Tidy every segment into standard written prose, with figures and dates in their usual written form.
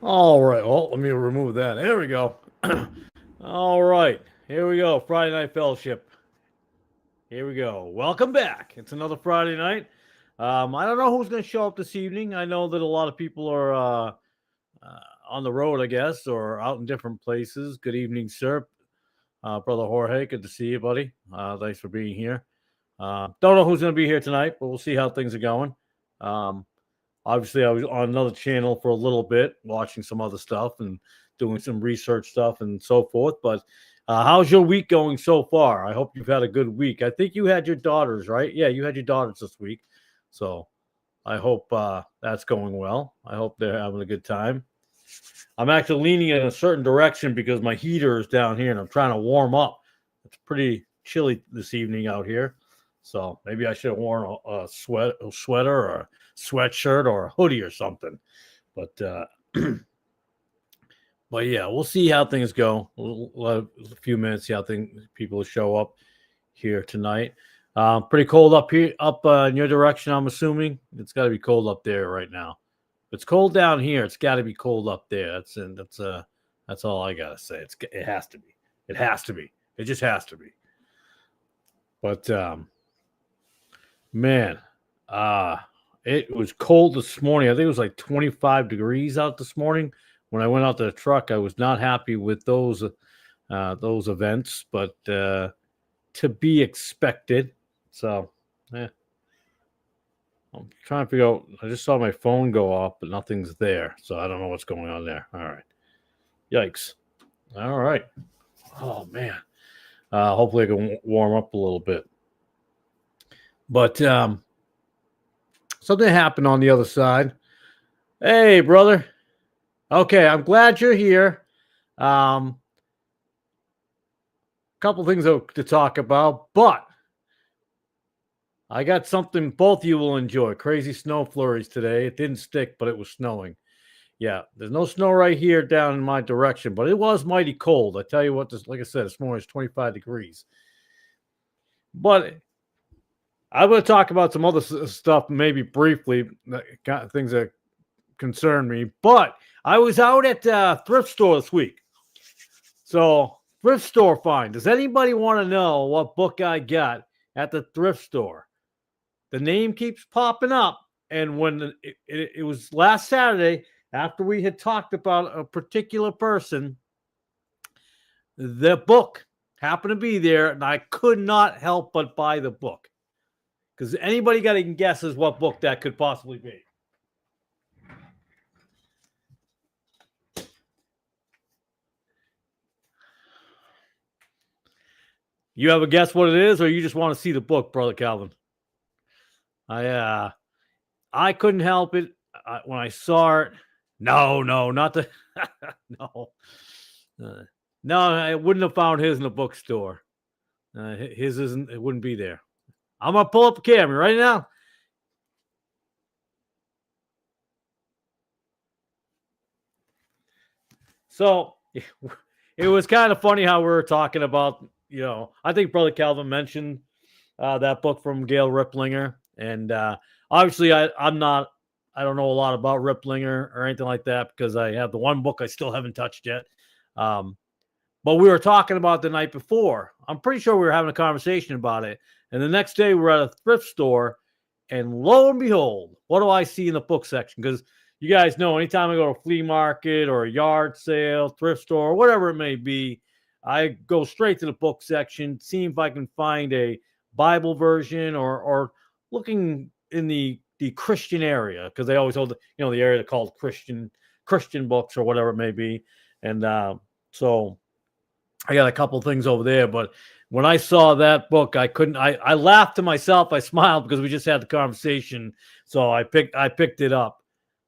All right. Well, let me remove that. There we go. All right. Here we go. Friday Night Fellowship. Here we go. Welcome back. It's another Friday night. I don't know who's going to show up this evening. I know that a lot of people are on the road, I guess, or out in different places. Good evening, sir. Brother Jorge, good to see you, buddy. Thanks for being here. Don't know who's going to be here tonight, but we'll see how things are going. Um, Obviously, I was on another channel for a little bit, watching some other stuff and doing some research stuff and so forth. But how's your week going so far? I hope you've had a good week. I think you had your daughters, right? Yeah, you had your daughters this week. So I hope that's going well. I hope they're having a good time. I'm actually leaning in a certain direction because my heater is down here and I'm trying to warm up. It's pretty chilly this evening out here. So maybe I should have worn a sweater or a sweatshirt or a hoodie or something. But but yeah, we'll see how things go. We'll have a few minutes, see how people show up here tonight. Pretty cold up here, up in your direction. I'm assuming it's got to be cold up there right now. If it's cold down here, it's got to be cold up there. That's all I gotta say. It has to be. It has to be. It just has to be. But man, it was cold this morning. I think it was like 25 degrees out this morning. When I went out to the truck, I was not happy with those events, but to be expected. So, yeah. I'm trying to figure out. I just saw my phone go off, but nothing's there. So I don't know what's going on there. All right. Yikes. All right. Oh, man. Hopefully I can warm up a little bit. But something happened on the other side. Hey, brother. Okay, I'm glad you're here. Couple things to talk about, but I got something both you will enjoy. Crazy snow flurries today. It didn't stick, but it was snowing. Yeah, there's no snow right here down in my direction, but it was mighty cold. I tell you what, like I said, this morning is 25 degrees. But I'm going to talk about some other stuff, maybe briefly, things that concern me. But I was out at the thrift store this week. So, thrift store find. Does anybody want to know what book I got at the thrift store? The name keeps popping up. And when it was last Saturday, after we had talked about a particular person, the book happened to be there, and I could not help but buy the book. Because anybody got any guesses what book that could possibly be? You have a guess what it is, or you just want to see the book, Brother Calvin? I couldn't help it when I saw it. No, not the no. No, I wouldn't have found his in the bookstore. His isn't. It wouldn't be there. I'm gonna pull up the camera right now. So it was kind of funny how we were talking about. I think Brother Calvin mentioned that book from Gail Riplinger, and obviously I'm not. I don't know a lot about Riplinger or anything like that because I have the one book I still haven't touched yet. But we were talking about the night before. I'm pretty sure we were having a conversation about it. And the next day we're at a thrift store, and lo and behold, what do I see in the book section? Because you guys know, anytime I go to a flea market or a yard sale, thrift store, whatever it may be, I go straight to the book section, see if I can find a Bible version or looking in the Christian area, because they always hold the area called Christian books or whatever it may be. And so I got a couple things over there, but when I saw that book, I laughed to myself. I smiled because we just had the conversation. So I picked it up.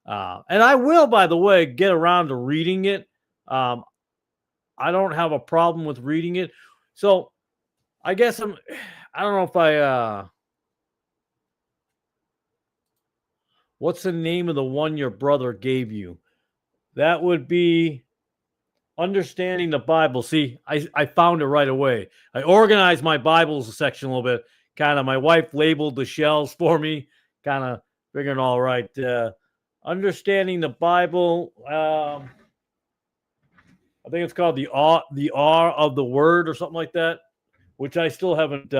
And I will, by the way, get around to reading it. I don't have a problem with reading it. So I guess I don't know if what's the name of the one your brother gave you? That would be Understanding the Bible. See, I found it right away. I organized my Bibles section a little bit. Kind of, my wife labeled the shelves for me, kind of figuring, all right, Understanding the Bible. I think it's called the R of the Word or something like that, which I still haven't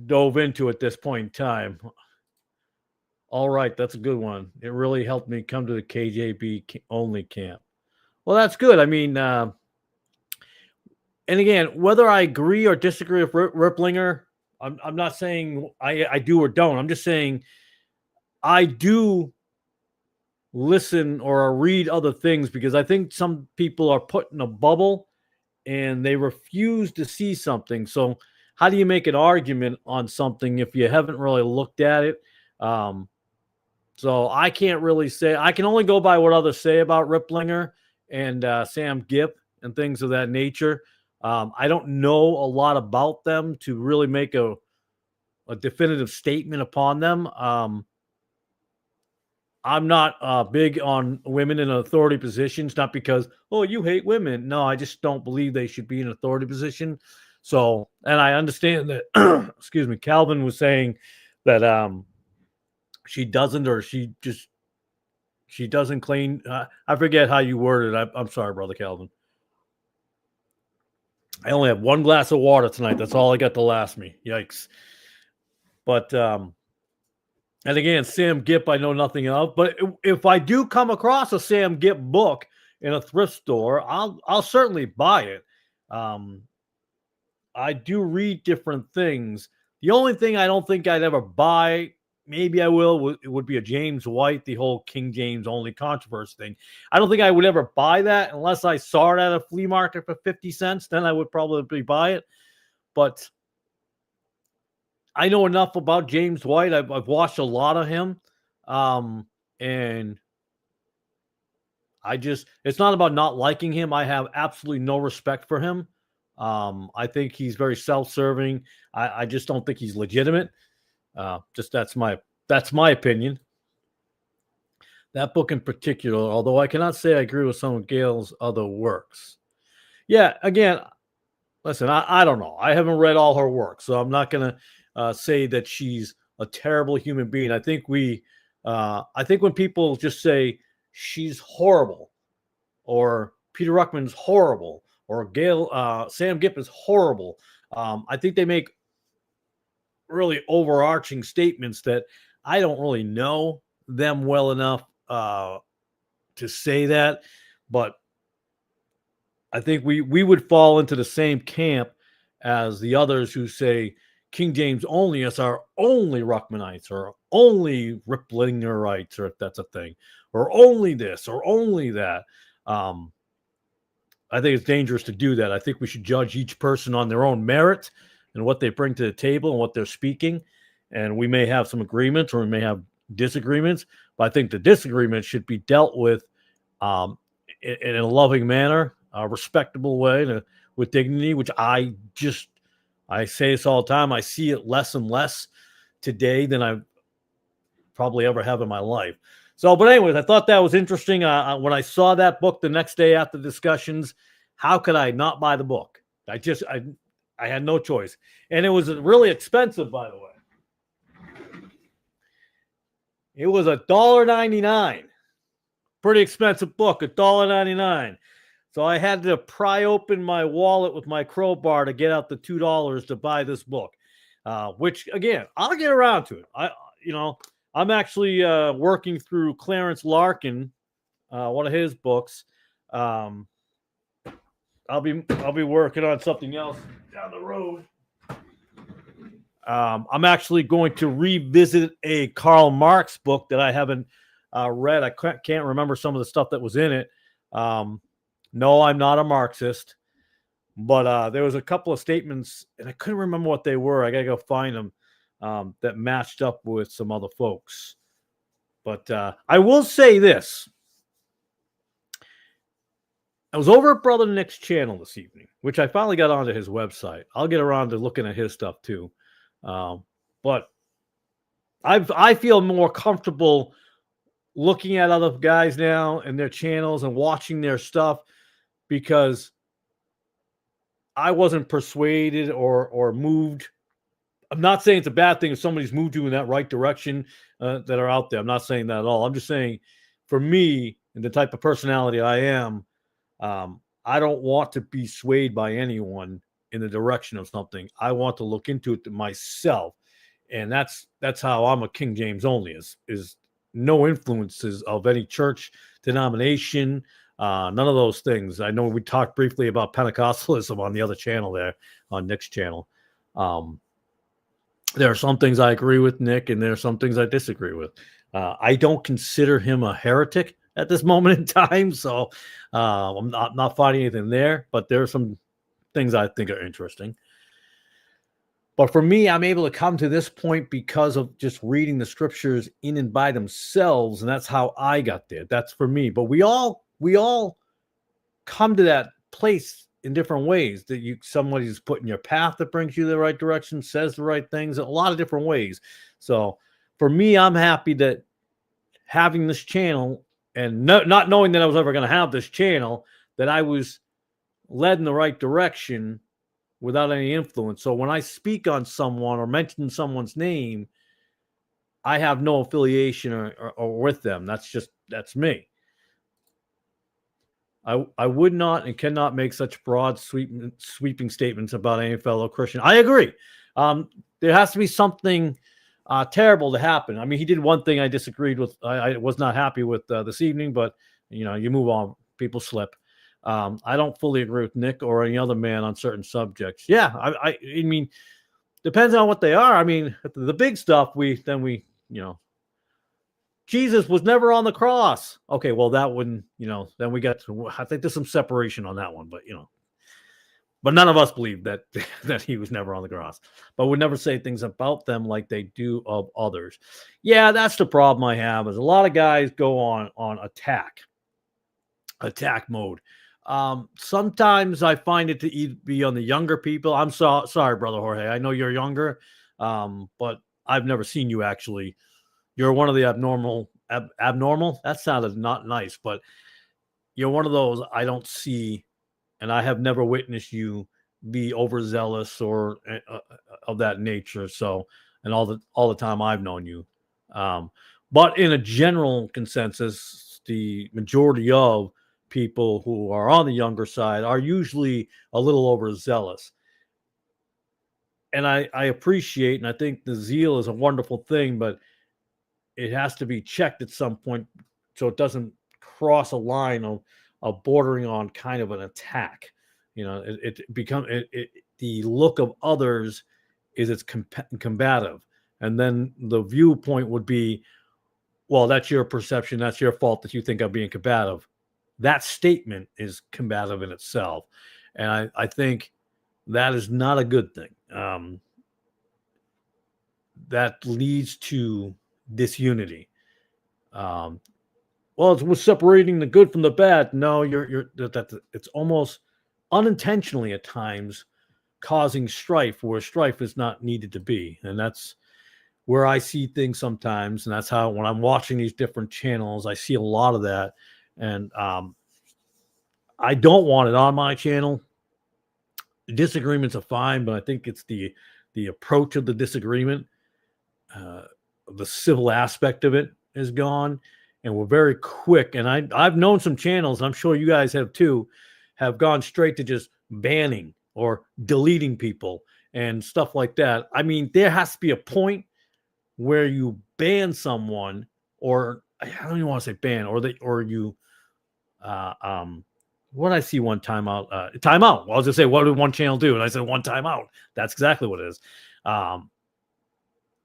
dove into at this point in time. All right, that's a good one. It really helped me come to the KJB only camp. Well, that's good. I mean, and again, whether I agree or disagree with Ripplinger, I'm not saying I do or don't. I'm just saying I do listen or read other things because I think some people are put in a bubble and they refuse to see something. So, how do you make an argument on something if you haven't really looked at it? So I can't really say. I can only go by what others say about Ripplinger and Sam Gipp and things of that nature. I don't know a lot about them to really make a definitive statement upon them. I'm not big on women in authority positions, not because, oh, you hate women. No, I just don't believe they should be in authority position. So, and I understand that, excuse me, Calvin was saying that she doesn't, or she doesn't claim. I forget how you worded it. I'm sorry, brother Calvin. I only have one glass of water tonight. That's all I got to last me. Yikes. But and again, Sam Gipp, I know nothing of. But if I do come across a Sam Gipp book in a thrift store, I'll certainly buy it. I do read different things. The only thing I don't think I'd ever buy, maybe I will, it would be a James White, the whole King James only controversy thing. I don't think I would ever buy that unless I saw it at a flea market for 50 cents. Then I would probably buy it. But I know enough about James White. I've watched a lot of him. And it's not about not liking him. I have absolutely no respect for him. I think he's very self-serving. I just don't think he's legitimate. That's my opinion. That book in particular, although I cannot say I agree with some of Gail's other works. Yeah, again, listen, I don't know. I haven't read all her work, so I'm not going to say that she's a terrible human being. I think when people just say she's horrible, or Peter Ruckman's horrible, or Sam Gipp is horrible, I think they make really overarching statements that I don't really know them well enough to say that, but I think we would fall into the same camp as the others who say King James only as our only Ruckmanites, or only Ripplingerites, or if that's a thing, or only this, or only that. I think it's dangerous to do that. I think we should judge each person on their own merit and what they bring to the table and what they're speaking. And we may have some agreements or we may have disagreements, but I think the disagreement should be dealt with in a loving manner, a respectable way, with dignity, which I say this all the time. I see it less and less today than I probably ever have in my life. So, but anyways, I thought that was interesting. When I saw that book the next day after discussions, how could I not buy the book? I had no choice. And it was really expensive, by the way. It was $1.99. Pretty expensive book, $1.99. So I had to pry open my wallet with my crowbar to get out the $2 to buy this book. Which, again, I'll get around to it. I'm actually working through Clarence Larkin, one of his books. I'll be working on something else down the road. I'm actually going to revisit a Karl Marx book that I haven't read. I can't remember some of the stuff that was in it. No, I'm not a Marxist, but there was a couple of statements, and I couldn't remember what they were. I got to go find them. That matched up with some other folks. But I will say this. I was over at Brother Nick's channel this evening, which I finally got onto his website. I'll get around to looking at his stuff too. But I feel more comfortable looking at other guys now and their channels and watching their stuff because I wasn't persuaded or moved I'm not saying it's a bad thing if somebody's moved you in that right direction that are out there. I'm not saying that at all. I'm just saying, for me and the type of personality I am, I don't want to be swayed by anyone in the direction of something. I want to look into it myself, and that's how I'm a King James only. Is no influences of any church denomination, none of those things. I know we talked briefly about Pentecostalism on the other channel there, on Nick's channel. There are some things I agree with Nick, and there are some things I disagree with. I don't consider him a heretic at this moment in time, so I'm not finding anything there. But there are some things I think are interesting. But for me, I'm able to come to this point because of just reading the scriptures in and by themselves, and that's how I got there. That's for me. But we all come to that place in different ways. That somebody's put in your path that brings you the right direction, says the right things, in a lot of different ways. So for me, I'm happy that having this channel and not knowing that I was ever going to have this channel, that I was led in the right direction without any influence. So when I speak on someone or mention someone's name, I have no affiliation or with them. That's me. I would not and cannot make such broad, sweeping statements about any fellow Christian. I agree. There has to be something terrible to happen. I mean, he did one thing I disagreed with. I was not happy with this evening, but you move on. People slip. I don't fully agree with Nick or any other man on certain subjects. Yeah, I mean, depends on what they are. I mean, the big stuff, Jesus was never on the cross. Okay, well, that wouldn't, then we got to, I think there's some separation on that one, but none of us believe that that he was never on the cross. But we never say things about them like they do of others. Yeah, that's the problem I have, is a lot of guys go on attack mode. Sometimes I find it to be on the younger people. I'm sorry, brother Jorge. I know you're younger, but I've never seen you actually. You're one of the abnormal. That sounded not nice, but you're one of those I don't see, and I have never witnessed you be overzealous or of that nature. So, and all the time I've known you, but in a general consensus, the majority of people who are on the younger side are usually a little overzealous. And I appreciate, and I think the zeal is a wonderful thing, but it has to be checked at some point so it doesn't cross a line of bordering on kind of an attack. The look of others is it's combative. And then the viewpoint would be, well, that's your perception. That's your fault that you think I'm being combative. That statement is combative in itself. And I think that is not a good thing. That leads to disunity. Well, it's separating the good from the bad. No, it's almost unintentionally at times causing strife where strife is not needed to be. And that's where I see things sometimes. And that's how, when I'm watching these different channels, I see a lot of that. And I don't want it on my channel. Disagreements are fine, but I think it's the approach of the disagreement. The civil aspect of it is gone, and we're very quick. And I've known some channels, I'm sure you guys have too, have gone straight to just banning or deleting people and stuff like that. I mean, there has to be a point where you ban someone, or I don't even want to say ban, or you what I see one timeout. Timeout. Well, I was gonna say, what did one channel do? And I said one timeout. That's exactly what it is.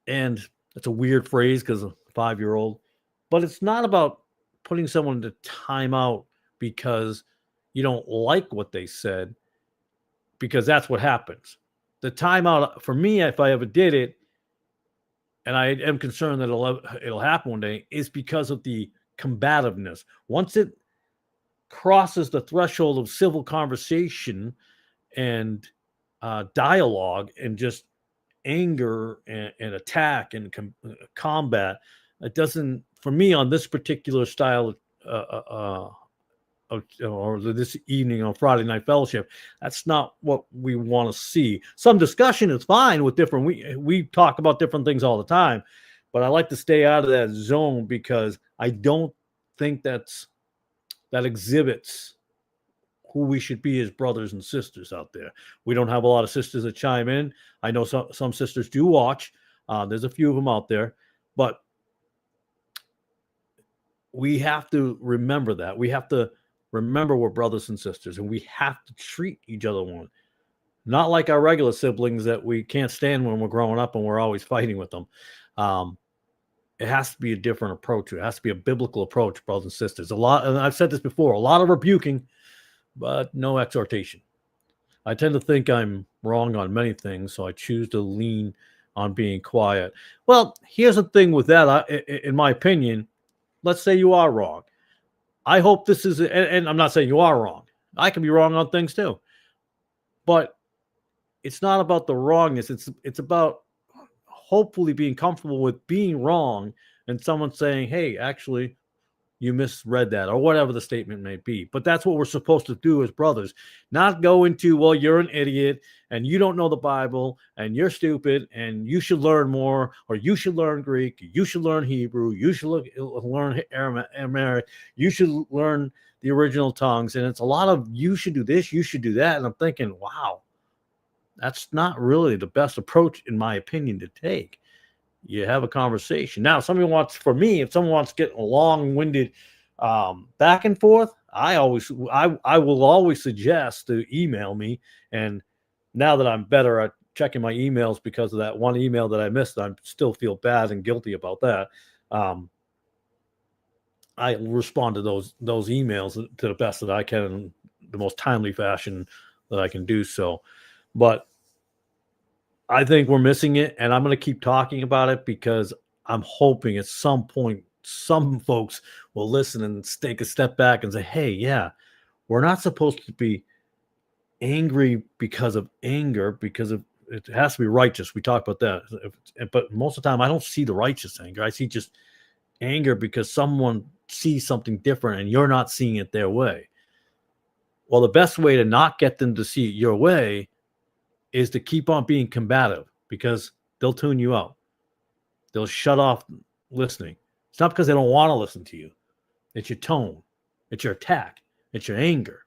And that's a weird phrase because a 5-year-old, but it's not about putting someone to timeout because you don't like what they said, because that's what happens. The timeout for me, if I ever did it, and I am concerned that it'll happen one day, is because of the combativeness. Once it crosses the threshold of civil conversation and dialogue and just anger and attack and combat, it doesn't, for me, on this particular style or this evening on Friday Night Fellowship. That's not what we want to see. Some discussion is fine with different. We talk about different things all the time, but I like to stay out of that zone because I don't think that exhibits who we should be as brothers and sisters out there. We don't have a lot of sisters that chime in. I know some sisters do watch. There's a few of them out there, but we have to remember that. We have to remember we're brothers and sisters, and we have to treat each other one. Not like our regular siblings that we can't stand when we're growing up and we're always fighting with them. It has to be a different approach. It has to be a biblical approach, brothers and sisters. A lot, and I've said this before, a lot of rebuking, but no exhortation. I tend to think I'm wrong on many things, so I choose to lean on being quiet. Well, here's the thing with that. In my opinion, let's say you are wrong. I hope this is, and I'm not saying you are wrong. I can be wrong on things too. But it's not about the wrongness. It's about hopefully being comfortable with being wrong and someone saying, hey, actually, you misread that, or whatever the statement may be. But that's what we're supposed to do as brothers. Not go into, well, you're an idiot and you don't know the Bible and you're stupid and you should learn more, or you should learn Greek, you should learn Hebrew, you should learn Aramaic, you should learn the original tongues. And it's a lot of you should do this, you should do that. And I'm thinking, wow, that's not really the best approach, in my opinion, to take. You have a conversation. Now, if someone wants to get a long-winded back and forth, I will always suggest to email me. And now that I'm better at checking my emails because of that one email that I missed, I still feel bad and guilty about that. I respond to those emails to the best that I can in the most timely fashion that I can do so. But I think we're missing it, and I'm going to keep talking about it because I'm hoping at some point some folks will listen and take a step back and say, hey, yeah, we're not supposed to be angry because of anger, because it has to be righteous. We talk about that. But most of the time, I don't see the righteous anger. I see just anger because someone sees something different and you're not seeing it their way. Well, the best way to not get them to see it your way is to keep on being combative, because they'll tune you out. They'll shut off listening. It's not because they don't want to listen to you. It's your tone. It's your attack. It's your anger.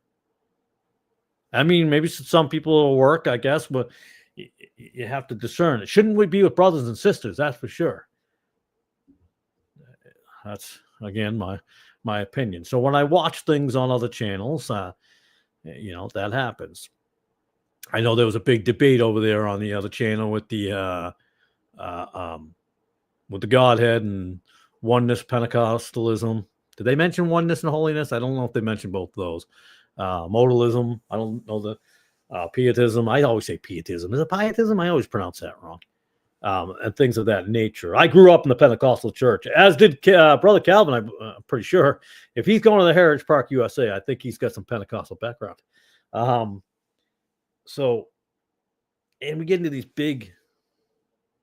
I mean, maybe some people will work, I guess, but you have to discern. It shouldn't we be with brothers and sisters? That's for sure. That's, again, my opinion. So when I watch things on other channels, that happens. I know there was a big debate over there on the other channel with the Godhead and oneness Pentecostalism. Did they mention oneness and holiness? I don't know if they mentioned both of those. Modalism. I don't know the pietism. I always say pietism. Is it pietism? I always pronounce that wrong. And things of that nature. I grew up in the Pentecostal church, as did Brother Calvin. I'm pretty sure. If he's going to the Heritage Park USA, I think he's got some Pentecostal background. So, and we get into these big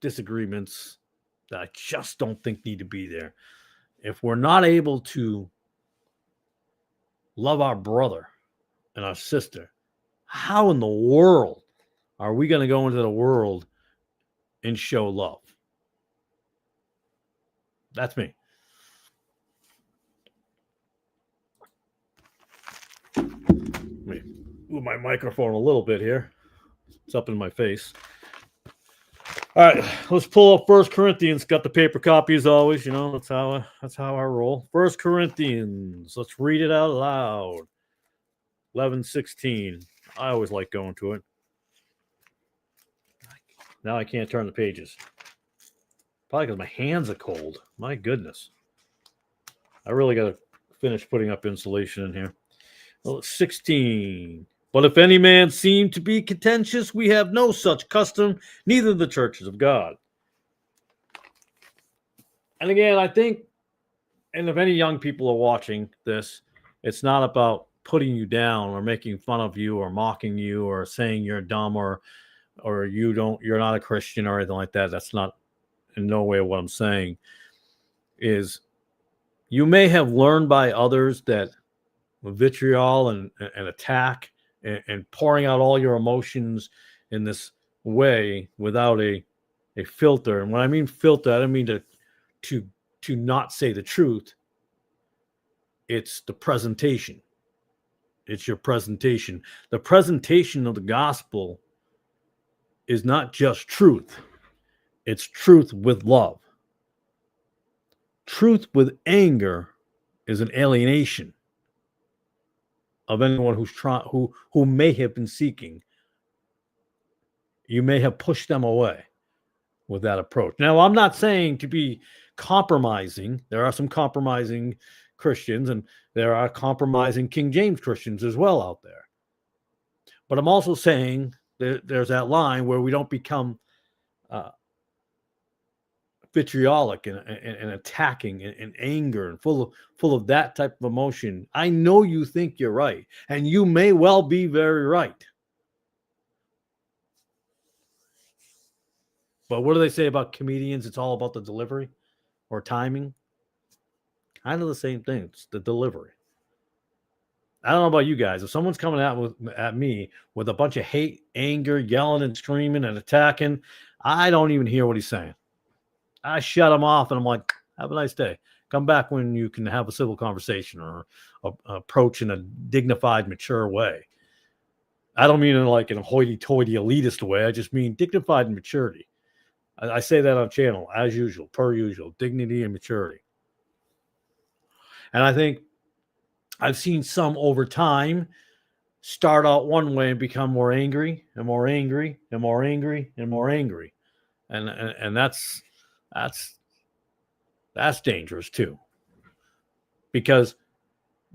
disagreements that I just don't think need to be there. If we're not able to love our brother and our sister, how in the world are we going to go into the world and show love? That's me. Let me move my microphone a little bit here. It's up in my face. All right, let's pull up 1 Corinthians. Got the paper copy as always. That's how I roll. 1 Corinthians. Let's read it out loud. 11:16. I always like going to it. Now I can't turn the pages. Probably because my hands are cold. My goodness. I really got to finish putting up insulation in here. Well, 16. But if any man seem to be contentious, we have no such custom, neither the churches of God. And again, I think, and if any young people are watching this, it's not about putting you down or making fun of you or mocking you or saying you're dumb or you're not a Christian or anything like that. That's not in no way what I'm saying. Is you may have learned by others that vitriol and attack and pouring out all your emotions in this way without a filter. And when I mean filter, I don't mean to not say the truth. It's the presentation. It's your presentation. The presentation of the gospel is not just truth. It's truth with love. Truth with anger is an alienation of anyone who may have been seeking. You may have pushed them away with that approach. Now, I'm not saying to be compromising. There are some compromising Christians, and there are compromising King James Christians as well out there. But I'm also saying there's that line where we don't become vitriolic and attacking and anger and full of that type of emotion. I know you think you're right, and you may well be very right. But what do they say about comedians? It's all about the delivery or timing. Kind of the same thing. It's the delivery. I don't know about you guys. If someone's coming at me with a bunch of hate, anger, yelling and screaming and attacking, I don't even hear what he's saying. I shut him off and I'm like, have a nice day. Come back when you can have a civil conversation or approach in a dignified, mature way. I don't mean in a hoity-toity elitist way. I just mean dignified and maturity. I say that on channel, as usual, per usual, dignity and maturity. And I think I've seen some over time start out one way and become more angry and more angry and more angry and more angry. And that's dangerous too. Because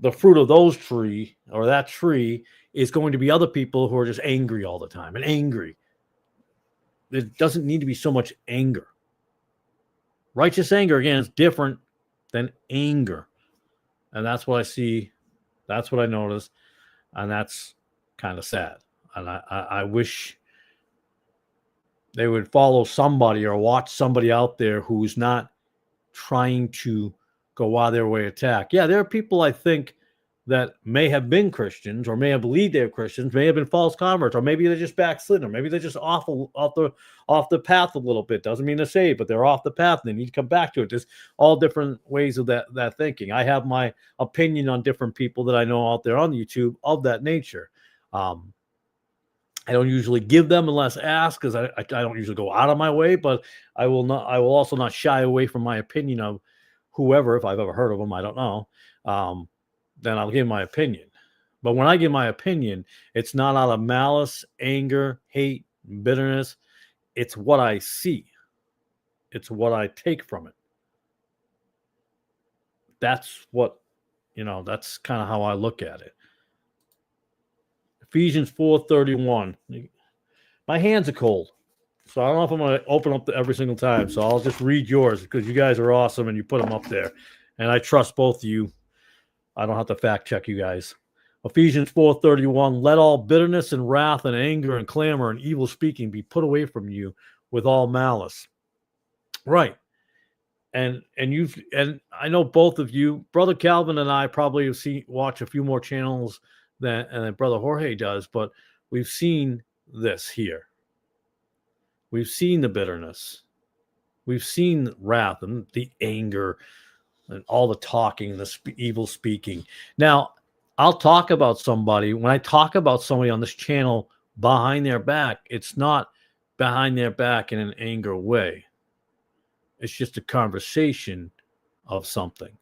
the fruit of that tree is going to be other people who are just angry all the time and angry. It doesn't need to be so much anger. Righteous anger, again, is different than anger. And that's what I see. That's what I notice. And that's kind of sad. And I wish they would follow somebody or watch somebody out there who's not trying to go out of their way attack. Yeah, there are people I think that may have been Christians or may have believed they're Christians, may have been false converts, or maybe they're just backslidden, or maybe they're just off the path a little bit. Doesn't mean they're saved, but they're off the path and they need to come back to it. There's all different ways of that thinking. I have my opinion on different people that I know out there on YouTube of that nature. I don't usually give them unless asked, because I don't usually go out of my way, but I will also not shy away from my opinion of whoever, if I've ever heard of them, I don't know. Then I'll give my opinion. But when I give my opinion, it's not out of malice, anger, hate, bitterness. It's what I see. It's what I take from it. That's what, that's kind of how I look at it. Ephesians 4:31. My hands are cold, so I don't know if I'm going to open up every single time. So I'll just read yours because you guys are awesome and you put them up there. And I trust both of you. I don't have to fact check you guys. Ephesians 4:31. Let all bitterness and wrath and anger and clamor and evil speaking be put away from you with all malice. Right. And I know both of you, Brother Calvin and I probably have watch a few more channels than Brother Jorge does, but we've seen this here. We've seen the bitterness. We've seen wrath and the anger and all the talking, the evil speaking. Now, I'll talk about somebody. When I talk about somebody on this channel behind their back, it's not behind their back in an anger way. It's just a conversation of something.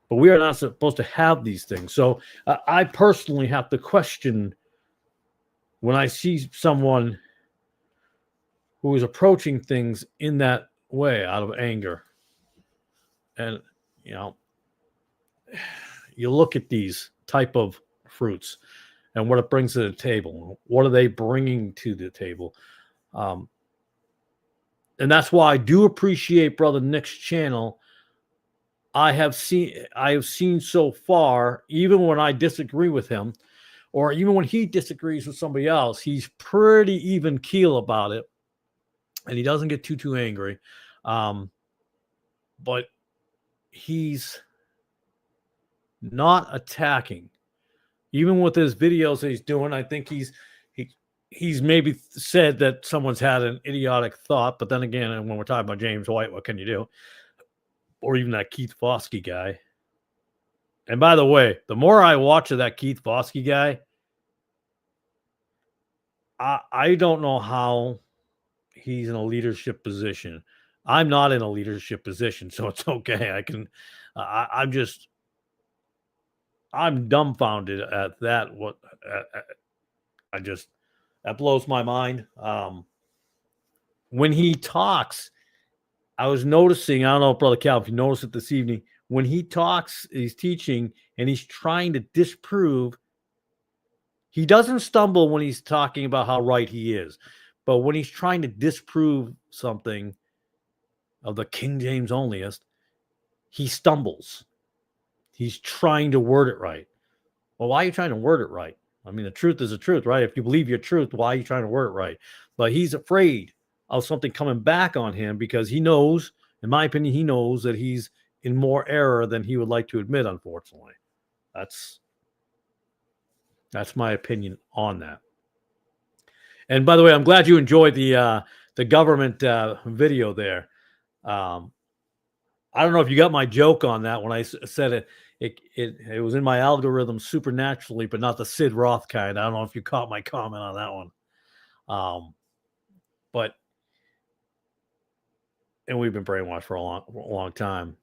But we are not supposed to have these things. So I personally have to question when I see someone who is approaching things in that way out of anger. And, you look at these type of fruits and what it brings to the table. What are they bringing to the table? And that's why I do appreciate Brother Nick's channel. I have seen so far, even when I disagree with him, or even when he disagrees with somebody else, he's pretty even keel about it. And he doesn't get too angry. But he's not attacking. Even with his videos that he's doing, I think he's maybe said that someone's had an idiotic thought, but then again, when we're talking about James White, what can you do? Or even that Keith Foskey guy. And by the way, the more I watch of that Keith Foskey guy, I don't know how he's in a leadership position. I'm not in a leadership position, so it's okay. I'm dumbfounded at that. That blows my mind. When he talks, I was noticing, I don't know, Brother Cal, if you noticed it this evening, when he talks, he's teaching and he's trying to disprove. He doesn't stumble when he's talking about how right he is, but when he's trying to disprove something of the King James onlyist, he stumbles. He's trying to word it right. Well, why are you trying to word it right? I mean, the truth is the truth, right? If you believe your truth, why are you trying to word it right? But he's afraid of something coming back on him because he knows, in my opinion, he knows that he's in more error than he would like to admit, unfortunately. That's my opinion on that. And by the way, I'm glad you enjoyed the government video there. I don't know if you got my joke on that when I said it. It was in my algorithm supernaturally, but not the Sid Roth kind. I don't know if you caught my comment on that one. But we've been brainwashed for a long time.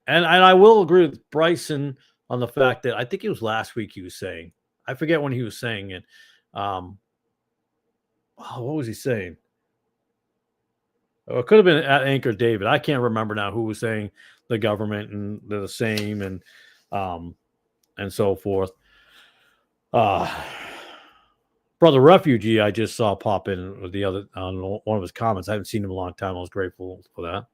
And I will agree with Bryson on the fact that I think it was last week he was saying. I forget when he was saying it. What was he saying? It could have been at Anchor David. I can't remember now who was saying the government and they're the same and so forth. Brother Refugee, I just saw pop in with the other on one of his comments. I haven't seen him in a long time. I was grateful for that.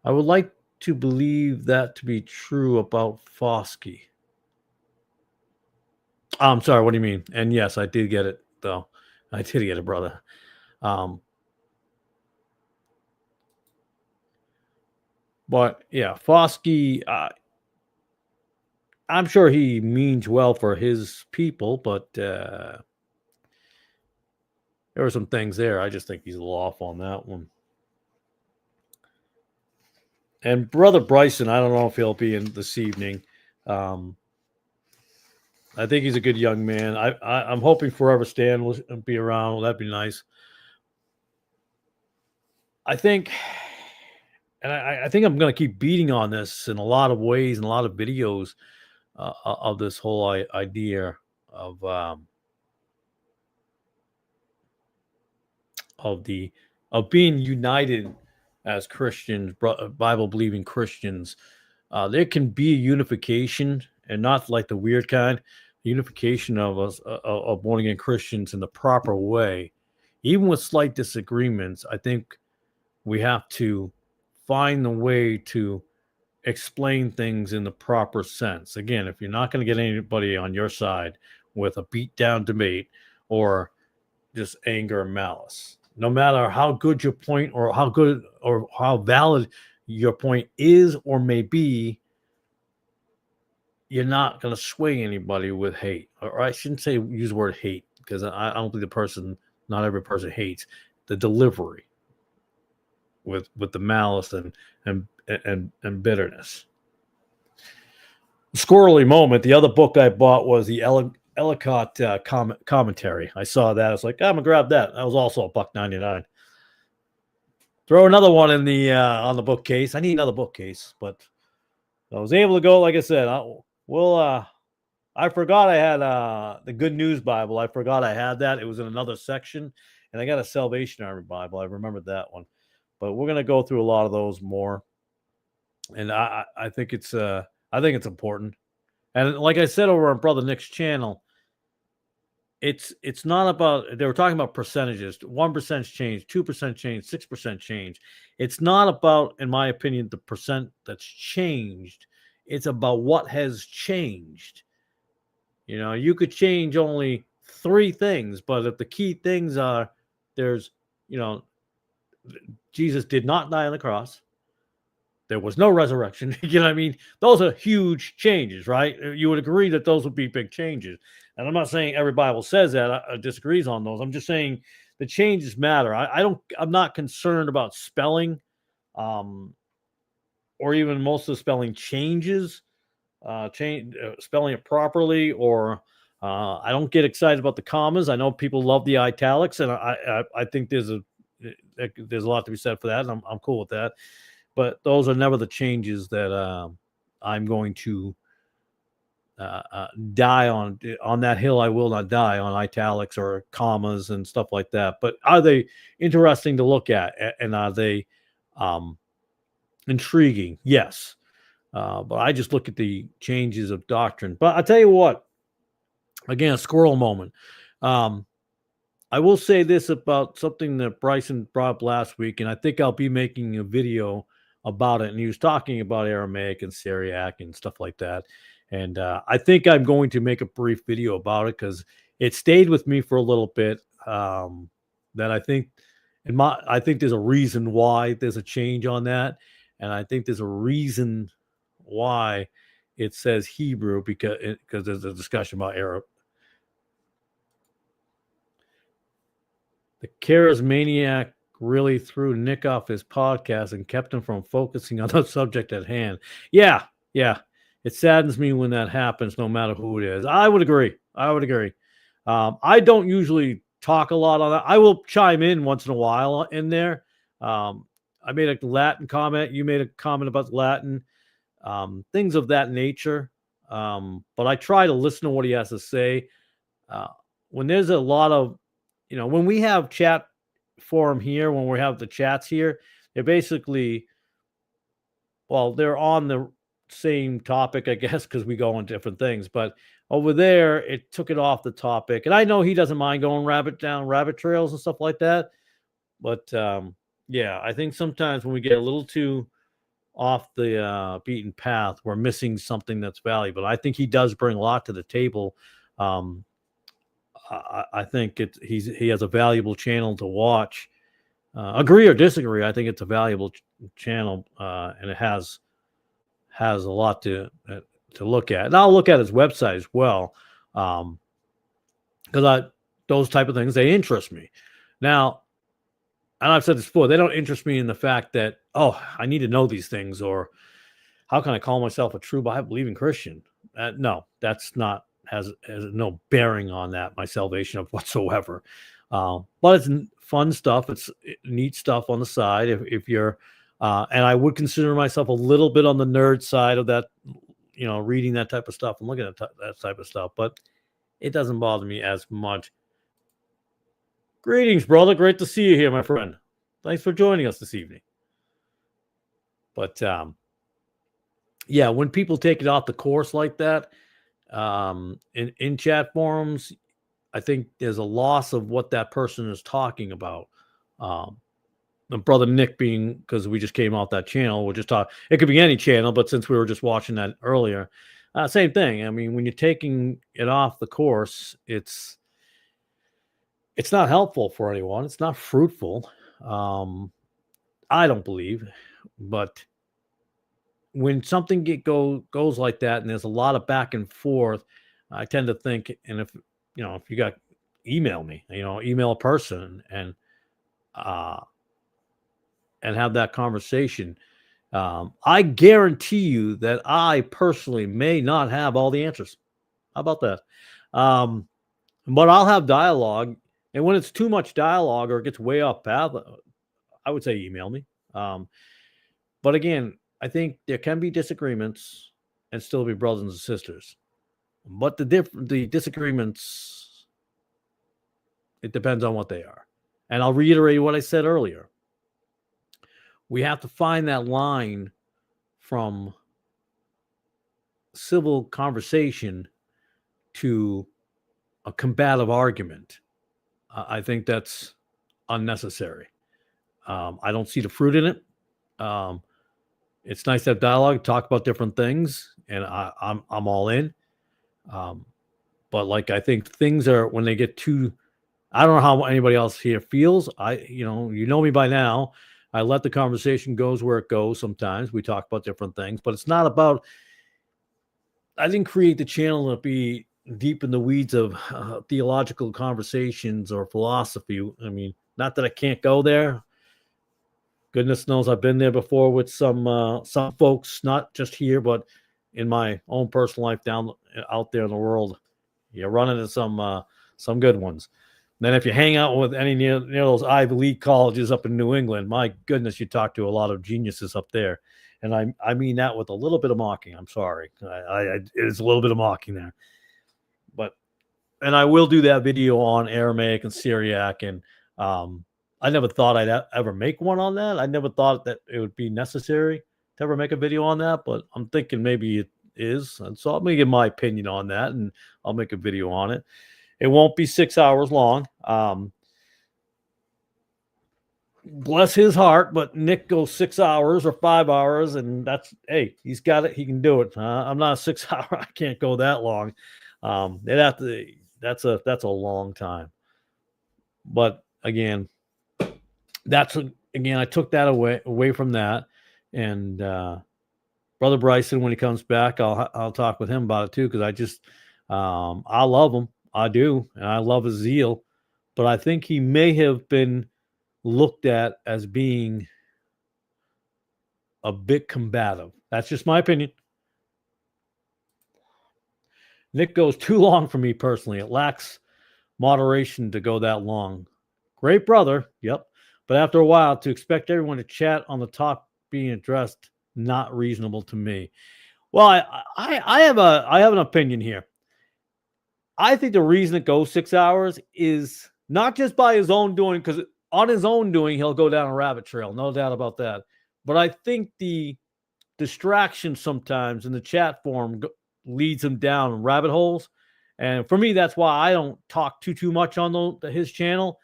I would like to believe that to be true about Foskey. I'm sorry, what do you mean? And yes, I did get it, though. I did get it, brother. But yeah, Foskey, I'm sure he means well for his people, but there were some things there. I just think he's a little off on that one. And Brother Bryson, I don't know if he'll be in this evening. I think he's a good young man. I'm hoping Forever Stan will be around. Well, that'd be nice. I think, and I think I'm going to keep beating on this in a lot of ways, in a lot of videos of this whole idea of being united as Christians, Bible believing Christians. There can be a unification, and not like the weird kind. Unification of us of born again Christians in the proper way, even with slight disagreements. I think we have to find the way to explain things in the proper sense. Again, if you're not going to get anybody on your side with a beat down debate or just anger and malice, no matter how good your point or how good or how valid your point is or may be, you're not going to sway anybody with hate. Or I shouldn't say use the word hate, because I don't think not every person hates the delivery with the malice and bitterness. Squirrely moment. The other book I bought was the Ellicott commentary. I saw that. I was like, I'm gonna grab that. That was also $1.99. Throw another one in the on the bookcase. I need another bookcase, but I was able to go. Like I said, I forgot I had the Good News Bible. I forgot I had that. It was in another section, and I got a Salvation Army Bible. I remembered that one, but we're gonna go through a lot of those more, and I think it's important. And like I said over on Brother Nick's channel, it's not about, they were talking about percentages, 1% change, 2% change, 6% change. It's not about, in my opinion, the percent that's changed. It's about what has changed. You know, you could change only 3 things, but if the key things are, there's, Jesus did not die on the cross. there was no resurrection. You know what I mean? Those are huge changes, right? You would agree that those would be big changes. And I'm not saying every Bible says that, disagrees on those. I'm just saying the changes matter. I'm not concerned about spelling, um, or even most of the spelling changes, spelling it properly, or I don't get excited about the commas. I know people love the italics, and I think there's a lot to be said for that, and I'm cool with that. But those are never the changes that I'm going to die on that hill. I will not die on italics or commas and stuff like that. But are they interesting to look at, and are they intriguing? Yes. But I just look at the changes of doctrine. But I tell you what, again, a squirrel moment. I will say this about something that Bryson brought up last week, and I think I'll be making a video about it. And he was talking about Aramaic and Syriac and stuff like that. And I think I'm going to make a brief video about it because it stayed with me for a little bit. That I think, I think there's a reason why there's a change on that, and I think there's a reason why it says Hebrew because there's a discussion about Arab. The charismaniac really threw Nick off his podcast and kept him from focusing on the subject at hand. Yeah. It saddens me when that happens, no matter who it is. I would agree. I don't usually talk a lot on that. I will chime in once in a while in there. I made a Latin comment. You made a comment about Latin, things of that nature. But I try to listen to what he has to say. When there's a lot of, when we have chat forum here, when we have the chats here, they're basically, they're on the same topic, I guess, because we go on different things. But over there, it took it off the topic. And I know he doesn't mind going down rabbit trails and stuff like that. But yeah, I think sometimes when we get a little too off the beaten path, we're missing something that's valuable. I think he does bring a lot to the table. I think he has a valuable channel to watch. Agree or disagree, I think it's a valuable channel, and it has a lot to look at. And I'll look at his website as well, because those type of things, they interest me. Now, and I've said this before, they don't interest me in the fact that, I need to know these things, or how can I call myself a true Bible believing Christian? No, that's not has no bearing on that, my salvation of whatsoever. But it's fun stuff. It's neat stuff on the side. If you're, and I would consider myself a little bit on the nerd side of that, reading that type of stuff and looking at that type of stuff, but it doesn't bother me as much. Greetings, brother. Great to see you here, my friend. Thanks for joining us this evening. But yeah, when people take it off the course like that, in chat forums, I think there's a loss of what that person is talking about. And brother Nick being, because we just came off that channel, we'll just talk. It could be any channel, but since we were just watching that earlier, same thing. I mean, when you're taking it off the course, it's not helpful for anyone. It's not fruitful. I don't believe, but when something goes like that, and there's a lot of back and forth, I tend to think, and if you got, email me, email a person and have that conversation. I guarantee you that I personally may not have all the answers. How about that? But I'll have dialogue, and when it's too much dialogue or it gets way off path, I would say email me. But again, I think there can be disagreements and still be brothers and sisters. But the disagreements, it depends on what they are. And I'll reiterate what I said earlier. We have to find that line from civil conversation to a combative argument. I think that's unnecessary. I don't see the fruit in it. It's nice to have dialogue, talk about different things, and I'm all in. But like, I think things are, when they get too, I don't know how anybody else here feels. You know me by now. I let the conversation goes where it goes. Sometimes we talk about different things, but it's not about. I didn't create the channel to be deep in the weeds of theological conversations or philosophy. I mean, not that I can't go there. Goodness knows I've been there before with some folks, not just here, but in my own personal life down out there in the world. You run into some good ones. And then if you hang out with any near those Ivy League colleges up in New England, my goodness, you talk to a lot of geniuses up there. And I mean that with a little bit of mocking. I'm sorry. It's a little bit of mocking there. And I will do that video on Aramaic and Syriac. And I never thought I'd ever make one on that. I never thought that it would be necessary to ever make a video on that, but I'm thinking maybe it is. And so I'm going to give my opinion on that, and I'll make a video on it. It won't be 6 hours long. Bless his heart, but Nick goes 6 hours or 5 hours, and hey, he's got it. He can do it. I'm not a 6 hour. I can't go that long. That's a long time. But again, I took that away from that. And Brother Bryson, when he comes back, I'll talk with him about it too, because I love him. I do, and I love his zeal. But I think he may have been looked at as being a bit combative. That's just my opinion. Nick goes too long for me personally. It lacks moderation to go that long. Great brother, yep. But after a while, to expect everyone to chat on the top being addressed, not reasonable to me. Well, I have an opinion here. I think the reason it goes 6 hours is not just by his own doing, because on his own doing, he'll go down a rabbit trail, no doubt about that. But I think the distraction sometimes in the chat forum leads him down rabbit holes. And for me, that's why I don't talk too much on his channel.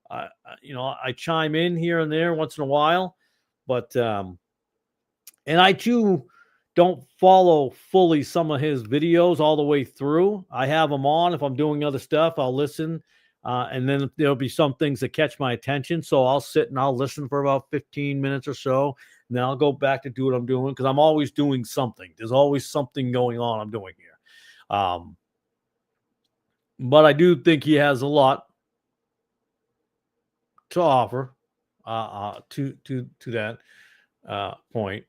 I chime in here and there once in a while, but and I too don't follow fully some of his videos all the way through. I have them on. If I'm doing other stuff, I'll listen. And then there'll be some things that catch my attention. So I'll sit and I'll listen for about 15 minutes or so. And then I'll go back to do what I'm doing, because I'm always doing something. There's always something going on I'm doing here. But I do think he has a lot to offer to that point.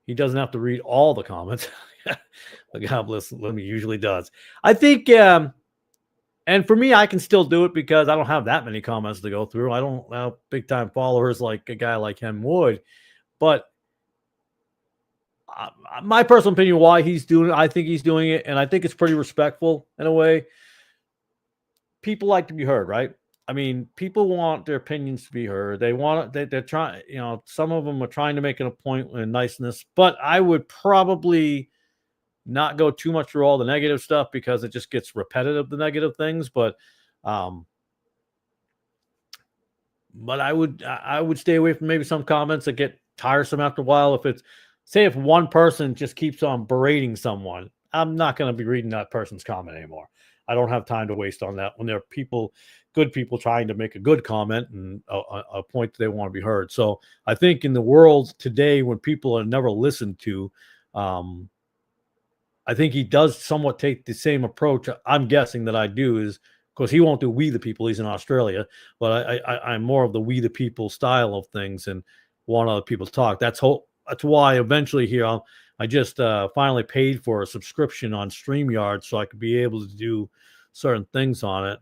He doesn't have to read all the comments. But God bless him, he usually does. I think, and for me, I can still do it because I don't have that many comments to go through. I don't have big time followers like a guy like him would. But my personal opinion, why he's doing it, I think he's doing it, and I think it's pretty respectful in a way. People like to be heard, right? I mean, people want their opinions to be heard. They want it. They're trying. Some of them are trying to make an point and niceness, but I would probably not go too much through all the negative stuff, because it just gets repetitive, the negative things. But I would stay away from maybe some comments that get tiresome after a while. If one person just keeps on berating someone, I'm not going to be reading that person's comment anymore. I don't have time to waste on that when there are good people trying to make a good comment and a point that they want to be heard. So I think in the world today, when people are never listened to, I think he does somewhat take the same approach. I'm guessing that I do, is because he won't do we the people. He's in Australia, but I'm more of the we the people style of things and want other people to talk. That's why eventually here I just finally paid for a subscription on StreamYard so I could be able to do certain things on it.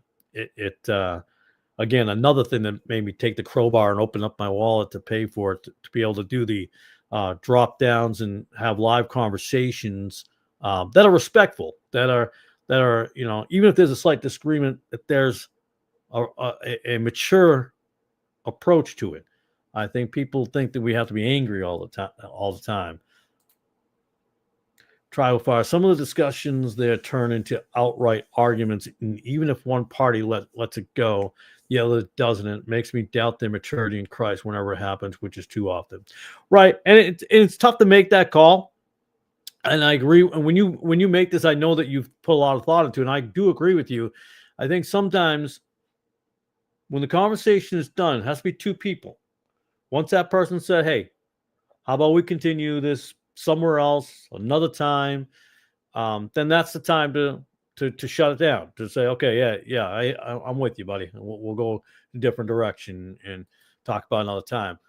Again, another thing that made me take the crowbar and open up my wallet to pay for it, to be able to do the drop downs and have live conversations that are respectful, that are even if there's a slight disagreement, that there's a mature approach to it. I think people think that we have to be angry all the time. Tribal Fire. Some of the discussions there turn into outright arguments, and even if one party lets it go, the other doesn't. It makes me doubt their maturity in Christ whenever it happens, which is too often. Right, and it's tough to make that call. And I agree. And when you make this, I know that you've put a lot of thought into it, and I do agree with you. I think sometimes when the conversation is done, it has to be two people. Once that person said, "Hey, how about we continue this somewhere else, another time?" Then that's the time to shut it down. To say, "Okay, yeah, I'm with you, buddy. We'll go a different direction and talk about another time."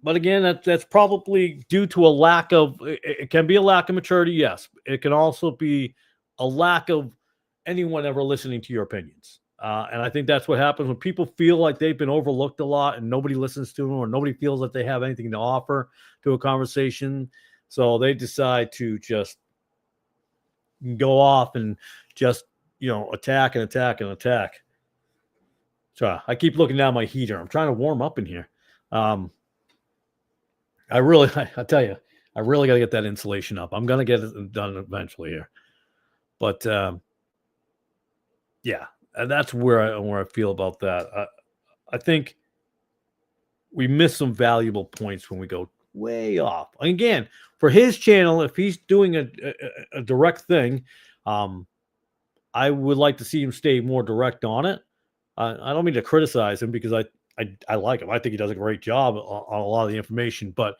But again, that's probably due to a lack of. It can be a lack of maturity, yes. It can also be a lack of anyone ever listening to your opinions. And I think that's what happens when people feel like they've been overlooked a lot and nobody listens to them, or nobody feels that they have anything to offer to a conversation. So they decide to just go off and just, attack and attack and attack. So I keep looking down my heater. I'm trying to warm up in here. I tell you, I really got to get that insulation up. I'm going to get it done eventually here. But yeah, and that's where I feel about that. I think we miss some valuable points when we go way off. Again, for his channel, if he's doing a direct thing, I would like to see him stay more direct on it. I don't mean to criticize him because I like him. I think he does a great job on a lot of the information, but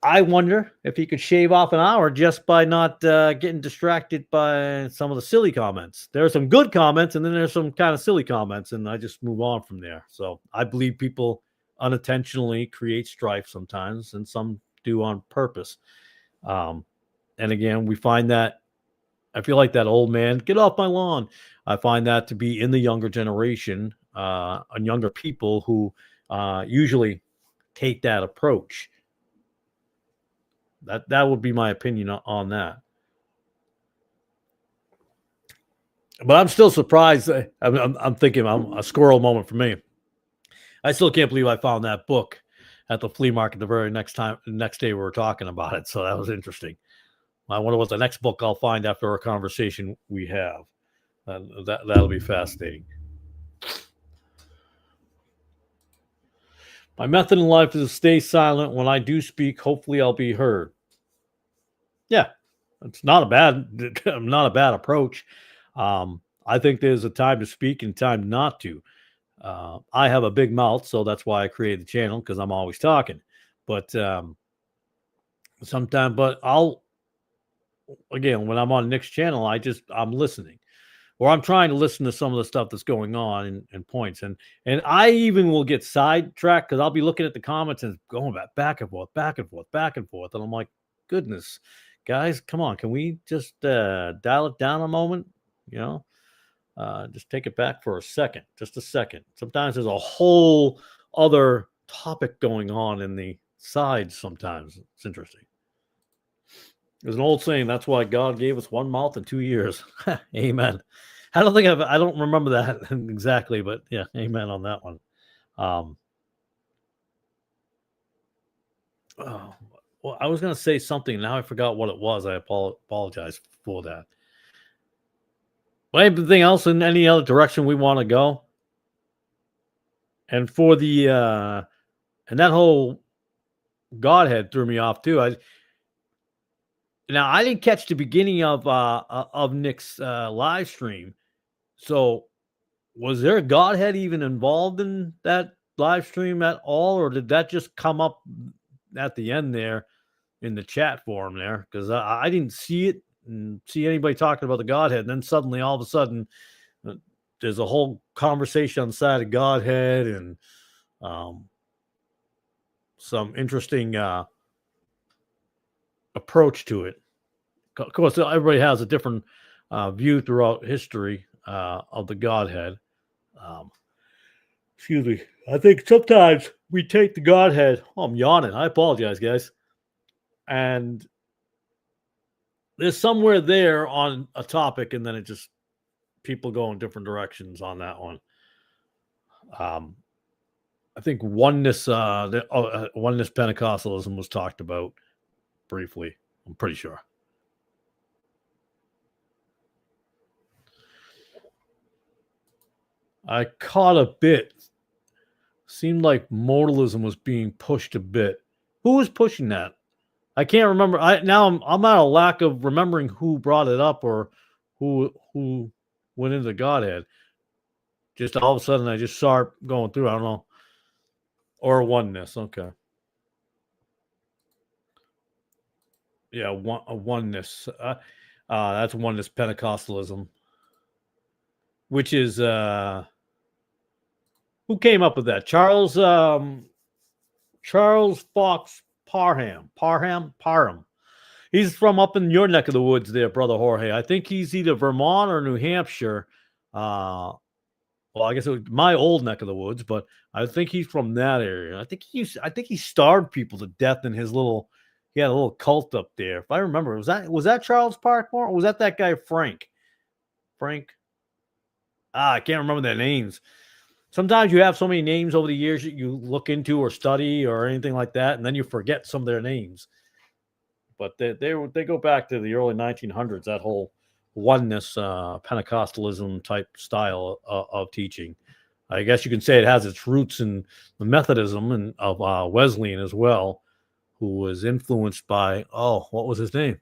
I wonder if he could shave off an hour just by not getting distracted by some of the silly comments. There are some good comments, and then there's some kind of silly comments, and I just move on from there. So I believe people unintentionally create strife sometimes, and some do on purpose. And again, we find that I feel like that old man, get off my lawn. I find that to be in the younger generation and younger people who usually take that approach. That would be my opinion on that. But I'm still surprised. I'm thinking a squirrel moment for me. I still can't believe I found that book at the flea market the next day we were talking about it. So that was interesting. I wonder what the next book I'll find after our conversation we have. That'll be fascinating. My method in life is to stay silent. When I do speak, hopefully I'll be heard. Yeah, it's not a bad approach. I think there's a time to speak and time not to. I have a big mouth, so that's why I created the channel, because I'm always talking. But again, when I'm on Nick's channel, I'm listening, or I'm trying to listen to some of the stuff that's going on and points. And I even will get sidetracked because I'll be looking at the comments and going back and forth, back and forth, back and forth. And I'm like, goodness, guys, come on. Can we just dial it down a moment? Just take it back for just a second. Sometimes there's a whole other topic going on in the sides. Sometimes it's interesting. There's an old saying, that's why God gave us one mouth and 2 ears. Amen. I don't remember that exactly, but yeah, amen on that one. Well, I was going to say something. Now I forgot what it was. I apologize for that. But anything else in any other direction we want to go? And for the and that whole Godhead threw me off too. Now I didn't catch the beginning of Nick's live stream. So was there a Godhead even involved in that live stream at all, or did that just come up at the end there in the chat forum there? Because I didn't see it and see anybody talking about the Godhead. And then suddenly, all of a sudden, there's a whole conversation on the side of Godhead and some interesting approach to it. Of course, everybody has a different view throughout history of the Godhead. Excuse me. I think sometimes we take the Godhead. Oh, I'm yawning. I apologize, guys. And there's somewhere there on a topic, and then it just people go in different directions on that one. I think oneness Pentecostalism was talked about briefly. I'm pretty sure. I caught a bit. Seemed like modalism was being pushed a bit. Who was pushing that? I can't remember. I'm at a lack of remembering who brought it up or who went into Godhead. Just all of a sudden, I just saw it going through. I don't know. Or oneness. Okay. Yeah, a oneness. That's oneness Pentecostalism, which is who came up with that? Charles Fox Parham. He's from up in your neck of the woods there, brother Jorge. I think he's either Vermont or New Hampshire. Well, I guess it was my old neck of the woods, but I think he's from that area. I think he starved people to death in his little. He had a little cult up there. If I remember, was that Charles Parkmore or was that guy Frank? Frank. I can't remember their names. Sometimes you have so many names over the years that you look into or study or anything like that, and then you forget some of their names. But they go back to the early 1900s. That whole oneness Pentecostalism type style of teaching. I guess you can say it has its roots in the Methodism and of Wesleyan as well, who was influenced by what was his name?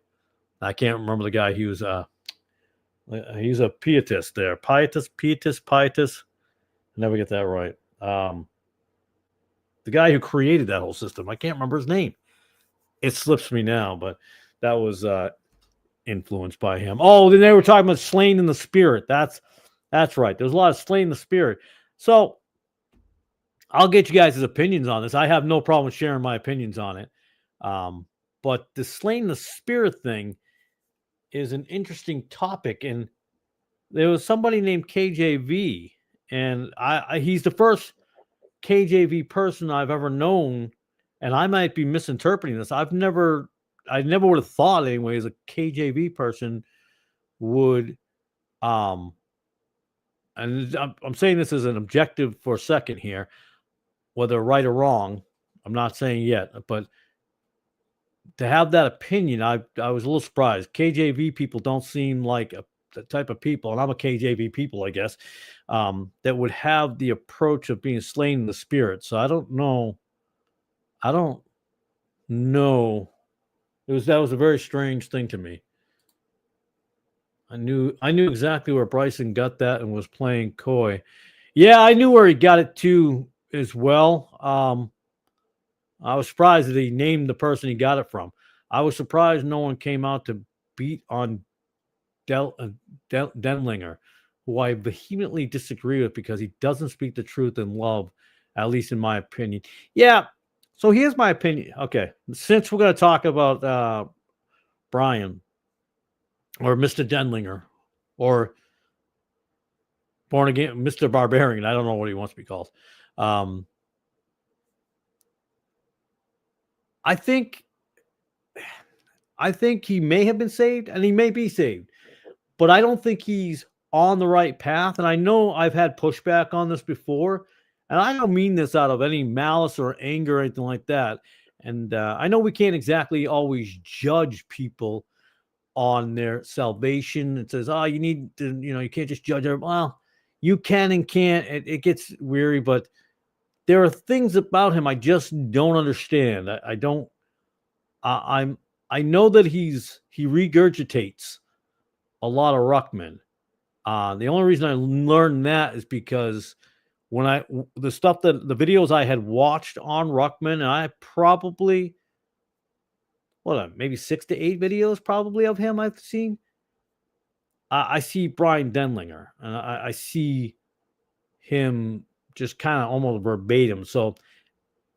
I can't remember the guy. He's a pietist there, pietist. I never get that right. The guy who created that whole system. I can't remember his name. It slips me now, but that was influenced by him. Oh, then they were talking about slain in the spirit. That's right. There's a lot of slain in the spirit. So I'll get you guys' opinions on this. I have no problem with sharing my opinions on it. But the slain in the spirit thing is an interesting topic. And there was somebody named KJV, and he's the first KJV person I've ever known. And I might be misinterpreting this. I never would have thought, anyways, a KJV person would, and I'm saying this as an objective for a second here, whether right or wrong, I'm not saying yet, but to have that opinion, I was a little surprised. KJV people don't seem like the type of people, and I'm a KJV people, I guess, that would have the approach of being slain in the spirit. So I don't know. That was a very strange thing to me. I knew exactly where Bryson got that and was playing coy. Yeah, I knew where he got it too as well. I was surprised that he named the person he got it from. I was surprised no one came out to beat on Denlinger, who I vehemently disagree with because he doesn't speak the truth in love, at least in my opinion. Yeah. So here's my opinion. Okay. Since we're going to talk about Brian or Mr. Denlinger or Born Again, Mr. Barbarian, I don't know what he wants to be called. I think he may have been saved and he may be saved, but I don't think he's on the right path. And I know I've had pushback on this before, and I don't mean this out of any malice or anger or anything like that. And I know we can't exactly always judge people on their salvation. It says, you need to, you can't just judge them. Well, you can and can't. It gets weary, but there are things about him I just don't understand. I don't. I know that he regurgitates a lot of Ruckman. The only reason I learned that is because the videos I had watched on Ruckman, and I probably maybe 6 to 8 videos probably of him I've seen. I see Brian Denlinger, and I see him just kind of almost verbatim. So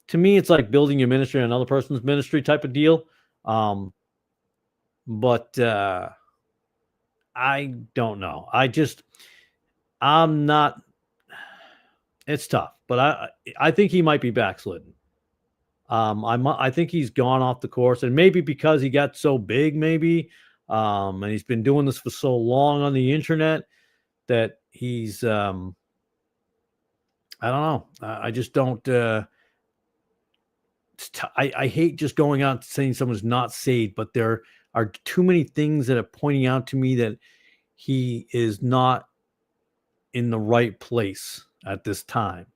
to me, it's like building your ministry on another person's ministry type of deal. But I don't know. I'm not. It's tough, but I think he might be backslidden. I think he's gone off the course, and maybe because he got so big, maybe, and he's been doing this for so long on the internet that he's. I don't know. I just don't. I hate just going out saying someone's not saved, but there are too many things that are pointing out to me that he is not in the right place at this time.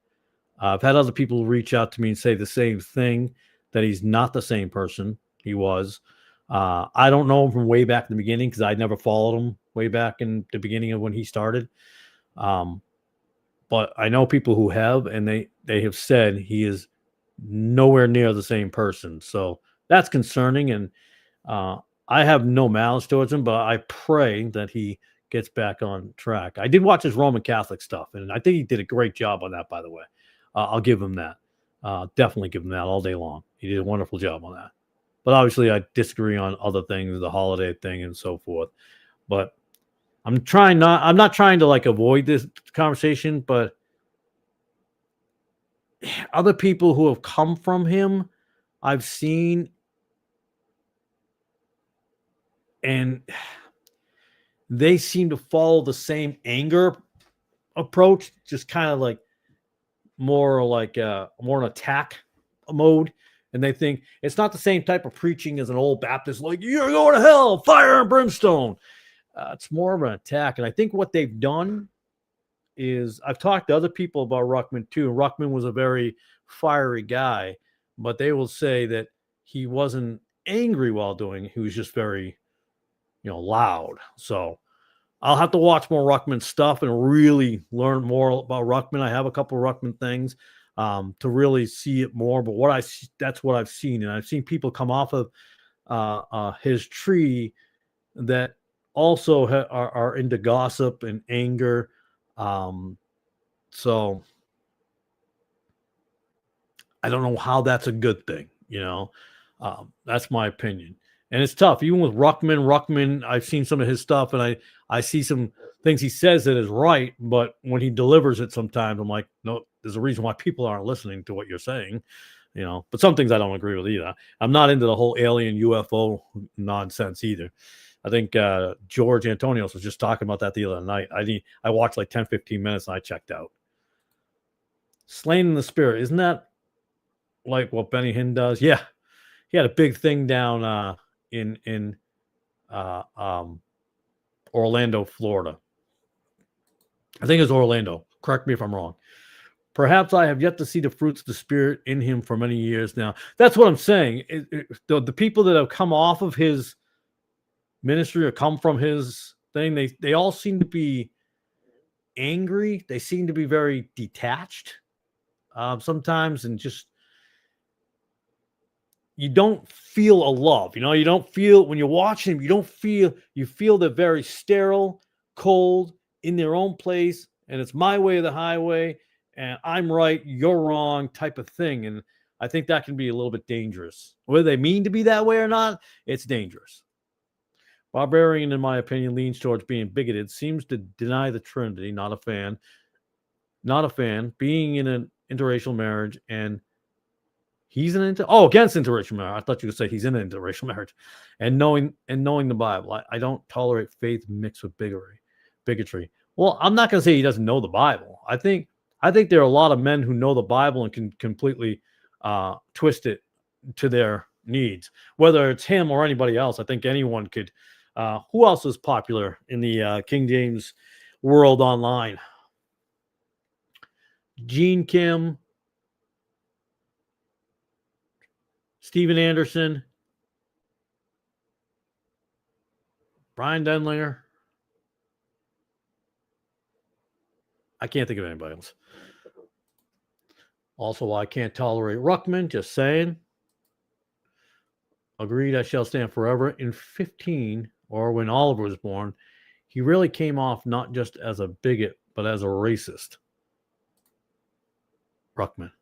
I've had other people reach out to me and say the same thing, that he's not the same person he was. I don't know him from way back in the beginning because I never followed him way back in the beginning of when he started. But I know people who have, and they have said he is nowhere near the same person. So that's concerning. And I have no malice towards him, but I pray that he gets back on track. I did watch his Roman Catholic stuff, and I think he did a great job on that, by the way. I'll give him that. Definitely give him that all day long. He did a wonderful job on that. But obviously, I disagree on other things, the holiday thing and so forth. But I'm not trying to like avoid this conversation, but other people who have come from him, I've seen, and they seem to follow the same anger approach, just kind of like more an attack mode. And they think it's not the same type of preaching as an old Baptist, like, you're going to hell, fire and brimstone. It's more of an attack. And I think what they've done is, I've talked to other people about Ruckman too. Ruckman was a very fiery guy, but they will say that he wasn't angry while doing it. He was just very, loud. So I'll have to watch more Ruckman stuff and really learn more about Ruckman. I have a couple of Ruckman things to really see it more. But that's what I've seen, and I've seen people come off of his tree that also are into gossip and anger. So I don't know how that's a good thing. That's my opinion. And it's tough. Even with Ruckman, I've seen some of his stuff, and I see some things he says that is right, but when he delivers it sometimes, I'm like, no, there's a reason why people aren't listening to what you're saying, But some things I don't agree with either. I'm not into the whole alien UFO nonsense either. I think George Antonios was just talking about that the other night. I watched like 10, 15 minutes and I checked out. Slain in the Spirit. Isn't that like what Benny Hinn does? Yeah. He had a big thing down in Orlando, Florida. I think it's Orlando. Correct me if I'm wrong. Perhaps I have yet to see the fruits of the Spirit in him for many years now. That's what I'm saying. The people that have come off of his ministry or come from his thing, they all seem to be angry. They seem to be very detached sometimes, and just, you don't feel a love. You don't feel, when you're watching him, you feel they're very sterile, cold, in their own place, and it's my way or the highway, and I'm right, you're wrong type of thing. And I think that can be a little bit dangerous. Whether they mean to be that way or not, it's dangerous. Barbarian, in my opinion, leans towards being bigoted, seems to deny the Trinity, not a fan, being in an interracial marriage, and he's against interracial marriage. I thought you could say he's in an interracial marriage, and knowing the Bible. I don't tolerate faith mixed with bigotry. Well, I'm not going to say he doesn't know the Bible. I think there are a lot of men who know the Bible and can completely twist it to their needs. Whether it's him or anybody else, I think anyone could. Who else is popular in the King James world online? Gene Kim, Steven Anderson, Brian Denlinger. I can't think of anybody else. Also, I can't tolerate Ruckman, just saying. Agreed, I shall stand forever. In 15, or when Oliver was born, he really came off not just as a bigot, but as a racist. Ruckman.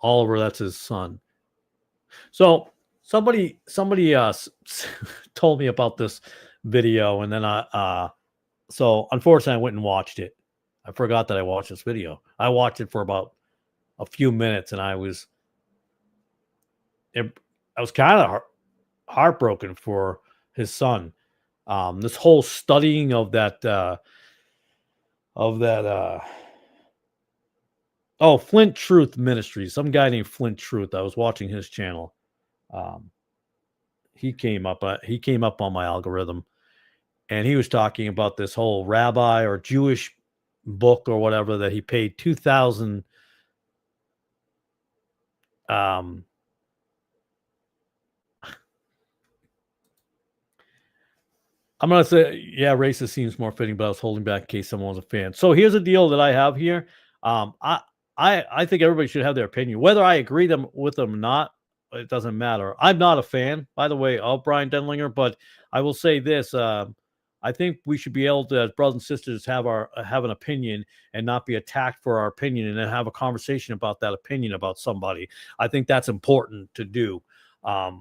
Oliver, that's his son. So somebody told me about this video, and then so unfortunately I went and watched it. I forgot that I watched this video. I watched it for about a few minutes, and I was kind of heartbroken for his son. This whole studying of that Flint Truth Ministries, some guy named Flint Truth. I was watching his channel. He came up on my algorithm, and he was talking about this whole rabbi or Jewish book or whatever that he paid $2,000. I'm going to say, yeah, racist seems more fitting, but I was holding back in case someone was a fan. So here's a deal that I have here. I think everybody should have their opinion, whether I agree with them or not. It doesn't matter. I'm not a fan, by the way, of Brian Denlinger, but I will say this: I think we should be able to, as brothers and sisters, have an opinion and not be attacked for our opinion, and then have a conversation about that opinion about somebody. I think that's important to do. I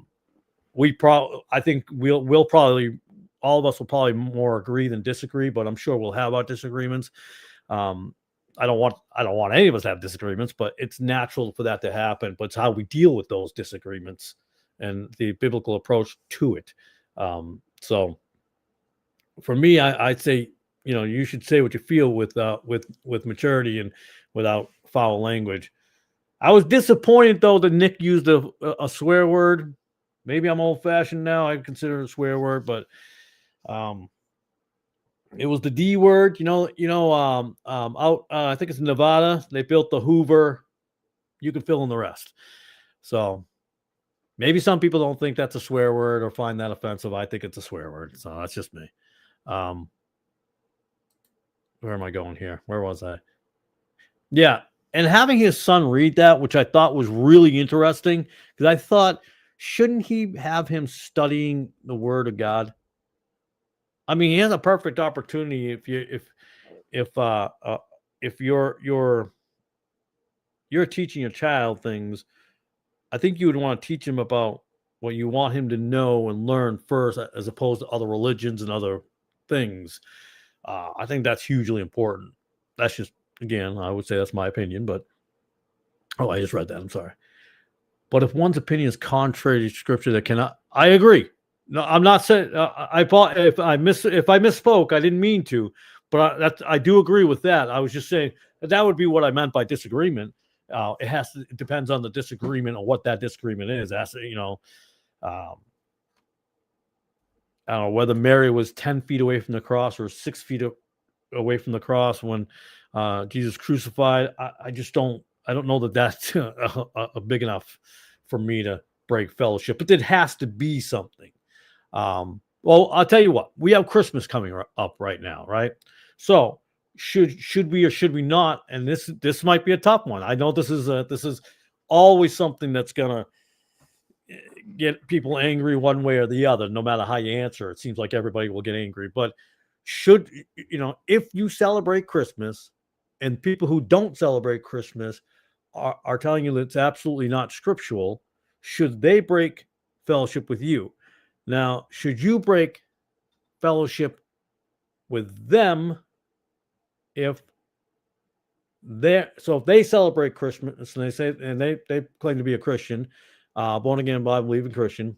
think we'll probably, all of us will probably more agree than disagree, but I'm sure we'll have our disagreements. I don't want any of us to have disagreements, but it's natural for that to happen. But it's how we deal with those disagreements and the biblical approach to it. So for me, I'd say, you should say what you feel with maturity and without foul language. I was disappointed though that Nick used a swear word. Maybe I'm old fashioned now. I consider it a swear word, but it was the D word. Out I think it's in Nevada. They built the Hoover. You can fill in the rest. So maybe some people don't think that's a swear word or find that offensive. I think it's a swear word. So that's just me. Where am I going here? Where was I? Yeah. And having his son read that, which I thought was really interesting, because I thought, shouldn't he have him studying the Word of God? I mean, he has a perfect opportunity if you're teaching a child things. I think you would want to teach him about what you want him to know and learn first, as opposed to other religions and other things. I think that's hugely important. That's just, again, I would say that's my opinion, but I just read that. I'm sorry. But if one's opinion is contrary to Scripture, that cannot. I agree. No, I'm not saying if I misspoke, I didn't mean to, but I do agree with that. I was just saying that would be what I meant by disagreement. It depends on the disagreement or what that disagreement is. I don't know whether Mary was 10 feet away from the cross or 6 feet away from the cross when Jesus crucified. I don't know that that's a big enough for me to break fellowship, but it has to be something. Well, I'll tell you what, we have Christmas coming up right now, right? So should we or should we not? And this might be a tough one. I know this is always something that's gonna get people angry one way or the other, no matter how you answer. It seems like everybody will get angry, but if you celebrate Christmas and people who don't celebrate Christmas are telling you that it's absolutely not scriptural, should they break fellowship with you? Now, should you break fellowship with them if they celebrate Christmas and they claim to be a Christian, born again, Bible believing Christian,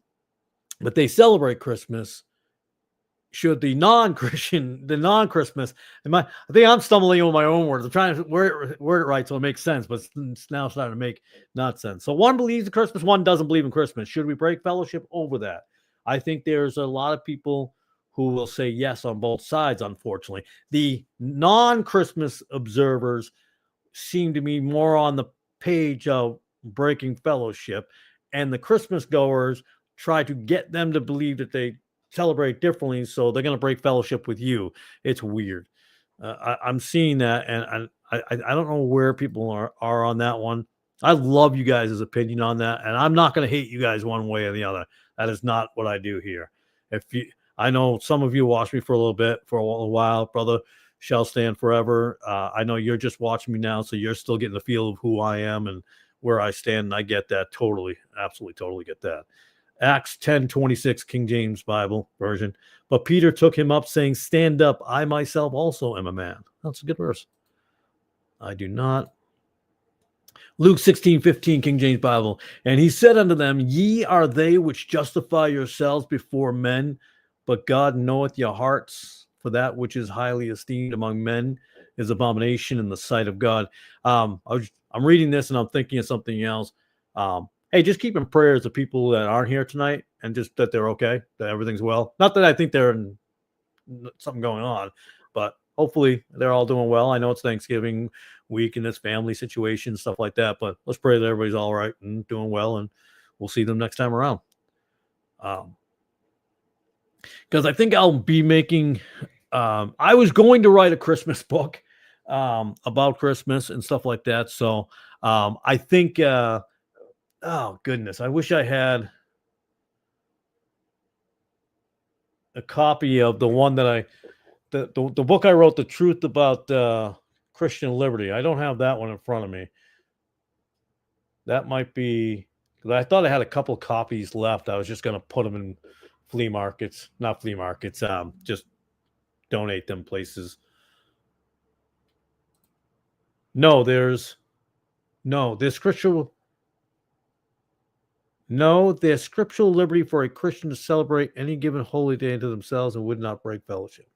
but they celebrate Christmas? Should the non-Christmas, I think I'm stumbling over my own words. I'm trying to word it right so it makes sense, but it's now starting to make not sense. So one believes in Christmas, one doesn't believe in Christmas. Should we break fellowship over that? I think there's a lot of people who will say yes on both sides, unfortunately. The non-Christmas observers seem to be more on the page of breaking fellowship, and the Christmas goers try to get them to believe that they celebrate differently, so they're going to break fellowship with you. It's weird. I'm seeing that, and I don't know where people are on that one. I love you guys' opinion on that, and I'm not going to hate you guys one way or the other. That is not what I do here. I know some of you watched me for a little bit, for a while. Brother shall stand forever. I know you're just watching me now, so you're still getting the feel of who I am and where I stand, and I get that totally, absolutely, totally get that. Acts 10:26, King James Bible version. But Peter took him up, saying, "Stand up, I myself also am a man." That's a good verse. I do not. Luke 16:15, King James Bible. And he said unto them, Ye are they which justify yourselves before men, but God knoweth your hearts, for that which is highly esteemed among men is abomination in the sight of God. I'm reading this and I'm thinking of something else. Hey, just keep in prayers of people that aren't here tonight, and just that they're okay, that everything's well. Not that I think they're in something going on, but hopefully they're all doing well. I know it's Thanksgiving week and this family situation, stuff like that, but let's pray that everybody's all right and doing well, and we'll see them next time around. Because I think I'll be making, I was going to write a Christmas book. about Christmas and stuff like that. So I think, oh goodness, I wish I had a copy of the one that the book I wrote, The Truth About Christian Liberty. I don't have that one in front of me. That might be because I thought I had a couple copies left. I was just going to put them in flea markets, not flea markets, just donate them places. No, there's scriptural. No, there's scriptural liberty for a Christian to celebrate any given holy day unto themselves and would not break fellowship.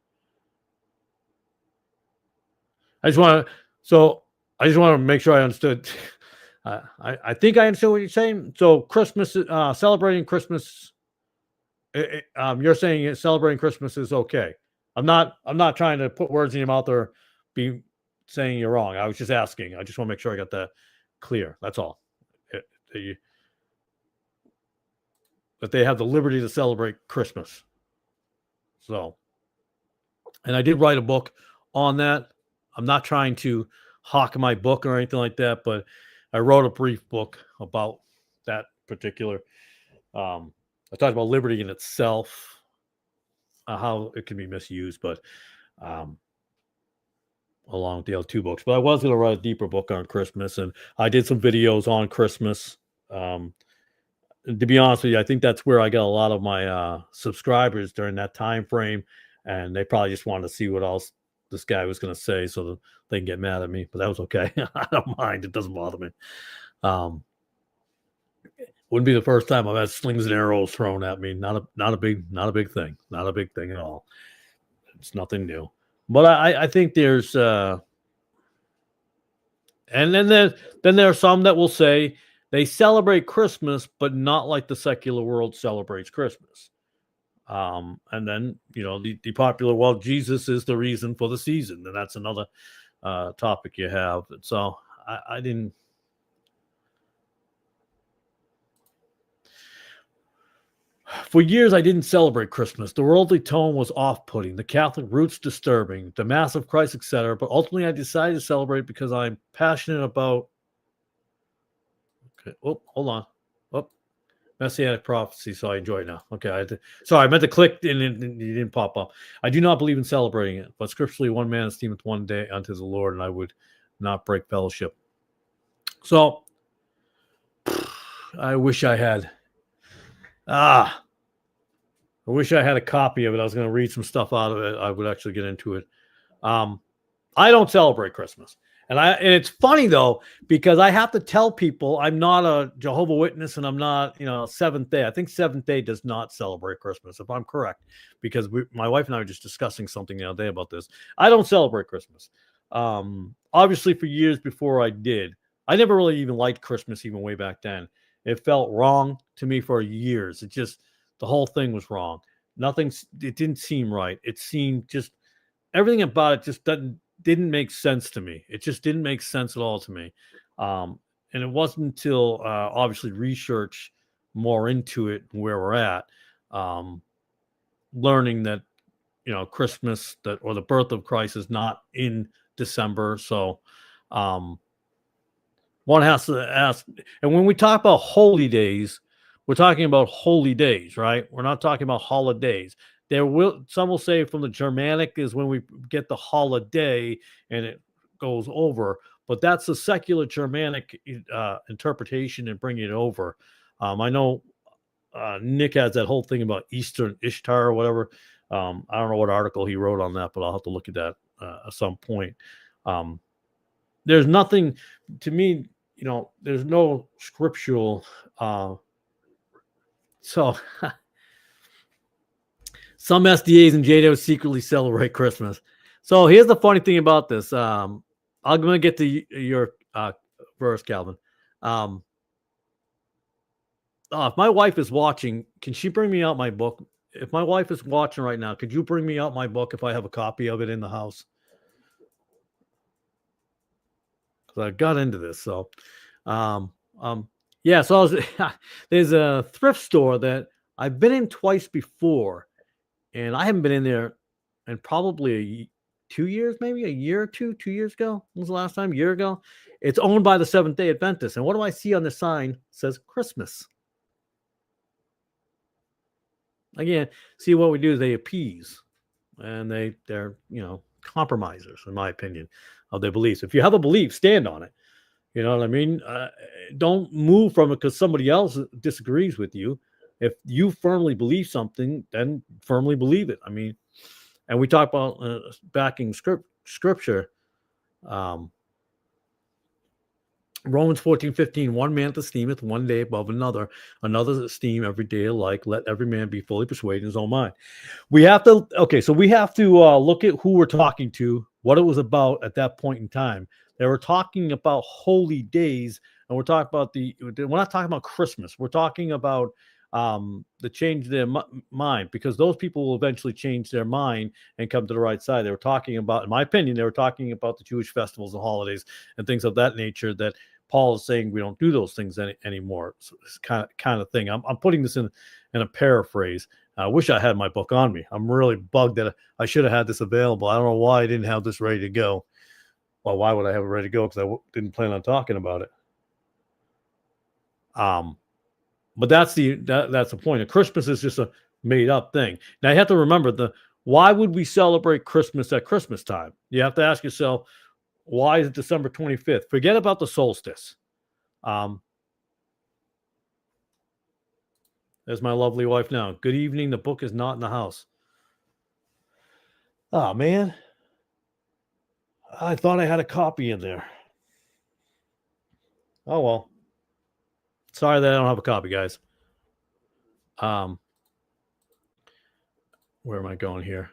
I just want to make sure I understood. I think I understood what you're saying. So Christmas, celebrating Christmas. You're saying celebrating Christmas is okay. I'm not trying to put words in your mouth or be saying you're wrong. I was just asking. I just want to make sure I got that clear. That's all. That they have the liberty to celebrate Christmas. So, and I did write a book on that. I'm not trying to hawk my book or anything like that, but I wrote a brief book about that particular. I talked about liberty in itself, how it can be misused, but along with the other two books. But I was going to write a deeper book on Christmas, and I did some videos on Christmas. To be honest with you, I think that's where I got a lot of my subscribers during that time frame, and they probably just wanted to see what else this guy was going to say so that they can get mad at me. But that was okay. I don't mind. It doesn't bother me. Wouldn't be the first time I've had slings and arrows thrown at me. Not a big thing. Not a big thing at all. It's nothing new. But I think there's and then there are some that will say they celebrate Christmas, but not like the secular world celebrates Christmas. And then, the popular, well, Jesus is the reason for the season. And that's another topic you have. So I didn't. For years, I didn't celebrate Christmas. The worldly tone was off-putting, the Catholic roots disturbing, the Mass of Christ, etc. But ultimately, I decided to celebrate because I'm passionate about. Okay. Oh, hold on. Oh, Messianic prophecy. So I enjoy it now. Okay. I meant to click and it didn't pop up. I do not believe in celebrating it, but scripturally, one man esteemeth one day unto the Lord, and I would not break fellowship. So I wish I had. I wish I had a copy of it. I was going to read some stuff out of it. I would actually get into it. I don't celebrate Christmas. And it's funny though, because I have to tell people I'm not a Jehovah's Witness and I'm not, Seventh Day. I think Seventh Day does not celebrate Christmas, if I'm correct, because my wife and I were just discussing something the other day about this. I don't celebrate Christmas. Obviously, for years before I did, I never really even liked Christmas, even way back then. It felt wrong to me for years. The whole thing was wrong. It didn't seem right. It seemed just everything about it just didn't make sense to me. It just didn't make sense at all to me. And it wasn't until obviously research more into it and where we're at, learning that, Christmas or the birth of Christ is not in December. So one has to ask, and when we talk about holy days, we're talking about holy days, right? We're not talking about holidays. Some will say from the Germanic is when we get the holiday and it goes over, but that's the secular Germanic interpretation and bringing it over. I know Nick has that whole thing about Eastern Ishtar or whatever. I don't know what article he wrote on that, but I'll have to look at that at some point. There's nothing to me, there's no scriptural. So some SDAs and JDOs secretly celebrate Christmas. So here's the funny thing about this. I'm going to get to your verse, Calvin. If my wife is watching, can she bring me out my book? If my wife is watching right now, could you bring me out my book if I have a copy of it in the house? Because I got into this. So, yeah. So there's a thrift store that I've been in twice before. And I haven't been in there in probably 2 years, maybe a year or 2 years ago. When was the last time? A year ago. It's owned by the Seventh-day Adventists. And what do I see on the sign? It says Christmas. Again, see what we do is they appease, and they're compromisers, in my opinion, of their beliefs. If you have a belief, stand on it. You know what I mean? Don't move from it because somebody else disagrees with you. If you firmly believe something, then firmly believe it. I mean, and we talk about backing scripture. Romans 14:15, one man esteemeth one day above another esteem every day alike. Let every man be fully persuaded in his own mind. We have to look at who we're talking to, what it was about at that point in time. They were talking about holy days, and we're not talking about Christmas. We're talking about the change their mind, because those people will eventually change their mind and come to the right side. They were talking about, in my opinion, they were talking about the Jewish festivals and holidays and things of that nature that Paul is saying we don't do those things anymore. So it's kind of thing. I'm putting this in a paraphrase. I wish I had my book on me. I'm really bugged that I should have had this available. I don't know why I didn't have this ready to go. Well, why would I have it ready to go? Because I didn't plan on talking about it. But that's the point. Christmas is just a made up thing. Now you have to remember why would we celebrate Christmas at Christmas time? You have to ask yourself, why is it December 25th? Forget about the solstice. There's my lovely wife now. Good evening. The book is not in the house. Oh, man. I thought I had a copy in there. Oh, well. Sorry that I don't have a copy, guys. Where am I going here?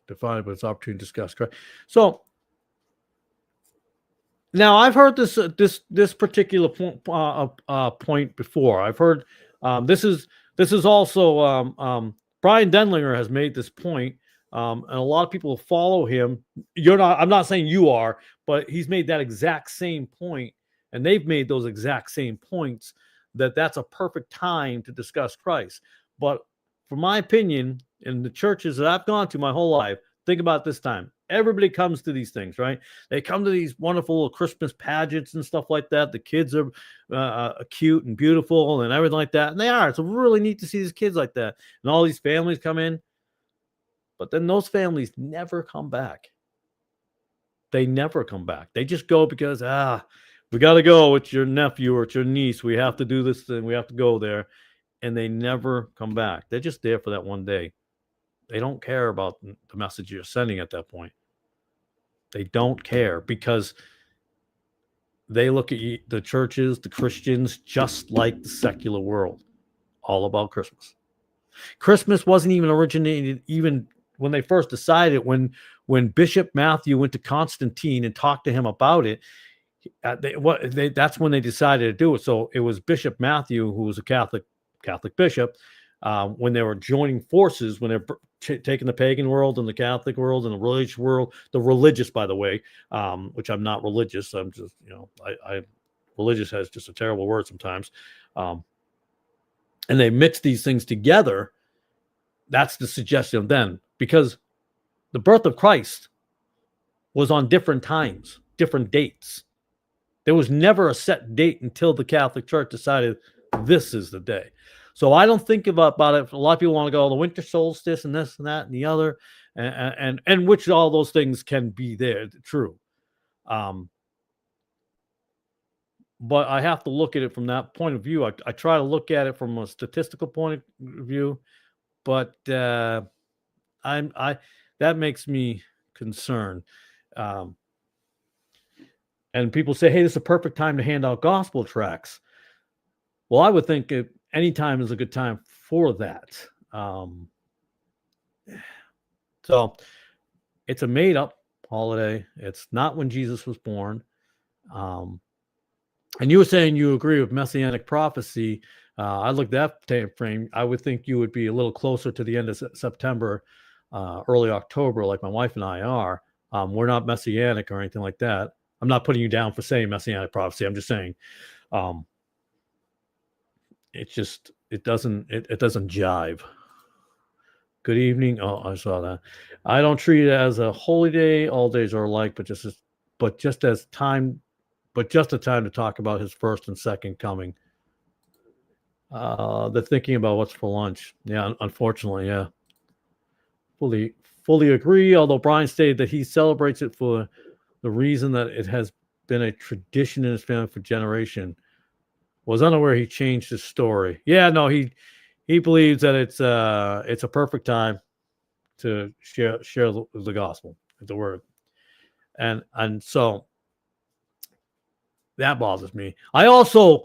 Defined, but it's opportunity to discuss. Correct. So now I've heard this particular point before. I've heard this is also Brian Denlinger has made this point, and a lot of people follow him. I'm not saying you are, but he's made that exact same point, and they've made those exact same points, that's a perfect time to discuss Christ. But for my opinion, in the churches that I've gone to my whole life, think about this time. Everybody comes to these things, right? They come to these wonderful little Christmas pageants and stuff like that. The kids are cute and beautiful and everything like that. And they are. It's really neat to see these kids like that. And all these families come in. But then those families never come back. They never come back. They just go because, we got to go. It's your nephew or it's your niece. We have to do this thing. We have to go there. And they never come back. They're just there for that one day. They don't care about the message you're sending at that point. They don't care because they look at the churches, the Christians, just like the secular world, all about Christmas. Christmas wasn't even originated even when they first decided, when Bishop Matthew went to Constantine and talked to him about it. That's when they decided to do it. So it was Bishop Matthew, who was a Catholic bishop, when they were joining forces, when they're taking the pagan world and the Catholic world and the religious world, the religious, by the way, which I'm not religious. I'm just, religious has just a terrible word sometimes. And they mix these things together. That's the suggestion of them, because the birth of Christ was on different times, different dates. There was never a set date until the Catholic Church decided this is the day. So I don't think about it. A lot of people want to go the winter solstice and this and that and the other, and which all those things can be there, true. But I have to look at it from that point of view. I try to look at it from a statistical point of view, but that makes me concerned. And people say, "Hey, this is a perfect time to hand out gospel tracts." Well, I would think any time is a good time for that. So it's a made-up holiday. It's not when Jesus was born. And you were saying you agree with Messianic prophecy. I looked at that time frame. I would think you would be a little closer to the end of September, early October, like my wife and I are. We're not Messianic or anything like that. I'm not putting you down for saying Messianic prophecy. I'm just saying it doesn't jive. Good evening. Oh, I saw that. I don't treat it as a holy day. All days are alike, but just as time, but just a time to talk about his first and second coming. They're thinking about what's for lunch. Yeah, unfortunately, yeah. Fully, fully agree. Although Brian stated that he celebrates it for the reason that it has been a tradition in his family for generation. Was unaware he changed his story. Yeah, no, he believes that it's a perfect time to share the gospel, the word, and so that bothers me. I also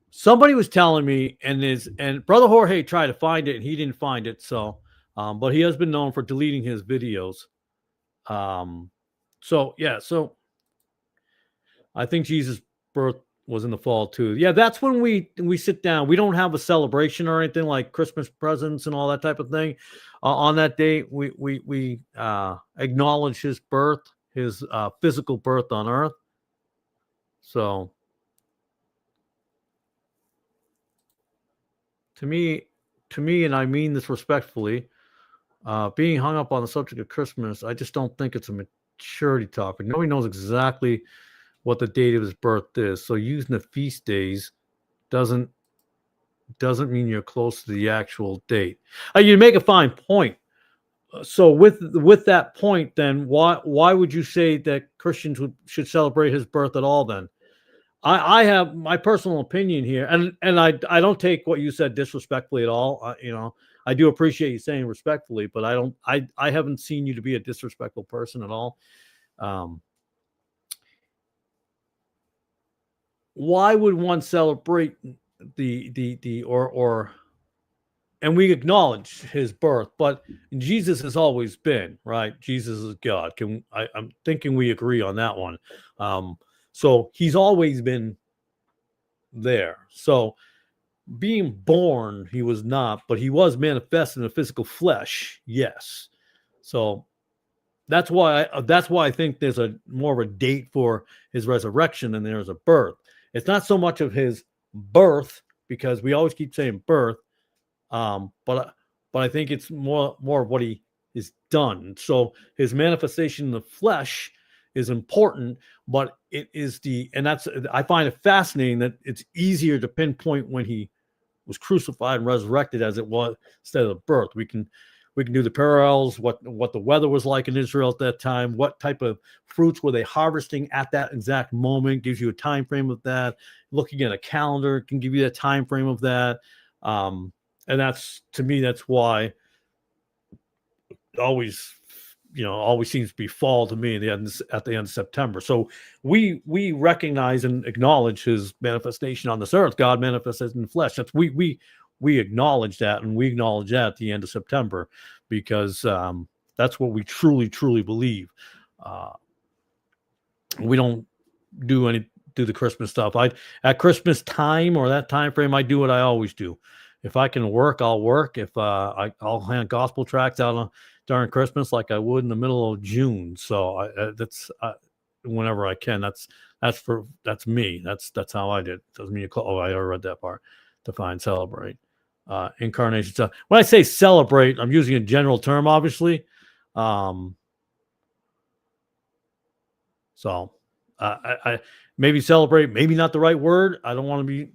somebody was telling me, and brother Jorge tried to find it and he didn't find it. So, but he has been known for deleting his videos. Um, so yeah, so I think Jesus' birth was in the fall too. Yeah, that's when we sit down. We don't have a celebration or anything like Christmas presents and all that type of thing. On that day, we acknowledge his birth, his physical birth on earth. So to me, and I mean this respectfully, being hung up on the subject of Christmas, I just don't think it's a maturity topic. Nobody knows exactly what the date of his birth is. So using the feast days doesn't mean you're close to the actual date. You make a fine point. So with that point, then why would you say that Christians should celebrate his birth at all? Then I have my personal opinion here, and I don't take what you said disrespectfully at all. I do appreciate you saying respectfully, but I haven't seen you to be a disrespectful person at all. Um, why would one celebrate the or and we acknowledge his birth, but Jesus has always been right. Jesus is God. I'm thinking we agree on that one. So he's always been there. So being born, he was not, but he was manifest in a physical flesh. Yes. So that's why I think there's a more of a date for his resurrection than there's a birth. It's not so much of his birth because we always keep saying birth, but I think it's more of what he is done. So his manifestation in the flesh is important, but it is and that's I find it fascinating that it's easier to pinpoint when he was crucified and resurrected as it was instead of the birth. We can do the parallels, what the weather was like in Israel at that time, what type of fruits were they harvesting at that exact moment, gives you a time frame of that. Looking at a calendar can give you a time frame of that. And that's, to me, that's why it always seems to be fall to me at the end of September. So we recognize and acknowledge his manifestation on this earth. God manifested in the flesh. That's we acknowledge that, and we acknowledge that at the end of September, because that's what we truly believe. We don't do the Christmas stuff. At Christmas time or that time frame, I do what I always do. If I can work, I'll work. If I'll hand gospel tracts out during Christmas like I would in the middle of June. So that's whenever I can. That's me. That's how I did. Doesn't mean I already read that part. Define celebrate. Incarnation. So when I say celebrate, I'm using a general term, obviously. So I maybe celebrate, maybe not the right word. I don't want to be,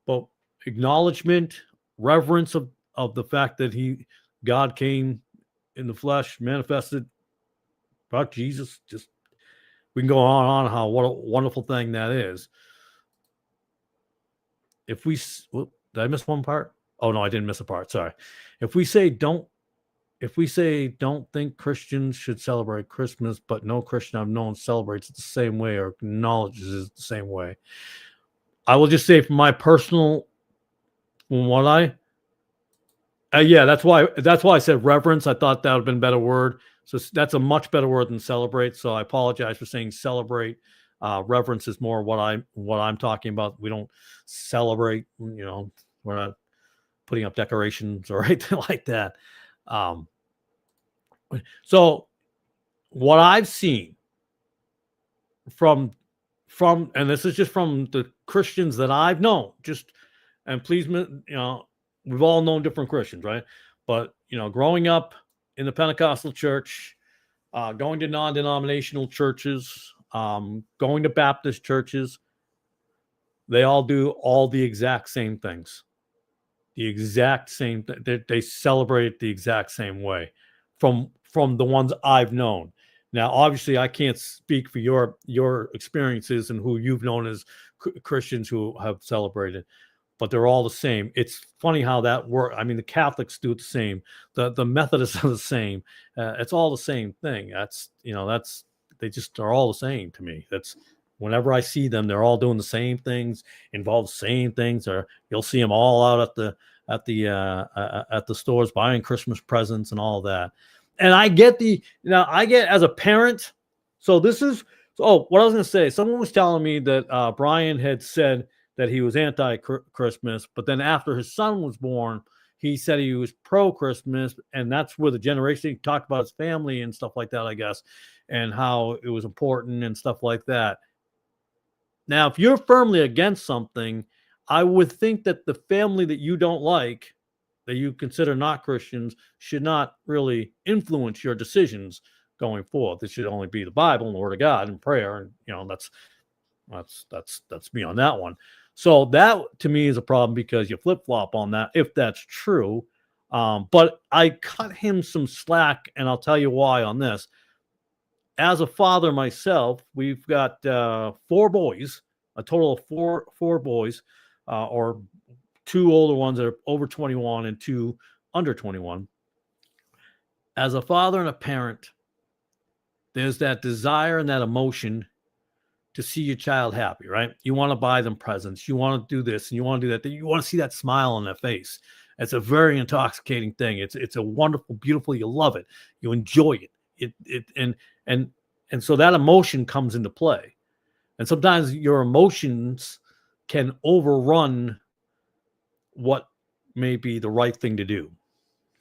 but acknowledgement, reverence of the fact that God came in the flesh, manifested about Jesus. Just we can go on how what a wonderful thing that is. If we did I miss one part? Oh no, I didn't miss a part. Sorry. If we say don't think Christians should celebrate Christmas, but no Christian I've known celebrates it the same way or acknowledges it the same way, I will just say from my personal, yeah, that's why I said reverence. I thought that would have been a better word. So that's a much better word than celebrate. So I apologize for saying celebrate. Reverence is more what I'm talking about. We don't celebrate, we're not putting up decorations or anything like that. So what I've seen from and this is just from the Christians that I've known, and please, we've all known different Christians, right? But growing up in the Pentecostal church, going to non-denominational churches, going to Baptist churches, they all do all the exact same things. The exact same they celebrate it the exact same way from the ones I've known. Now, obviously, I can't speak for your experiences and who you've known as Christians who have celebrated, but they're all the same. It's funny how that works. I mean, the Catholics do it the same. The Methodists are the same. It's all the same thing. They just are all the same to me. That's whenever I see them, they're all doing the same things, involve the same things. Or you'll see them all out at the stores buying Christmas presents and all that. And I get as a parent. So this is what I was going to say. Someone was telling me that Brian had said that he was anti-Christmas, but then after his son was born, he said he was pro-Christmas, and that's where the generation, he talked about his family and stuff like that, I guess, and how it was important and stuff like that. Now, if you're firmly against something, I would think that the family that you don't like, that you consider not Christians, should not really influence your decisions going forward. This should only be the Bible and the Word of God and prayer, and that's me on that one. So that to me is a problem because you flip-flop on that if that's true. But I cut him some slack, and I'll tell you why on this. As a father myself, we've got 4 boys, a total of four boys, or 2 older ones that are over 21 and 2 under 21. As a father and a parent, there's that desire and that emotion to see your child happy, right? You want to buy them presents. You want to do this and you want to do that. You want to see that smile on their face. It's a very intoxicating thing. It's a wonderful, beautiful. You love it. You enjoy it. And so that emotion comes into play. And sometimes your emotions can overrun what may be the right thing to do.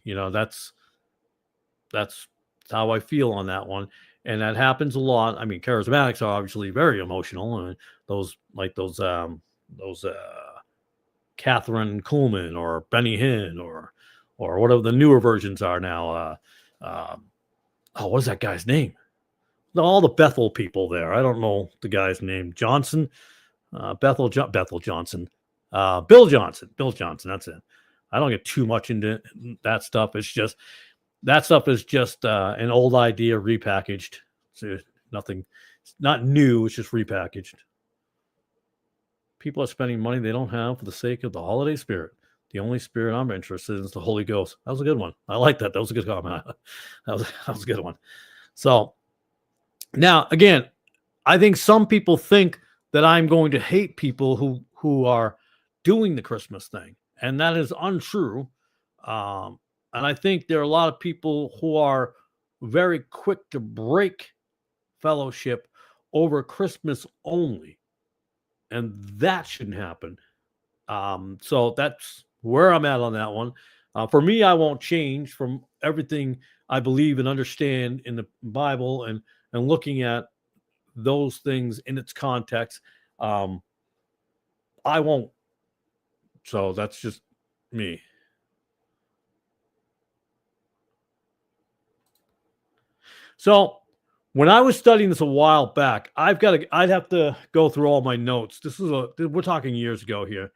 That's how I feel on that one. And that happens a lot. I mean, charismatics are obviously very emotional, and those Catherine Kuhlman or Benny Hinn or whatever the newer versions are now. What is that guy's name? All the Bethel people there. I don't know the guy's name. Johnson, Bethel Johnson, Bill Johnson. That's it. I don't get too much into that stuff. It's just that stuff is just an old idea repackaged. So nothing, it's not new. It's just repackaged. People are spending money they don't have for the sake of the holiday spirit. The only spirit I'm interested in is the Holy Ghost. That was a good one. I like that. That was a good comment. That was a good one. So now, again, I think some people think that I'm going to hate people who are doing the Christmas thing, and that is untrue. And I think there are a lot of people who are very quick to break fellowship over Christmas only, and that shouldn't happen. So that's where I'm at on that one. For me, I won't change from everything I believe and understand in the Bible and looking at those things in its context. I won't. So that's just me. So when I was studying this a while back, I'd have to go through all my notes. We're talking years ago here.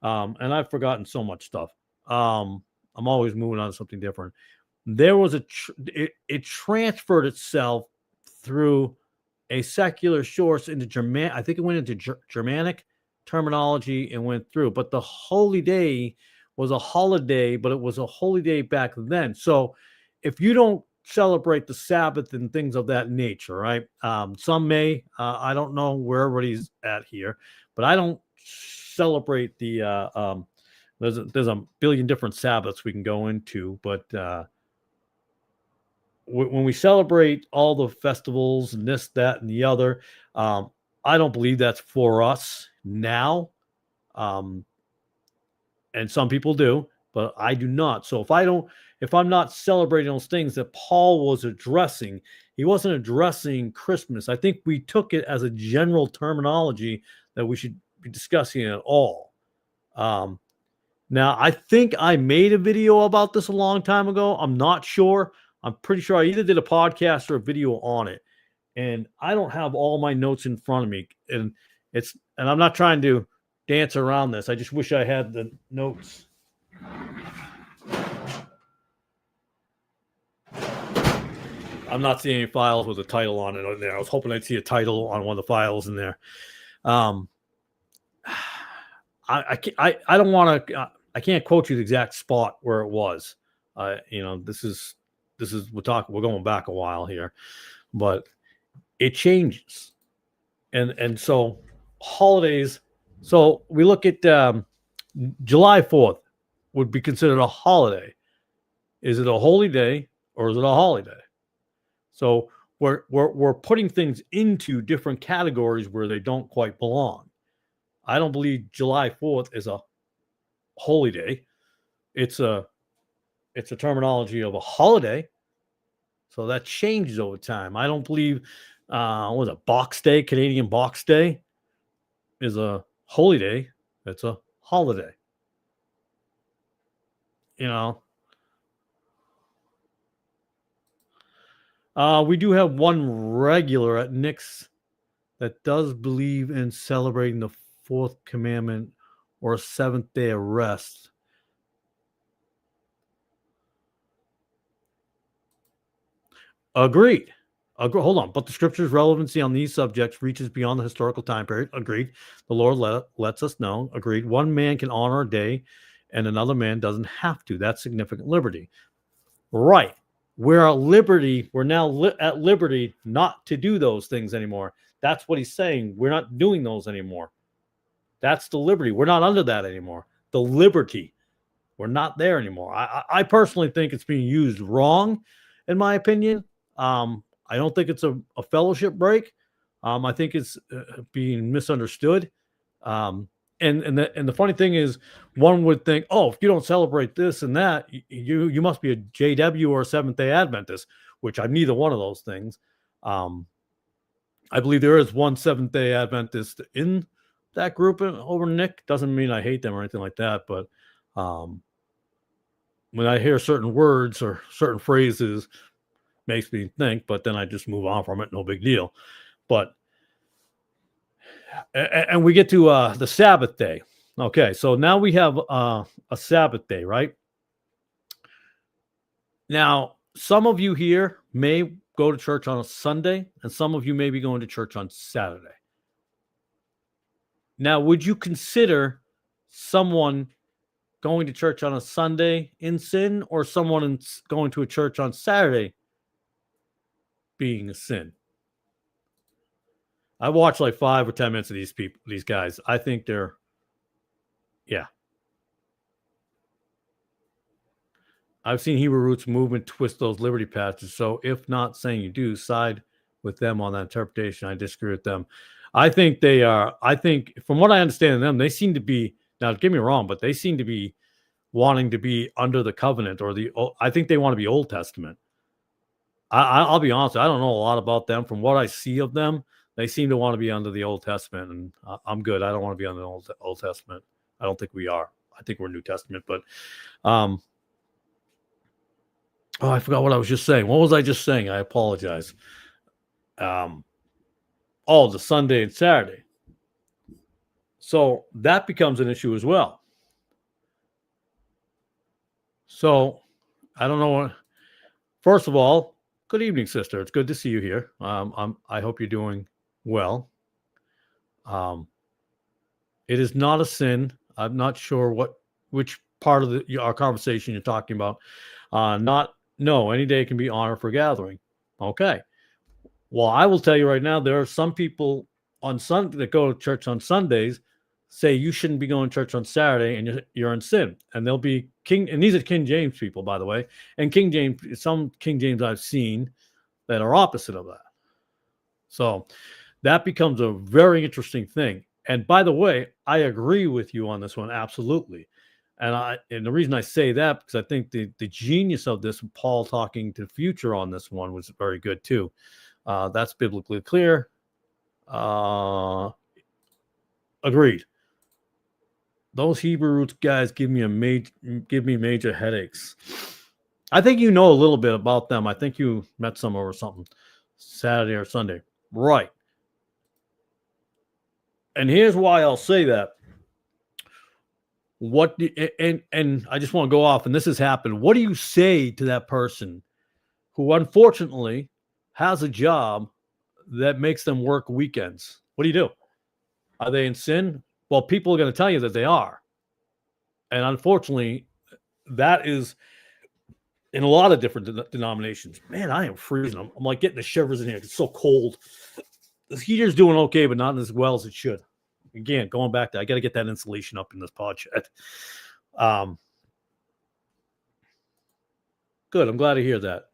And I've forgotten so much stuff. I'm always moving on to something different. There was it transferred itself through a secular source into German. I think it went into Germanic terminology and went through. But the holy day was a holiday, but it was a holy day back then. So if you don't celebrate the Sabbath and things of that nature, right? Some may. I don't know where everybody's at here, but I don't celebrate the. There's a billion different Sabbaths we can go into, but when we celebrate all the festivals and this, that, and the other, I don't believe that's for us now. And some people do, but I do not. So if I'm not celebrating those things that Paul was addressing, he wasn't addressing Christmas. I think we took it as a general terminology that we should be discussing it all. Now, I think I made a video about this a long time ago. I'm not sure. I'm pretty sure I either did a podcast or a video on it. And I don't have all my notes in front of me. And I'm not trying to dance around this. I just wish I had the notes. I'm not seeing any files with a title on it in there. I was hoping I'd see a title on one of the files in there. I don't want to. I can't quote you the exact spot where it was. This is we're going back a while here, but it changes, and so holidays. So we look at July 4th would be considered a holiday. Is it a holy day or is it a holiday? So we're putting things into different categories where they don't quite belong. I don't believe July 4th is a holy day. It's a terminology of a holiday. So that changes over time. I don't believe what was it, Box Day, Canadian Box Day is a holy day. It's a holiday. We do have one regular at Nick's that does believe in celebrating the fourth commandment or seventh day of rest. Agreed. Hold on. But the scripture's relevancy on these subjects reaches beyond the historical time period. Agreed. The Lord lets us know. Agreed. One man can honor a day and another man doesn't have to. That's significant liberty. Right. We're at liberty. We're now at liberty not to do those things anymore. That's what he's saying. We're not doing those anymore. That's the liberty. We're not under that anymore. The liberty. We're not there anymore. I personally think it's being used wrong, in my opinion. I don't think it's a fellowship break. I think it's being misunderstood. And the funny thing is, one would think, oh, if you don't celebrate this and that, you must be a JW or a Seventh-day Adventist, which I'm neither one of those things. I believe there is one Seventh-day Adventist in that group over Nick. Doesn't mean I hate them or anything like that, but when I hear certain words or certain phrases, makes me think, but then I just move on from it. No big deal. But and we get to the Sabbath day. Okay, so now we have a Sabbath day, right? Now, some of you here may go to church on a Sunday, and some of you may be going to church on Saturday. Now, would you consider someone going to church on a Sunday in sin, or someone going to a church on Saturday being a sin? I watched like 5 or 10 minutes of these guys. I think they're, yeah. I've seen Hebrew Roots movement twist those liberty passages. So if not saying you do, side with them on that interpretation. I disagree with them. I think they are, from what I understand of them, they seem to be, now get me wrong, but they seem to be wanting to be under the covenant or I think they want to be Old Testament. I'll be honest, I don't know a lot about them. From what I see of them, they seem to want to be under the Old Testament, and I'm good. I don't want to be under the Old Testament. I don't think we are. I think we're New Testament, but I forgot what I was just saying. What was I just saying? I apologize. The Sunday and Saturday. So that becomes an issue as well. So I don't know what. First of all, good evening, sister. It's good to see you here. I hope you're doing well. It is not a sin. I'm not sure which part of our conversation you're talking about. No, any day can be honor for gathering. Okay. Well, I will tell you right now, there are some people on Sunday that go to church on Sundays say you shouldn't be going to church on Saturday and you're in sin. And they'll be and these are King James people, by the way. And some King James I've seen that are opposite of that. So that becomes a very interesting thing. And by the way, I agree with you on this one, absolutely. And the reason I say that, because I think the genius of this, Paul talking to Future on this one, was very good too. That's biblically clear. Agreed. Those Hebrew roots guys give me major headaches. I think you know a little bit about them. I think you met some or something Saturday or Sunday. Right. And here's why I'll say that. And I just want to go off, and this has happened. What do you say to that person who unfortunately has a job that makes them work weekends? What do you do? Are they in sin? Well, people are going to tell you that they are. And unfortunately, that is in a lot of different denominations. Man, I am freezing. I'm like getting the shivers in here. It's so cold. The heater's doing okay, but not as well as it should. Again, going back to, I got to get that insulation up in this pod shed. Good. I'm glad to hear that.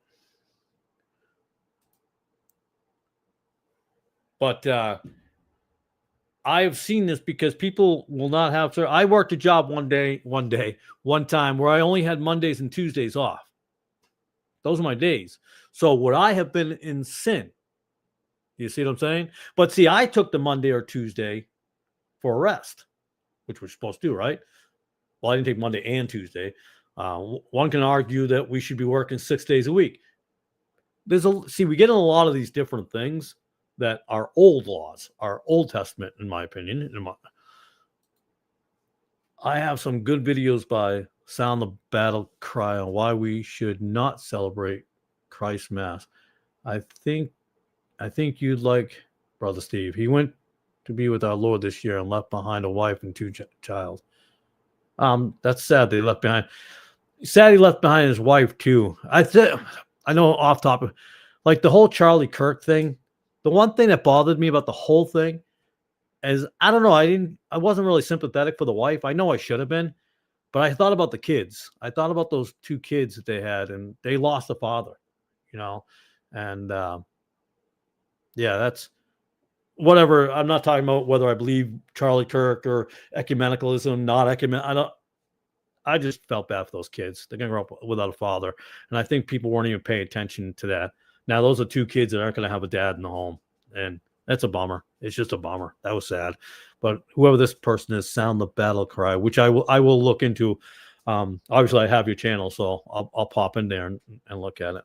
But I've seen this because people will not have. I worked a job one time where I only had Mondays and Tuesdays off. Those are my days. So would I have been in sin? You see what I'm saying? But see, I took the Monday or Tuesday for a rest, which we're supposed to do, right? Well, I didn't take Monday and Tuesday. One can argue that we should be working 6 days a week. We get in a lot of these different things that are old laws, are Old Testament, in my opinion. I have some good videos by Sound the Battle Cry on why we should not celebrate Christ's Mass. I think you'd like Brother Steve. He went to be with our Lord this year and left behind a wife and 2 child. That's sad. He left behind his wife too. I know off topic, like the whole Charlie Kirk thing. The one thing that bothered me about the whole thing is, I don't know, I wasn't really sympathetic for the wife. I know I should have been, but I thought about the kids. I thought about those 2 kids that they had, and they lost a father, and yeah, that's whatever. I'm not talking about whether I believe Charlie Kirk or ecumenicalism, not ecumenical. I just felt bad for those kids. They're going to grow up without a father. And I think people weren't even paying attention to that. Now, those are 2 kids that aren't going to have a dad in the home. And that's a bummer. It's just a bummer. That was sad. But whoever this person is, Sound the Battle Cry, which I will look into. Obviously, I have your channel, so I'll pop in there and look at it.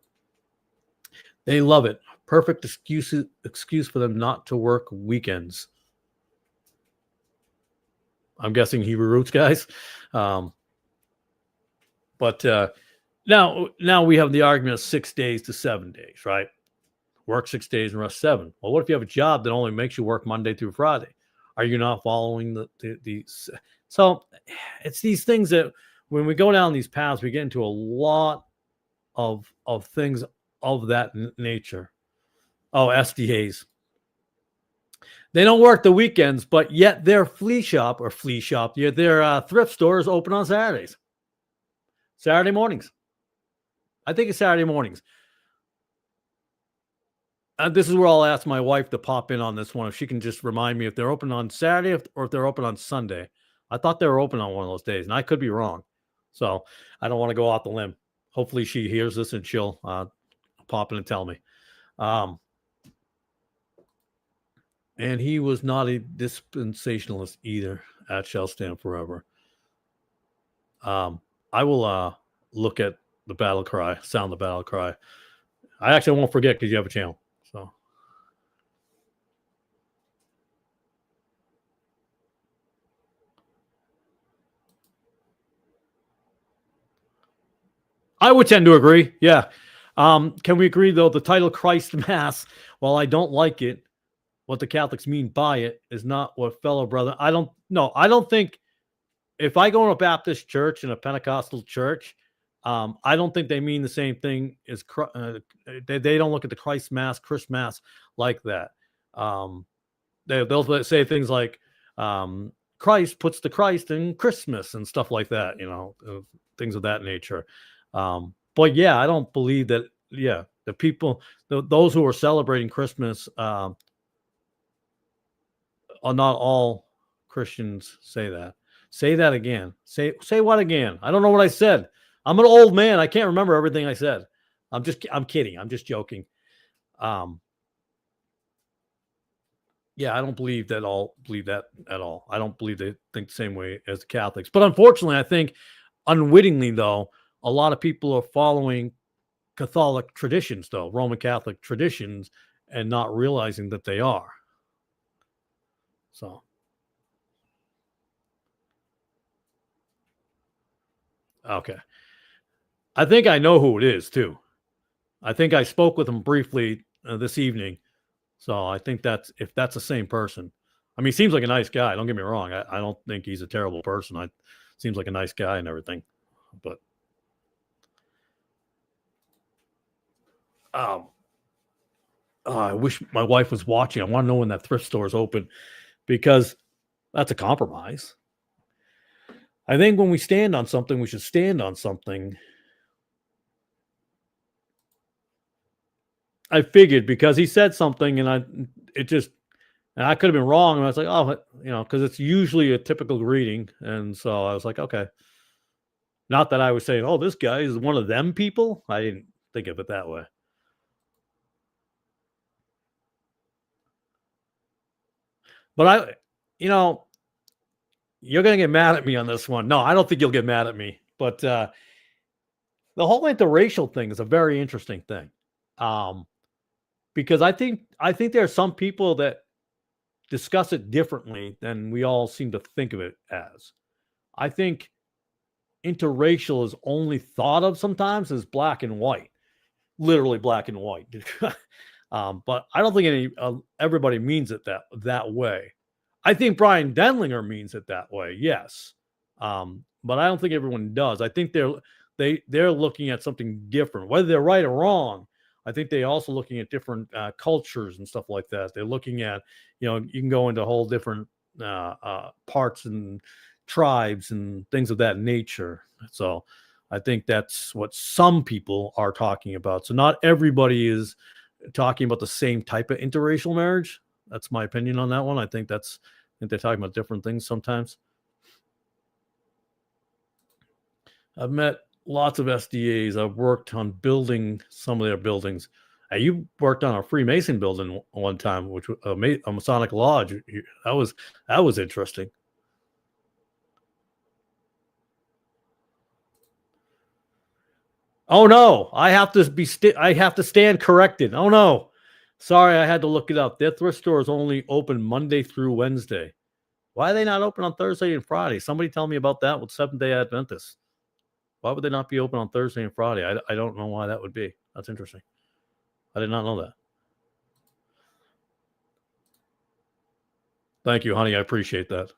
They love it. Perfect excuse for them not to work weekends. I'm guessing Hebrew roots guys. But now we have the argument of 6 days to 7 days, right? Work 6 days and rest 7. Well, what if you have a job that only makes you work Monday through Friday? Are you not following the So it's these things that when we go down these paths, we get into a lot of things of that nature. Oh, SDAs. They don't work the weekends, but yet their their thrift store is open on Saturdays. Saturday mornings. I think it's Saturday mornings. This is where I'll ask my wife to pop in on this one, if she can just remind me if they're open on Saturday or if they're open on Sunday. I thought they were open on one of those days, and I could be wrong. So I don't want to go off the limb. Hopefully she hears this and she'll pop in and tell me. And he was not a dispensationalist either. At shall stand forever. I will look at the battle cry, Sound the Battle Cry. I actually won't forget because you have a channel. So I would tend to agree. Yeah. Can we agree though? The title Christ Mass, while I don't like it, what the Catholics mean by it is not what fellow brother. I don't think if I go to a Baptist church and a Pentecostal church, I don't think they mean the same thing as they don't look at the Christ Mass, Christmas like that. They'll say things like Christ puts the Christ in Christmas and stuff like that, things of that nature. But yeah, I don't believe that. Yeah, the people, those who are celebrating Christmas, are not all Christians say that. Say that again. Say what again? I don't know what I said. I'm an old man. I can't remember everything I said. I'm kidding. I'm just joking. Yeah, I don't believe that all believe that at all. I don't believe they think the same way as the Catholics. But unfortunately, I think unwittingly though, a lot of people are following Catholic traditions though, Roman Catholic traditions, and not realizing that they are. So, okay. I think I know who it is too. I think I spoke with him briefly this evening. So I think that's if that's the same person. I mean, he seems like a nice guy. Don't get me wrong. I don't think he's a terrible person. I seems like a nice guy and everything. But um, I wish my wife was watching. I want to know when that thrift store is open because that's a compromise. I think when we stand on something, we should stand on something. I figured because he said something and it just, and I could have been wrong. And I was like, oh, because it's usually a typical greeting. And so I was like, okay. Not that I was saying, oh, this guy is one of them people. I didn't think of it that way. But you know, you're going to get mad at me on this one. No, I don't think you'll get mad at me. But the whole interracial thing is a very interesting thing. Um, because I think there are some people that discuss it differently than we all seem to think of it as. I think interracial is only thought of sometimes as black and white, literally black and white. But I don't think everybody means it that way. I think Brian Denlinger means it that way, yes, but I don't think everyone does. I think they're looking at something different, whether they're right or wrong. I think they're also looking at different cultures and stuff like that. They're looking at, you can go into whole different parts and tribes and things of that nature. So I think that's what some people are talking about. So not everybody is talking about the same type of interracial marriage. That's my opinion on that one. I think they're talking about different things sometimes. I've met lots of SDAs. I've worked on building some of their buildings. You worked on a Freemason building one time, which was a Masonic lodge. That was interesting. Oh no, I have to stand corrected. Oh no. Sorry, I had to look it up. Their thrift store is only open Monday through Wednesday. Why are they not open on Thursday and Friday? Somebody tell me about that with Seventh-day Adventists. Why would they not be open on Thursday and Friday? I don't know why that would be. That's interesting. I did not know that. Thank you, honey. I appreciate that.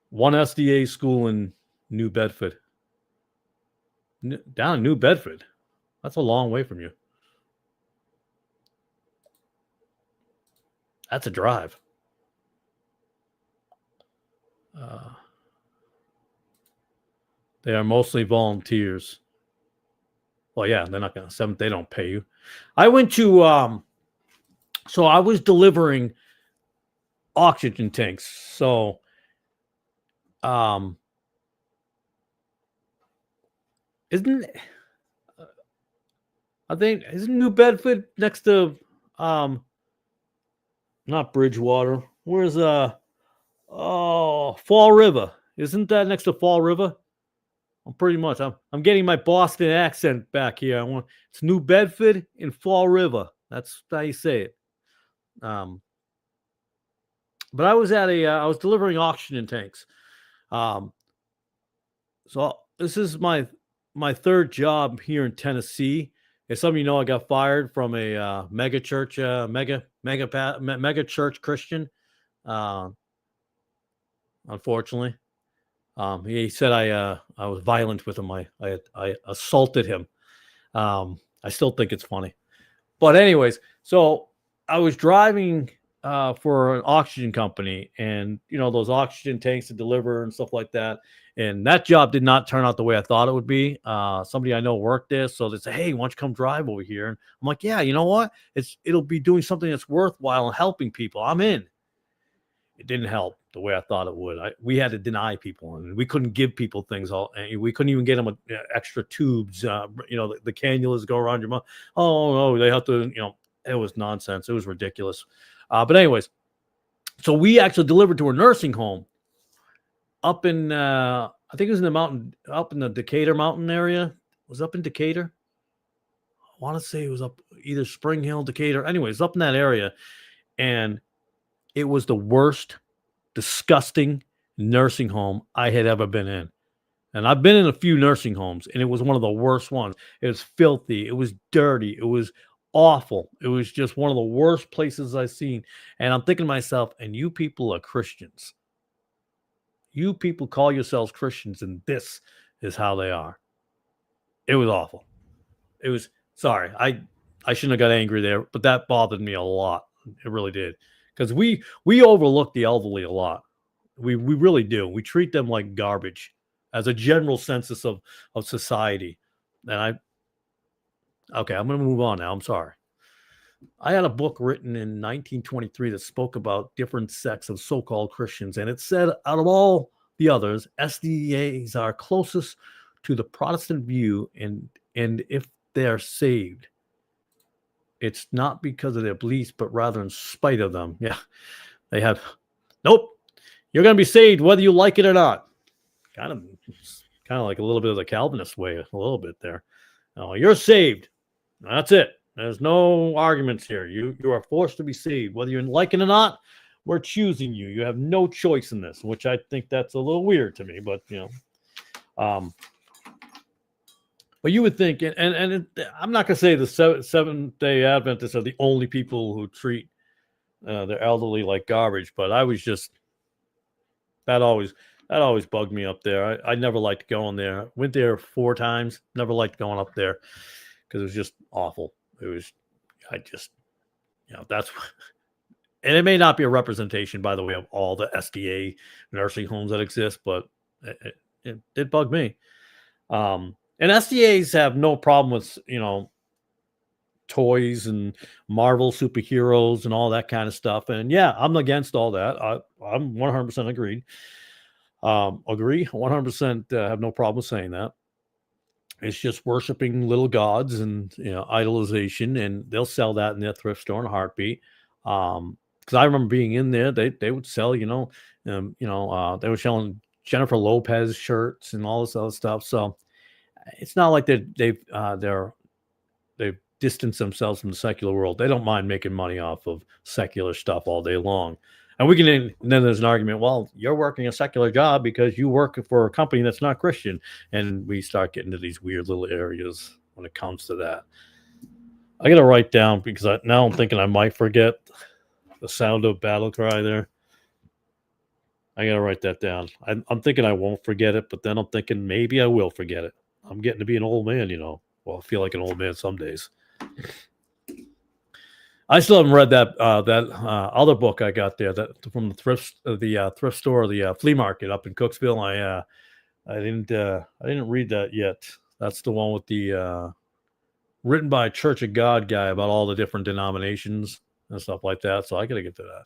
One SDA school in New Bedford. Down in New Bedford. That's a long way from you. That's a drive. They are mostly volunteers. Well, yeah, they're not going to seventh. They don't pay you. I went to so I was delivering oxygen tanks. So isn't I think isn't New Bedford next to not Bridgewater? Where's Fall River? Isn't that next to Fall River? I'm pretty much. I'm getting my Boston accent back here. It's New Bedford and Fall River. That's how you say it. But I was I was delivering oxygen tanks. So this is my third job here in Tennessee. As some of you know, I got fired from a mega church, mega church Christian. Unfortunately, he said I was violent with him. I assaulted him. I still think it's funny, but anyways, so I was driving for an oxygen company, and those oxygen tanks to deliver and stuff like that. And that job did not turn out the way I thought it would be. Somebody I know worked there, so they say, "Hey, why don't you come drive over here?" And I'm like, "Yeah, you know what? It'll be doing something that's worthwhile and helping people. I'm in." It didn't help the way I thought it would. We had to deny people, and we couldn't give people things. We couldn't even get them extra tubes. The cannulas go around your mouth. Oh no, they have to. It was nonsense. It was ridiculous. But anyways, so we actually delivered to a nursing home up in I think it was in the mountain, up in the Decatur mountain area. It was up in Decatur. I want to say it was up either Spring Hill, Decatur. Anyways, up in that area, and it was the worst, disgusting nursing home I had ever been in. And I've been in a few nursing homes, and it was one of the worst ones. It was filthy. It was dirty. It was awful. It was just one of the worst places I've seen. And I'm thinking to myself, and you people are Christians. You people call yourselves Christians, and this is how they are. It was awful. It was sorry. I shouldn't have got angry there, but that bothered me a lot. It really did. Because we overlook the elderly a lot. We really do. We treat them like garbage as a general census of society. And I'm going to move on now. I'm sorry. I had a book written in 1923 that spoke about different sects of so-called Christians, and it said out of all the others, SDAs are closest to the Protestant view, and if they're saved, it's not because of their beliefs, but rather in spite of them. Yeah, they have. Nope, you're going to be saved whether you like it or not. Kind of like a little bit of the Calvinist way, a little bit there. Oh, you're saved. That's it. There's no arguments here. You are forced to be saved, whether you like it or not. We're choosing you. You have no choice in this, which I think that's a little weird to me. But but you would think, I'm not going to say the Seventh-day Adventists are the only people who treat their elderly like garbage, but I was just that always bugged me up there. I never liked going there. Went there 4 times. Never liked going up there because it was just awful. It was, that's, and it may not be a representation, by the way, of all the SDA nursing homes that exist, but it bugged me. And SDAs have no problem with, toys and Marvel superheroes and all that kind of stuff. And yeah, I'm against all that. I'm 100% agreed. Agree 100%. Have no problem saying that. It's just worshiping little gods and idolization, and they'll sell that in their thrift store in a heartbeat. Because I remember being in there, they would sell, they were selling Jennifer Lopez shirts and all this other stuff. So it's not like they've distanced themselves from the secular world. They don't mind making money off of secular stuff all day long. And then there's an argument, well, you're working a secular job because you work for a company that's not Christian. And we start getting to these weird little areas when it comes to that. I got to write down because now I'm thinking I might forget the sound of battle cry there. I got to write that down. I'm thinking I won't forget it, but then I'm thinking maybe I will forget it. I'm getting to be an old man, Well, I feel like an old man some days. I still haven't read that other book I got there that from the thrift store, the flea market up in Cooksville. I didn't read that yet. That's the one with the written by a Church of God guy about all the different denominations and stuff like that. So I got to get to that.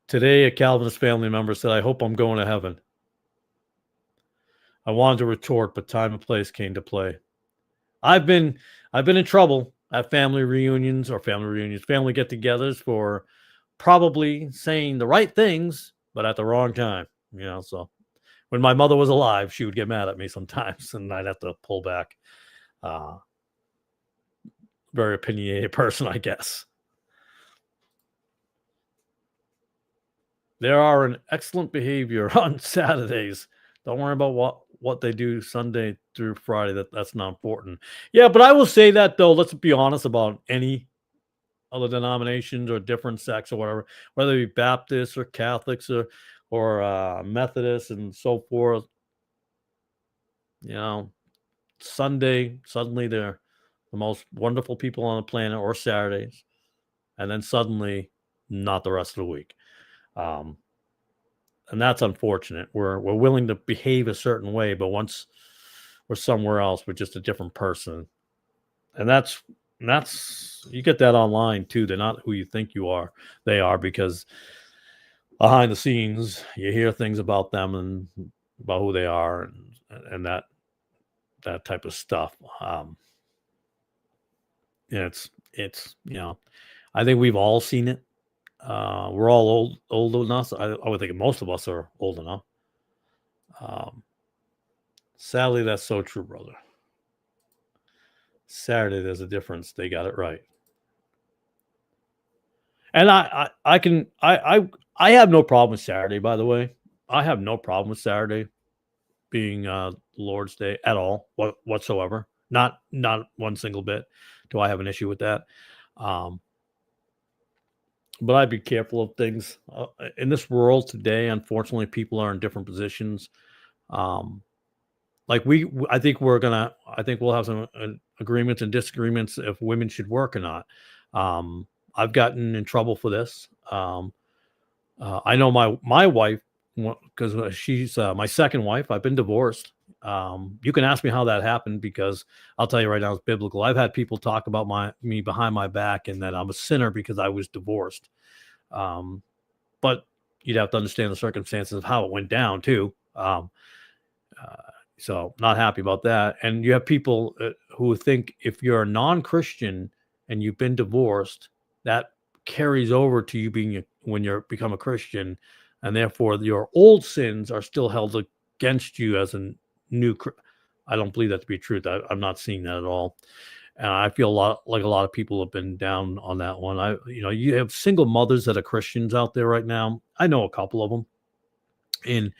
Today, a Calvinist family member said, "I hope I'm going to heaven." I wanted to retort, but time and place came to play. I've been in trouble at family get-togethers for probably saying the right things, but at the wrong time. So when my mother was alive, she would get mad at me sometimes, and I'd have to pull back. Very opinionated person, I guess. There are an excellent behavior on Saturdays. Don't worry about what they do Sunday through Friday. That's not important. Yeah, but I will say that though. Let's be honest about any other denominations or different sects or whatever, whether it be Baptists or Catholics or Methodists and so forth. Sunday suddenly they're the most wonderful people on the planet, or Saturdays, and then suddenly not the rest of the week. And that's unfortunate. We're willing to behave a certain way, but once we're somewhere else, we're just a different person. And that's you get that online too. They're not who you think you are. They are, because behind the scenes, you hear things about them and about who they are, and that that type of stuff. It's I think we've all seen it. We're all old enough. I would think most of us are old enough. Um, Sadly, that's so true, brother. Saturday, there's a difference. They got it right. And I have no problem with Saturday, by the way. I have no problem with Saturday being Lord's Day at all, whatsoever. Not one single bit do I have an issue with that. Um, but I'd be careful of things in this world today. Unfortunately, people are in different positions. Um, like I think we'll have some agreements and disagreements if women should work or not. I've gotten in trouble for this. I know my wife, because she's my second wife. I've been divorced. You can ask me how that happened, because I'll tell you right now, it's biblical. I've had people talk about me behind my back and that I'm a sinner because I was divorced. But you'd have to understand the circumstances of how it went down too. So not happy about that. And you have people who think if you're a non-Christian and you've been divorced, that carries over to you when you become a Christian, and therefore your old sins are still held against you as a new. I don't believe that to be true. I'm not seeing that at all. And I feel a lot of people have been down on that one. You have single mothers that are Christians out there right now. I know a couple of them, and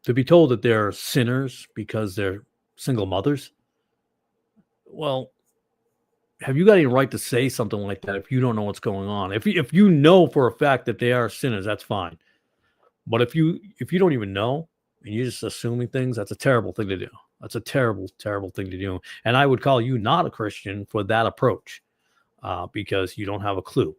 to be told that they're sinners because they're single mothers, well, have you got any right to say something like that if you don't know what's going on? If you know for a fact that they are sinners, that's fine. But if you don't even know and you're just assuming things, that's a terrible thing to do. That's a terrible, terrible thing to do. And I would call you not a Christian for that approach, because you don't have a clue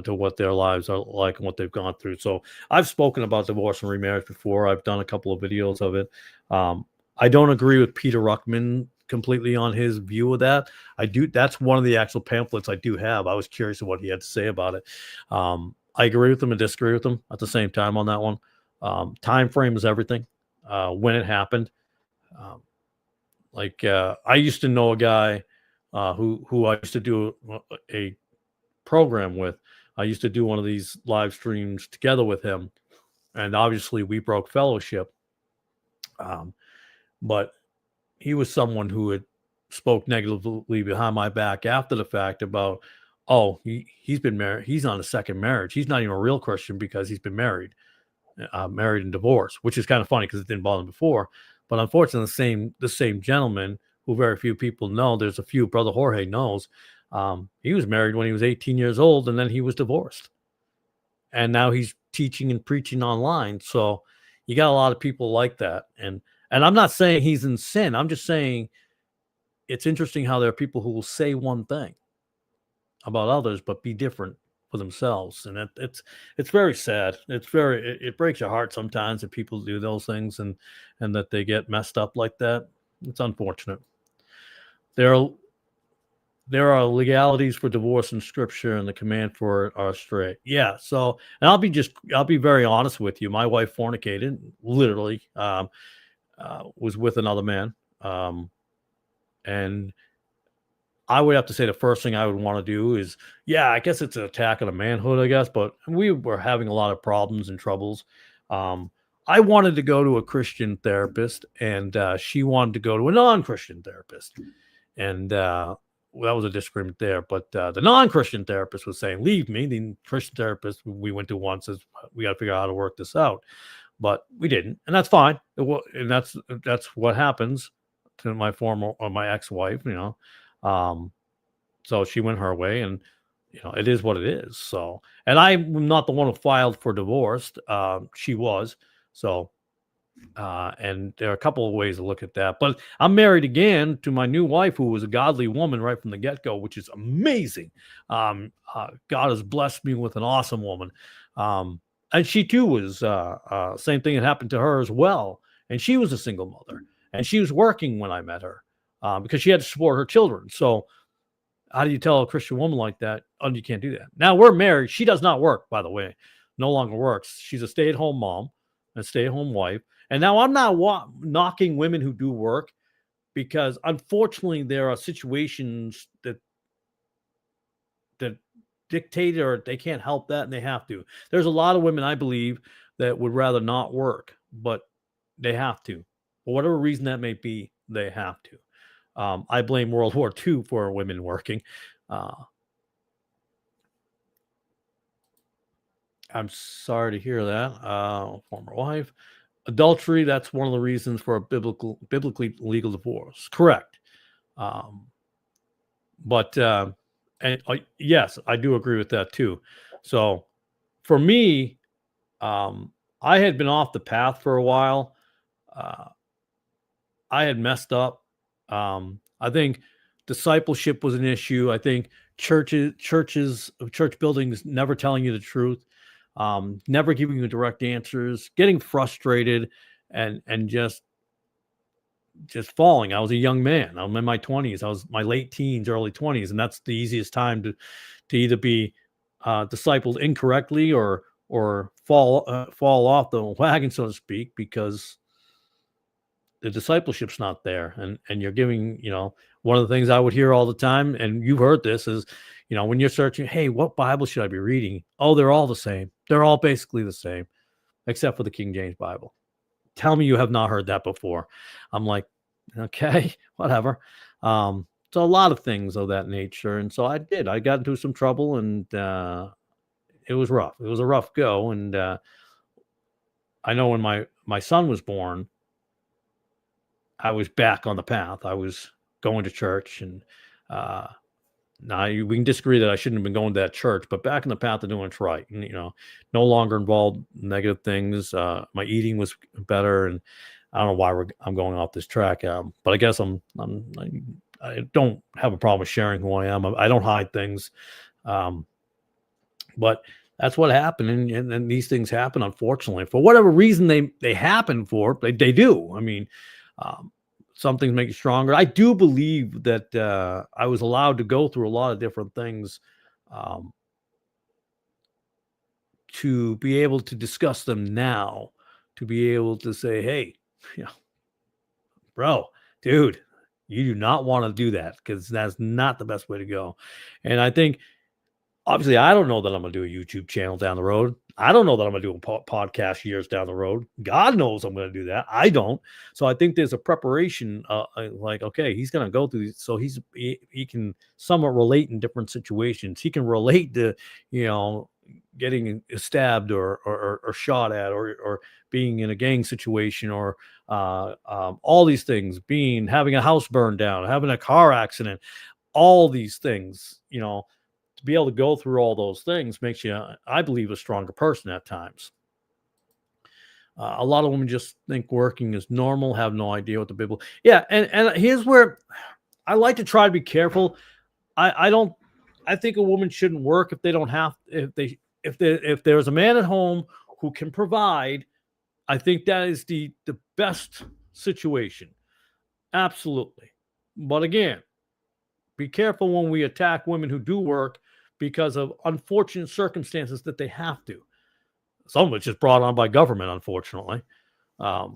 to what their lives are like and what they've gone through. So I've spoken about divorce and remarriage before. I've done a couple of videos of it. I don't agree with Peter Ruckman completely on his view of that. That's one of the actual pamphlets I do have. I was curious of what he had to say about it. I agree with him and disagree with him at the same time on that one. Time frame is everything. When it happened. I used to know a guy who I used to do a program with. I used to do one of these live streams together with him, and obviously we broke fellowship. But he was someone who had spoke negatively behind my back after the fact about, he's been married. He's on a second marriage. He's not even a real Christian because he's been married and divorced, which is kind of funny because it didn't bother him before. But unfortunately, the same gentleman who very few people know, there's a few, Brother Jorge knows, he was married when he was 18 years old, and then he was divorced. And now he's teaching and preaching online. So you got a lot of people like that. And I'm not saying he's in sin. I'm just saying it's interesting how there are people who will say one thing about others, but be different for themselves. And it's very sad. It breaks your heart sometimes that people do those things and that they get messed up like that. It's unfortunate. There are legalities for divorce in Scripture, and the command for it are straight. Yeah. So, and I'll be very honest with you. My wife fornicated, literally, was with another man, and I would have to say the first thing I would want to do is, I guess it's an attack on a manhood, I guess. But we were having a lot of problems and troubles. I wanted to go to a Christian therapist, and she wanted to go to a non-Christian therapist, and that was a disagreement there. But the non-Christian therapist was saying, leave me. The Christian therapist we went to once says, we got to figure out how to work this out. But we didn't. And that's fine. And that's what happens to my ex-wife, so she went her way, and, it is what it is. So, and I'm not the one who filed for divorce. She was. So, and there are a couple of ways to look at that, but I'm married again to my new wife, who was a godly woman right from the get-go, which is amazing. God has blessed me with an awesome woman. And she too was, same thing had happened to her as well. And she was a single mother, and she was working when I met her, because she had to support her children. So how do you tell a Christian woman like that, you can't do that? Now we're married. She does not work, by the way, no longer works. She's a stay-at-home mom. a stay-at-home wife. And now I'm not knocking women who do work, because unfortunately there are situations that dictate, or they can't help that and they have to. There's a lot of women, I believe, that would rather not work, but they have to. For whatever reason that may be, they have to. I blame World War II for women working. I'm sorry to hear that. Former wife. Adultery, that's one of the reasons for a biblically legal divorce. Correct. But yes, I do agree with that too. So for me, I had been off the path for a while. I had messed up. I think discipleship was an issue. I think church buildings never telling you the truth, never giving you direct answers, getting frustrated, and just falling. I was a young man. I'm in my 20s. I was my late teens, early 20s, and that's the easiest time to either be discipled incorrectly or fall off the wagon, so to speak, because the discipleship's not there. And you're giving, one of the things I would hear all the time, and you've heard this, is, when you're searching, hey, what Bible should I be reading? Oh, they're all the same. They're all basically the same, except for the King James Bible. Tell me you have not heard that before. I'm like, okay, whatever. So a lot of things of that nature. And so I got into some trouble, and it was rough. It was a rough go. And I know when my son was born, I was back on the path. I was going to church, and now we can disagree that I shouldn't have been going to that church, but back in the path of doing what's right, and no longer involved negative things. My eating was better, and I don't know why I'm going off this track, but I guess I don't have a problem with sharing who I am. I don't hide things, but that's what happened, and these things happen, unfortunately, for whatever reason they happen for. They do. I mean, some things make you stronger. I do believe that I was allowed to go through a lot of different things to be able to discuss them now, to be able to say, hey, bro, dude, you do not want to do that, because that's not the best way to go. And I think, obviously, I don't know that I'm going to do a YouTube channel down the road. I don't know that I'm going to do a podcast years down the road. God knows I'm going to do that. I don't. So I think there's a preparation, like, okay, he's going to go through, so he can somewhat relate in different situations. He can relate to, getting stabbed or shot at, or being in a gang situation, or all these things, having a house burned down, having a car accident, all these things, to be able to go through all those things makes you, I believe, a stronger person at times. A lot of women just think working is normal, have no idea what the Bible. Yeah, and here's where I like to try to be careful. I think a woman shouldn't work if they don't have, if there's a man at home who can provide. I think that is the best situation. Absolutely. But again, be careful when we attack women who do work because of unfortunate circumstances that they have to. Some of it's just brought on by government, unfortunately. But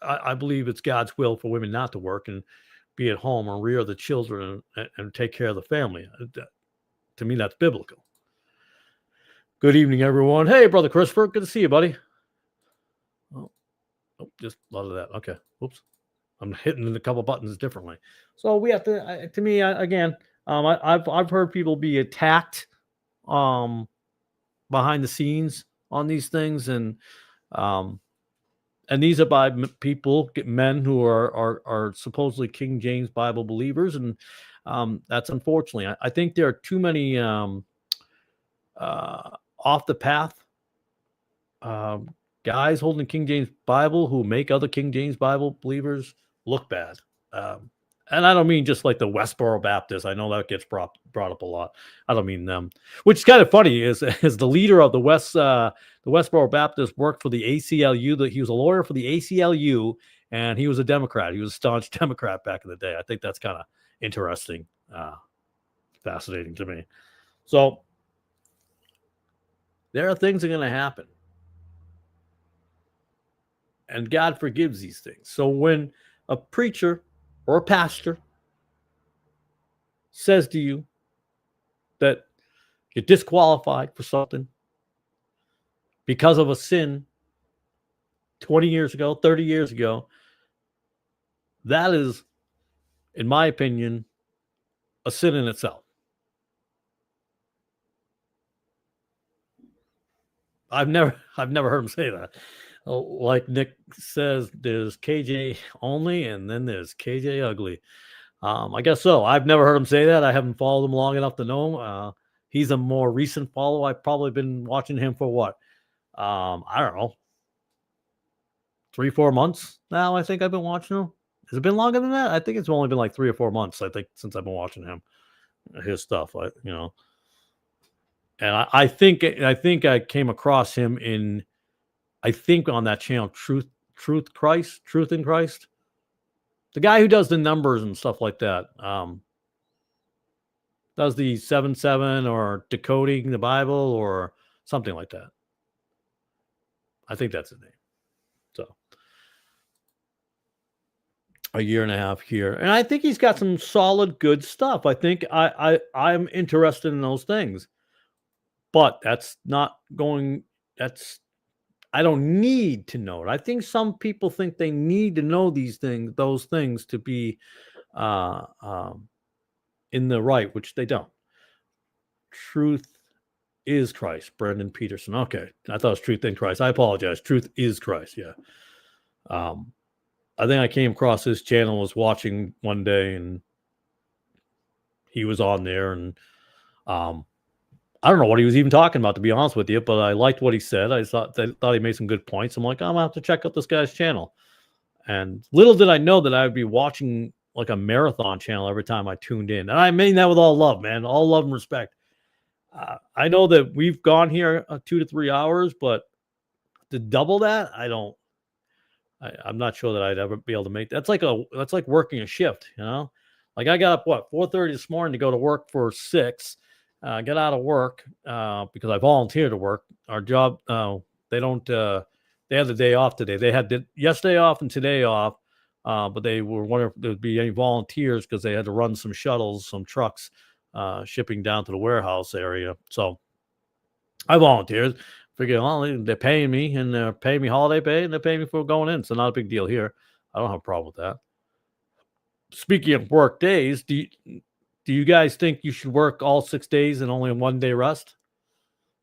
I believe it's God's will for women not to work and be at home and rear the children and take care of the family. To me, that's biblical. Good evening, everyone. Hey, Brother Christopher. Good to see you, buddy. Oh, just a lot of that. Okay. Oops. I'm hitting a couple buttons differently. So we have to, to me, again, I've heard people be attacked behind the scenes on these things, and these are by men who are supposedly King James Bible believers, and that's unfortunately. I think there are too many off the path guys holding King James Bible who make other King James Bible believers look bad. And I don't mean just like the Westboro Baptist. I know that gets brought up a lot. I don't mean them. Which is kind of funny is the leader of the Westboro Baptist worked for the ACLU. He was a lawyer for the ACLU, and he was a Democrat. He was a staunch Democrat back in the day. I think that's kind of interesting, fascinating to me. So there are things that are going to happen. And God forgives these things. So when a preacher or a pastor says to you that you're disqualified for something because of a sin 20 years ago, 30 years ago, that is, in my opinion, a sin in itself. I've never heard him say that. Like Nick says, there's KJ only, and then there's KJ ugly. I guess so. I've never heard him say that. I haven't followed him long enough to know him. He's a more recent follow. I've probably been watching him for what? I don't know, 3-4 months now. I think I've been watching him. Has it been longer than that? I think it's only been like 3 or 4 months. I think since I've been watching his stuff. And I think I came across him I think on that channel, Truth in Christ. The guy who does the numbers and stuff like that. Does the 7-7 or decoding the Bible or something like that. I think that's his name. So a year and a half here. And I think he's got some solid, good stuff. I think I'm interested in those things. But I don't need to know it. I think some people think they need to know those things to be in the right, which they don't. Truth is Christ, Brendan Peterson. Okay. I thought it was Truth in Christ. I apologize. Truth is Christ. Yeah. I think I came across his channel, was watching one day, and he was on there, and I don't know what he was even talking about, to be honest with you, but I liked what he said. I thought he made some good points. I'm like, I'm gonna have to check out this guy's channel. And little did I know that I would be watching like a marathon channel every time I tuned in. And I mean that with all love, man, all love and respect. I know that we've gone here 2 to 3 hours, but to double that, I'm not sure that I'd ever be able to make that. That's like working a shift, Like I got up 4:30 this morning to go to work for 6. Get out of work because I volunteered to work. Our job, they don't. They had the day off today. They had yesterday off and today off, but they were wondering if there'd be any volunteers because they had to run some shuttles, some trucks, shipping down to the warehouse area. So I volunteered. Figured, well, they're paying me, and they're paying me holiday pay, and they're paying me for going in. So not a big deal here. I don't have a problem with that. Speaking of work days, do you guys think you should work all 6 days and only 1 day rest?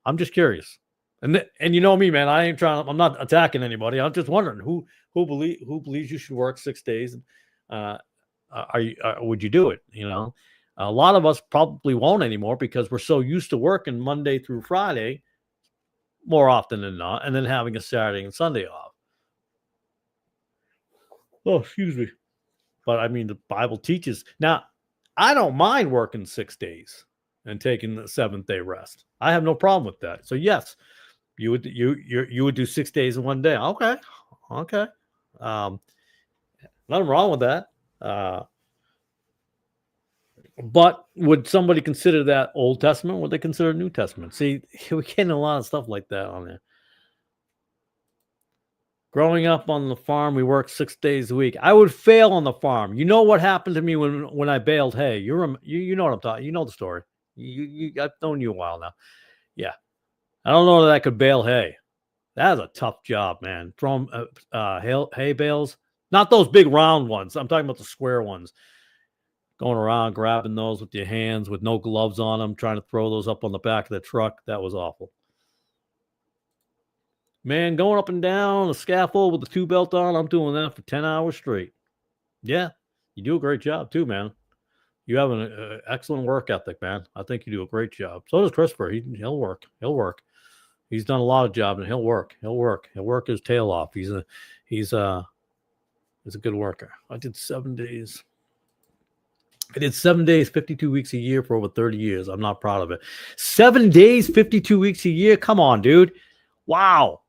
I'm just curious. And you know me, man. I'm not attacking anybody. I'm just wondering who believes you should work 6 days. Would you do it? A lot of us probably won't anymore because we're so used to working Monday through Friday more often than not, and then having a Saturday and Sunday off. Oh, excuse me. But I mean, the Bible teaches. Now, I don't mind working 6 days and taking the 7th day rest. I have no problem with that. So yes, you would do 6 days in 1 day. Okay. Nothing wrong with that. But would somebody consider that Old Testament? Would they consider New Testament? See, we're getting a lot of stuff like that on there. Growing up on the farm, we worked 6 days a week. I would fail on the farm. You know what happened to me when I baled hay? You know what I'm talking. You know the story. I've known you a while now. Yeah, I don't know that I could bale hay. That is a tough job, man. Throwing hay bales, not those big round ones. I'm talking about the square ones. Going around grabbing those with your hands with no gloves on them, trying to throw those up on the back of the truck. That was awful. Man, going up and down the scaffold with the 2 belt on, I'm doing that for 10 hours straight. Yeah, you do a great job too, man. You have an excellent work ethic, man. I think you do a great job. So does Christopher. He'll work. He's done a lot of jobs, and he'll work. He'll work his tail off. He's a good worker. I did 7 days. 52 weeks a year for over 30 years. I'm not proud of it. 7 days, 52 weeks a year. Come on, dude. Wow.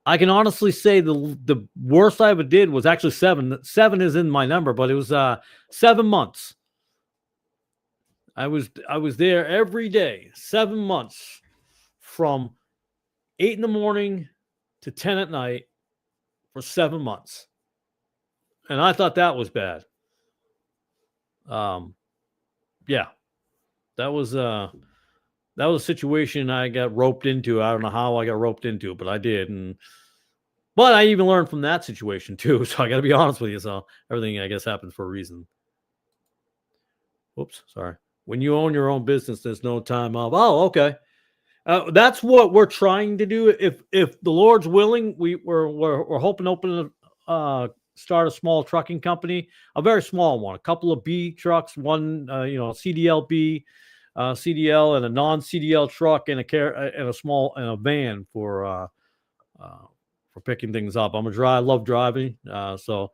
I can honestly say the worst I ever did was actually 7. 7 is in my number, but it was 7 months. I was there every day, 7 months, from 8 in the morning to 10 at night, for 7 months. And I thought that was bad. Yeah, that was a situation I got roped into. I don't know how I got roped into it, but I did. But I even learned from that situation too. So I got to be honest with you. So everything, I guess, happens for a reason. Whoops, sorry. When you own your own business, there's no time off. Oh, okay. That's what we're trying to do. If the Lord's willing, we're hoping to open start a small trucking company, a very small one, a couple of B trucks, one CDL-B, CDL, and a non-CDL truck, and a van for picking things up. I love driving, so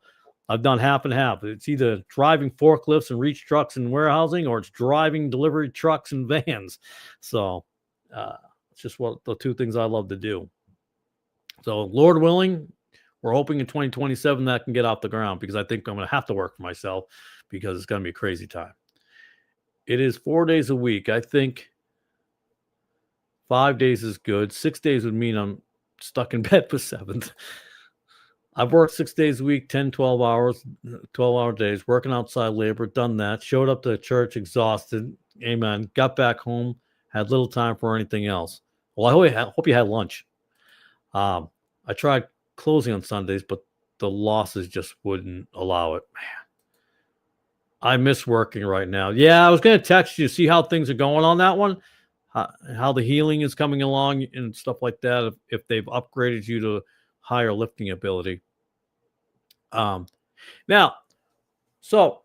I've done half and half. It's either driving forklifts and reach trucks and warehousing, or it's driving delivery trucks and vans. So it's just what the two things I love to do. So Lord willing, we're hoping in 2027 that can get off the ground, because I think I'm going to have to work for myself, because it's going to be a crazy time. It is 4 days a week. I think 5 days is good. 6 days would mean I'm stuck in bed for 7. I've worked 6 days a week, 10, 12 hours, 12-hour days, working outside labor, done that, showed up to church exhausted, amen, got back home, had little time for anything else. Well, I hope you had lunch. I tried closing on Sundays, but the losses just wouldn't allow it. Man, I miss working right now. Yeah, I was going to text you, see how things are going on that one, how the healing is coming along and stuff like that, if they've upgraded you to higher lifting ability. Now, so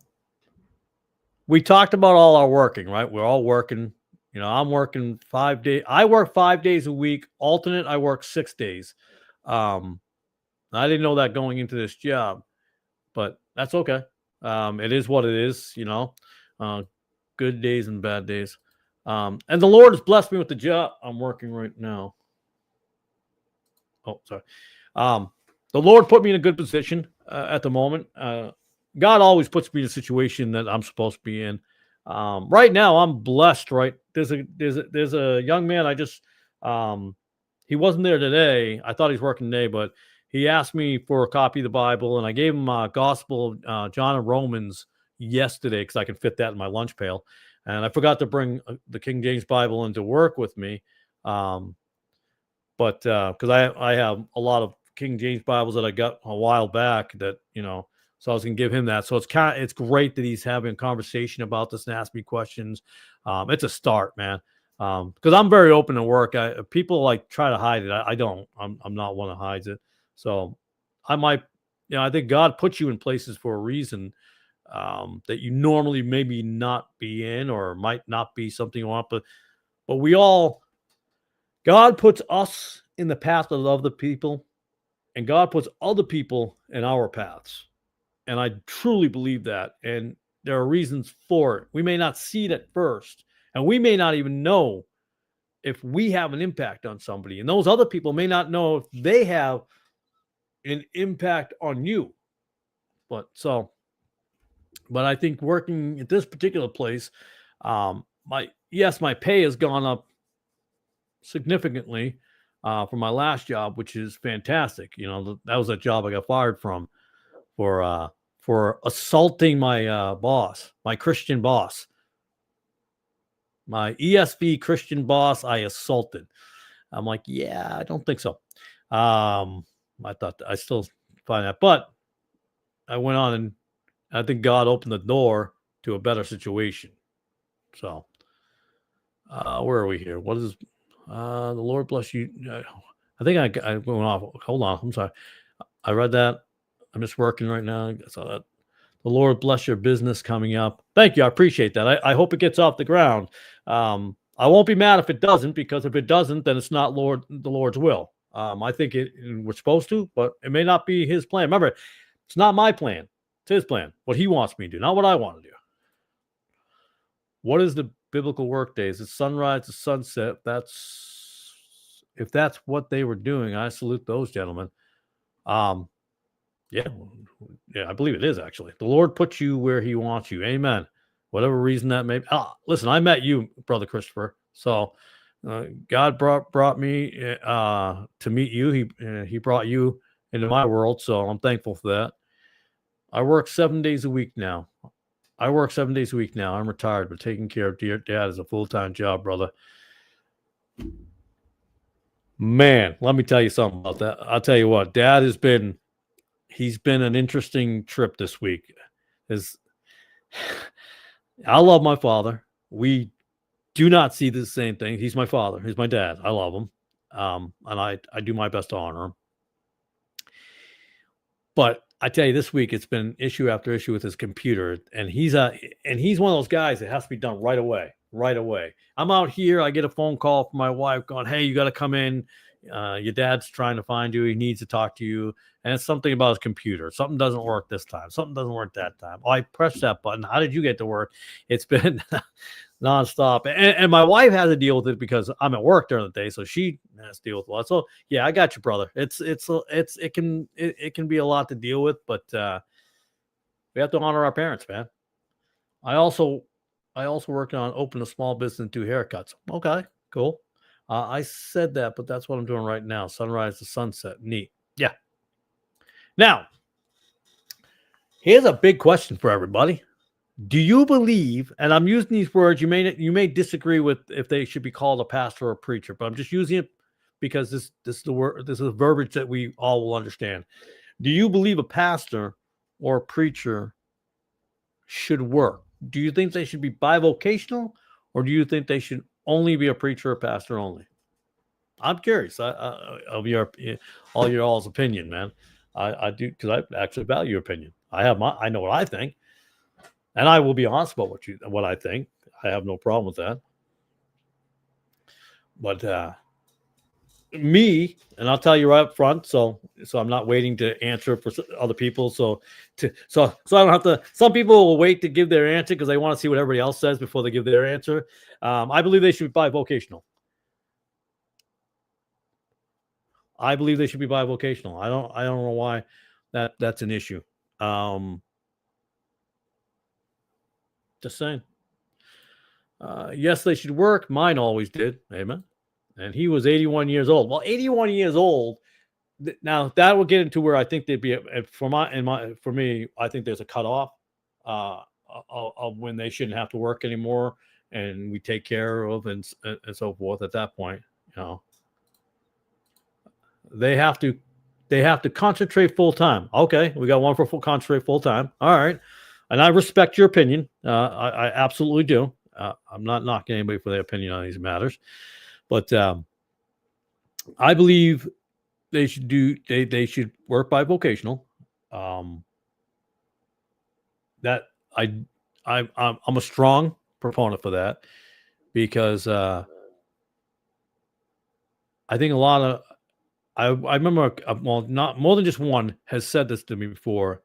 we talked about all our working, right? We're all working. I'm working 5 days. I work 5 days a week. Alternate, I work 6 days. I didn't know that going into this job, but that's okay. It is what it is, good days and bad days. And the Lord has blessed me with the job I'm working right now. Oh, sorry. The Lord put me in a good position at the moment. God always puts me in a situation that I'm supposed to be in. Right now, I'm blessed. Right, there's a young man. He wasn't there today. I thought he's working today, but he asked me for a copy of the Bible, and I gave him Gospel of John and Romans yesterday, because I can fit that in my lunch pail. And I forgot to bring the King James Bible into work with me, but because I have a lot of King James Bibles that I got a while back that, so I was going to give him that. So it's great that he's having a conversation about this and ask me questions. It's a start, man. Because I'm very open to work. People like try to hide it. I don't. I'm not one that hides it. So I might, I think God puts you in places for a reason, that you normally maybe not be in, or might not be something you want. But God puts us in the path of other people, and God puts other people in our paths. And I truly believe that. And there are reasons for it. We may not see it at first, and we may not even know if we have an impact on somebody. And those other people may not know if they have an impact on you. But I think working at this particular place, my pay has gone up significantly from my last job, which is fantastic. That was a job I got fired from for assaulting my boss, my Christian boss, my ESV Christian boss. I assaulted. I'm like, yeah, I don't think so. I thought I still find that, but I went on, and I think God opened the door to a better situation. So, where are we here? What is the Lord bless you? I think I went off. Hold on. I'm sorry. I read that. I'm just working right now. I saw that. The Lord bless your business coming up. Thank you. I appreciate that. I hope it gets off the ground. I won't be mad if it doesn't, because if it doesn't, then it's not the Lord's will. I think we're supposed to, but it may not be his plan. Remember, it's not my plan. It's his plan. What he wants me to do, not what I want to do. What is the biblical work days? It's sunrise to sunset. If that's what they were doing, I salute those gentlemen. Yeah, I believe it is, actually. The Lord puts you where he wants you. Amen. Whatever reason that may be. Listen, I met you, Brother Christopher. So God brought me to meet you. He brought you into my world, so I'm thankful for that. I work 7 days a week now. I'm retired, but taking care of dear dad is a full-time job, brother. Man, let me tell you something about that. I'll tell you what, dad he's been an interesting trip this week. Is I love my father. We do not see the same thing. He's my father. He's my dad. I love him. And I do my best to honor him. But I tell you, this week it's been issue after issue with his computer, and he's one of those guys that has to be done right away. Right away. I'm out here. I get a phone call from my wife going, "Hey, you got to come in. Your dad's trying to find you. He needs to talk to you." And it's something about his computer. Something doesn't work this time. Something doesn't work that time. Oh, I pressed that button. How did you get to work? It's been nonstop. And my wife has to deal with it because I'm at work during the day, so she has to deal with a lot. So yeah, I got you, brother. It can be a lot to deal with, but we have to honor our parents, man. I also working on open a small business and do haircuts. Okay, cool. I said that, but that's what I'm doing right now. Sunrise to sunset. Neat. Yeah. Now, here's a big question for everybody. Do you believe, and I'm using these words, you may disagree with if they should be called a pastor or a preacher, but I'm just using it because this is the word, this is a verbiage that we all will understand. Do you believe a pastor or a preacher should work? Do you think they should be bivocational, or do you think they should only be a preacher or pastor only? I'm curious of all your all's opinion, man. I do, because I actually value your opinion. I know what I think, and I will be honest about what I think. I have no problem with that. But me, and I'll tell you right up front, so I'm not waiting to answer for other people. So I don't have to. Some people will wait to give their answer because they want to see what everybody else says before they give their answer. I believe they should be bivocational. I believe they should be bivocational. I don't know why that's an issue. Just saying. Yes, they should work. Mine always did. Amen. And he was 81 years old. Well, 81 years old. Now that will get into where I think they'd be for me. I think there's a cutoff of when they shouldn't have to work anymore, and we take care of and so forth. At that point, they have to concentrate full time. Okay, we got one for concentrate full time. All right, and I respect your opinion. I absolutely do. I'm not knocking anybody for their opinion on these matters, but I believe they should they should work bivocational. That I'm a strong proponent for that, because I think a lot of I remember, well, not more than just one has said this to me before.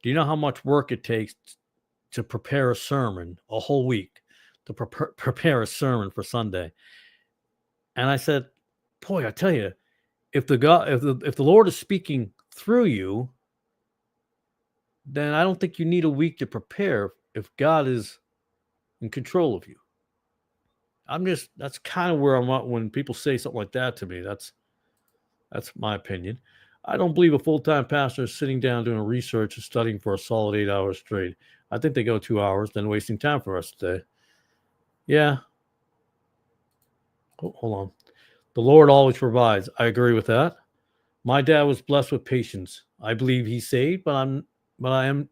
Do you know how much work it takes to prepare a sermon a whole week, to prepare a sermon for Sunday? And I said, boy, I tell you, if the Lord is speaking through you, then I don't think you need a week to prepare if God is in control of you. That's kind of where I'm at when people say something like that to me. That's my opinion. I don't believe a full-time pastor is sitting down doing research and studying for a solid 8 hours straight. I think they go 2 hours, then wasting time for us today. Yeah. Hold on. The Lord always provides. I agree with that. My dad was blessed with patience. I believe he's saved, but I am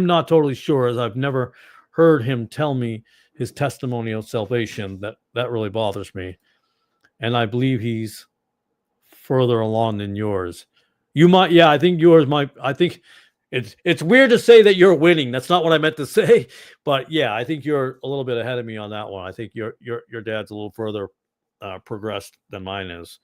not totally sure, as I've never heard him tell me his testimony of salvation. That really bothers me. And I believe he's further along than yours. You might, yeah, I think yours might. I think it's weird to say that you're winning. That's not what I meant to say, but yeah, I think you're a little bit ahead of me on that one. I think your dad's a little further progressed than mine is.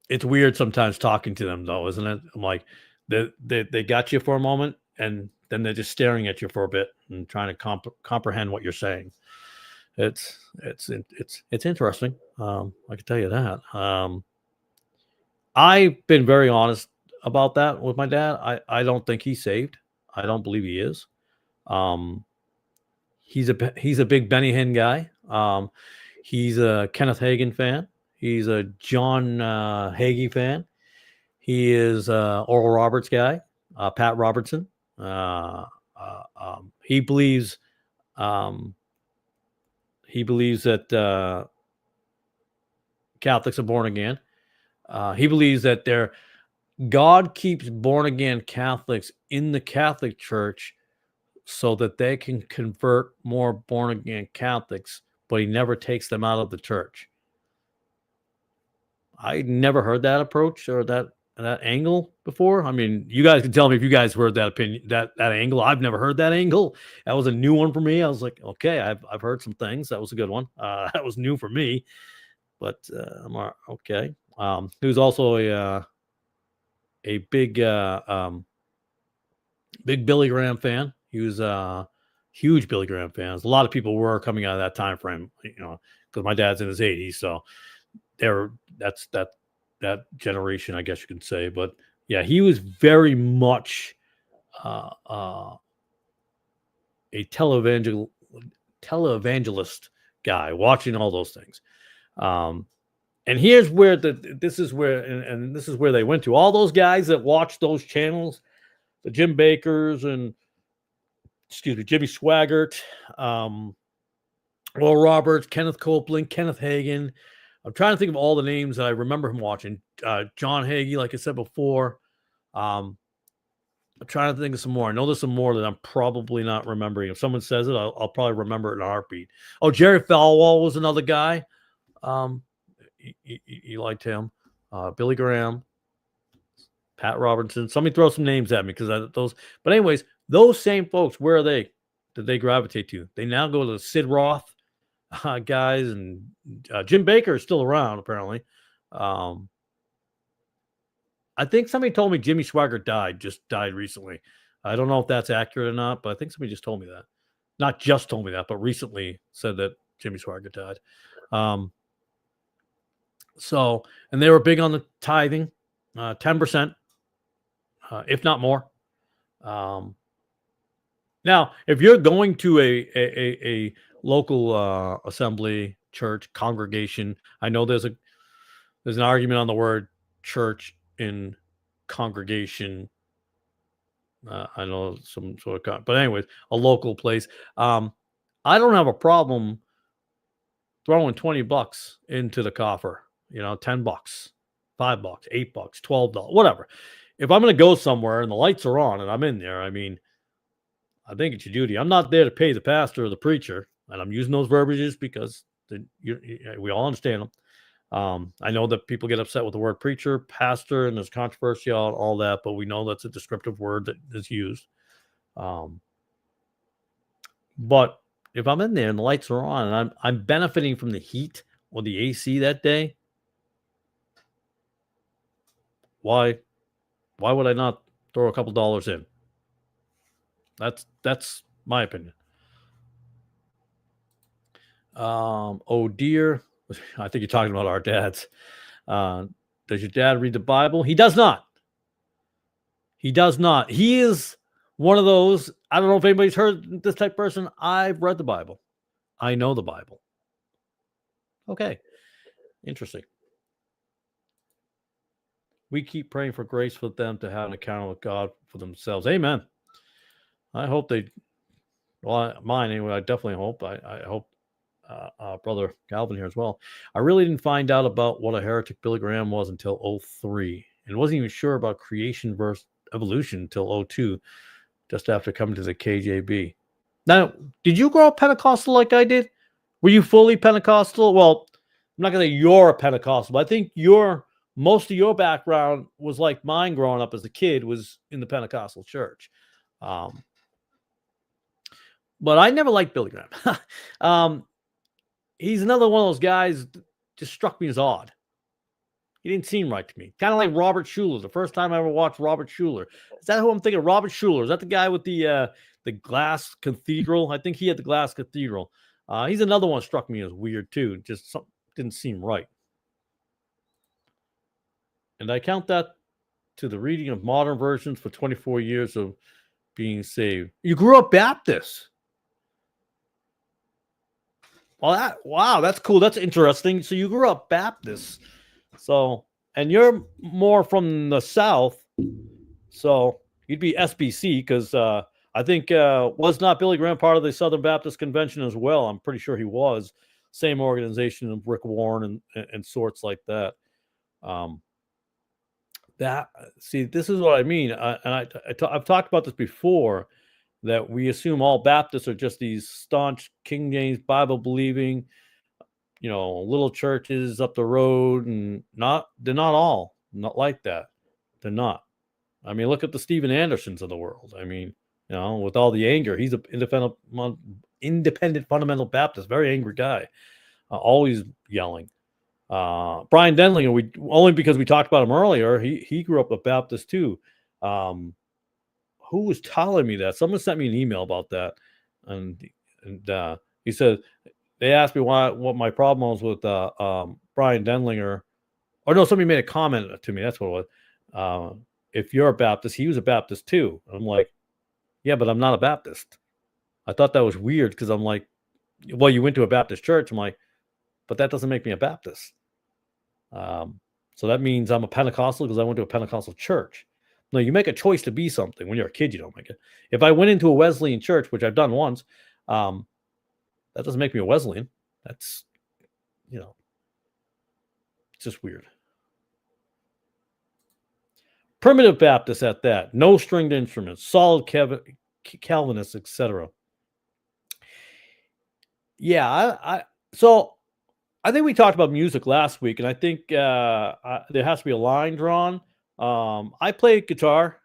It's weird sometimes talking to them, though, isn't it? I'm like, they got you for a moment, and then they're just staring at you for a bit and trying to comprehend what you're saying. It's interesting. I can tell you that. I've been very honest about that with my dad. I don't think he's saved. I don't believe he is. He's a big Benny Hinn guy. He's a Kenneth Hagin fan. He's a John Hagee fan. He is Oral Roberts guy, Pat Robertson. He believes that Catholics are born again. He believes that God keeps born again Catholics in the Catholic Church so that they can convert more born again Catholics, but he never takes them out of the church. I never heard that approach or that angle before. I mean, you guys can tell me if you guys heard that opinion, that angle. I've never heard that angle. That was a new one for me. I was like, okay, I've heard some things. That was a good one. That was new for me, but I'm okay. He was also a big big Billy Graham fan. He was a huge Billy Graham fan. A lot of people were coming out of that time frame, because my dad's in his 80s, so that's that generation, I guess you can say. But yeah, he was very much a televangelist guy, watching all those things. And here's where this is where they went to. All those guys that watch those channels, the Jim Bakkers and Jimmy Swaggart, Oral Roberts, Kenneth Copeland, Kenneth Hagin. I'm trying to think of all the names that I remember him watching. John Hagee, like I said before. I'm trying to think of some more. I know there's some more that I'm probably not remembering. If someone says it, I'll probably remember it in a heartbeat. Oh, Jerry Falwell was another guy. You liked him. Billy Graham, Pat Robertson. Somebody throw some names at me because those. But anyways, those same folks, where are they? Did they gravitate to? They now go to the Sid Roth guys, and Jim Bakker is still around apparently. I think somebody told me Jimmy Swaggart just died recently. I don't know if that's accurate or not, but I think somebody just told me that. Not just told me that, but recently said that Jimmy Swaggart died. So, and they were big on the tithing, 10%, if not more. Now, if you're going to a local assembly, church, congregation, I know there's an argument on the word church in congregation. I know some sort of, but anyways, a local place. I don't have a problem throwing $20 into the coffer. $10, $5, $8, $12, whatever. If I'm going to go somewhere and the lights are on and I'm in there, I mean, I think it's your duty. I'm not there to pay the pastor or the preacher, and I'm using those verbiages because we all understand them. I know that people get upset with the word preacher, pastor, and there's controversy on all that, but we know that's a descriptive word that is used. But if I'm in there and the lights are on and I'm benefiting from the heat or the AC that day, why would I not throw a couple dollars in? That's my opinion. Oh dear, I think you're talking about our dads. Does your dad read the Bible? He does not. He does not. He is one of those. I don't know if anybody's heard this type of person. I've read the Bible. I know the Bible. Okay. Interesting. We keep praying for grace for them to have an encounter with God for themselves. Amen. I hope mine anyway. I definitely hope. I hope Brother Calvin here as well. I really didn't find out about what a heretic Billy Graham was until 2003, and wasn't even sure about creation versus evolution until 2002, just after coming to the KJB. Now, did you grow up Pentecostal like I did? Were you fully Pentecostal? Well, I'm not going to say you're a Pentecostal, but I think most of your background was like mine growing up as a kid, was in the Pentecostal church. But I never liked Billy Graham. He's another one of those guys that just struck me as odd. He didn't seem right to me. Kind of like Robert Schuller. The first time I ever watched Robert Schuller. Is that who I'm thinking? Robert Schuller. Is that the guy with the glass cathedral? I think he had the glass cathedral. He's another one that struck me as weird too. Just something didn't seem right. And I count that to the reading of modern versions for 24 years of being saved. You grew up Baptist. Well, wow, that's cool. That's interesting. So you grew up Baptist. So, and you're more from the South. So you'd be SBC because I think was not Billy Graham part of the Southern Baptist Convention as well? I'm pretty sure he was. Same organization of Rick Warren and sorts like that. Um, that see, this is what I mean. I've talked about this before, that we assume all Baptists are just these staunch King James Bible believing, little churches up the road, and they're not all not like that. They're not. I mean, look at the Stephen Andersons of the world. I mean, with all the anger, he's an independent fundamental Baptist, very angry guy, always yelling. Brian Denlinger, we only because we talked about him earlier. He grew up a Baptist too. Who was telling me that? Someone sent me an email about that, and he said they asked me what my problem was with Brian Denlinger, or no, somebody made a comment to me. That's what it was. If you're a Baptist, he was a Baptist too. I'm like, yeah, but I'm not a Baptist. I thought that was weird because I'm like, well, you went to a Baptist church. I'm like, but that doesn't make me a Baptist. So that means I'm a Pentecostal because I went to a Pentecostal church. No, you make a choice to be something. When you're a kid, you don't make it. If I went into a Wesleyan church, which I've done once, that doesn't make me a Wesleyan. That's, it's just weird. Primitive Baptist at that. No stringed instruments. Solid Calvinists, etc. Yeah, so I think we talked about music last week, and I think there has to be a line drawn. I play guitar,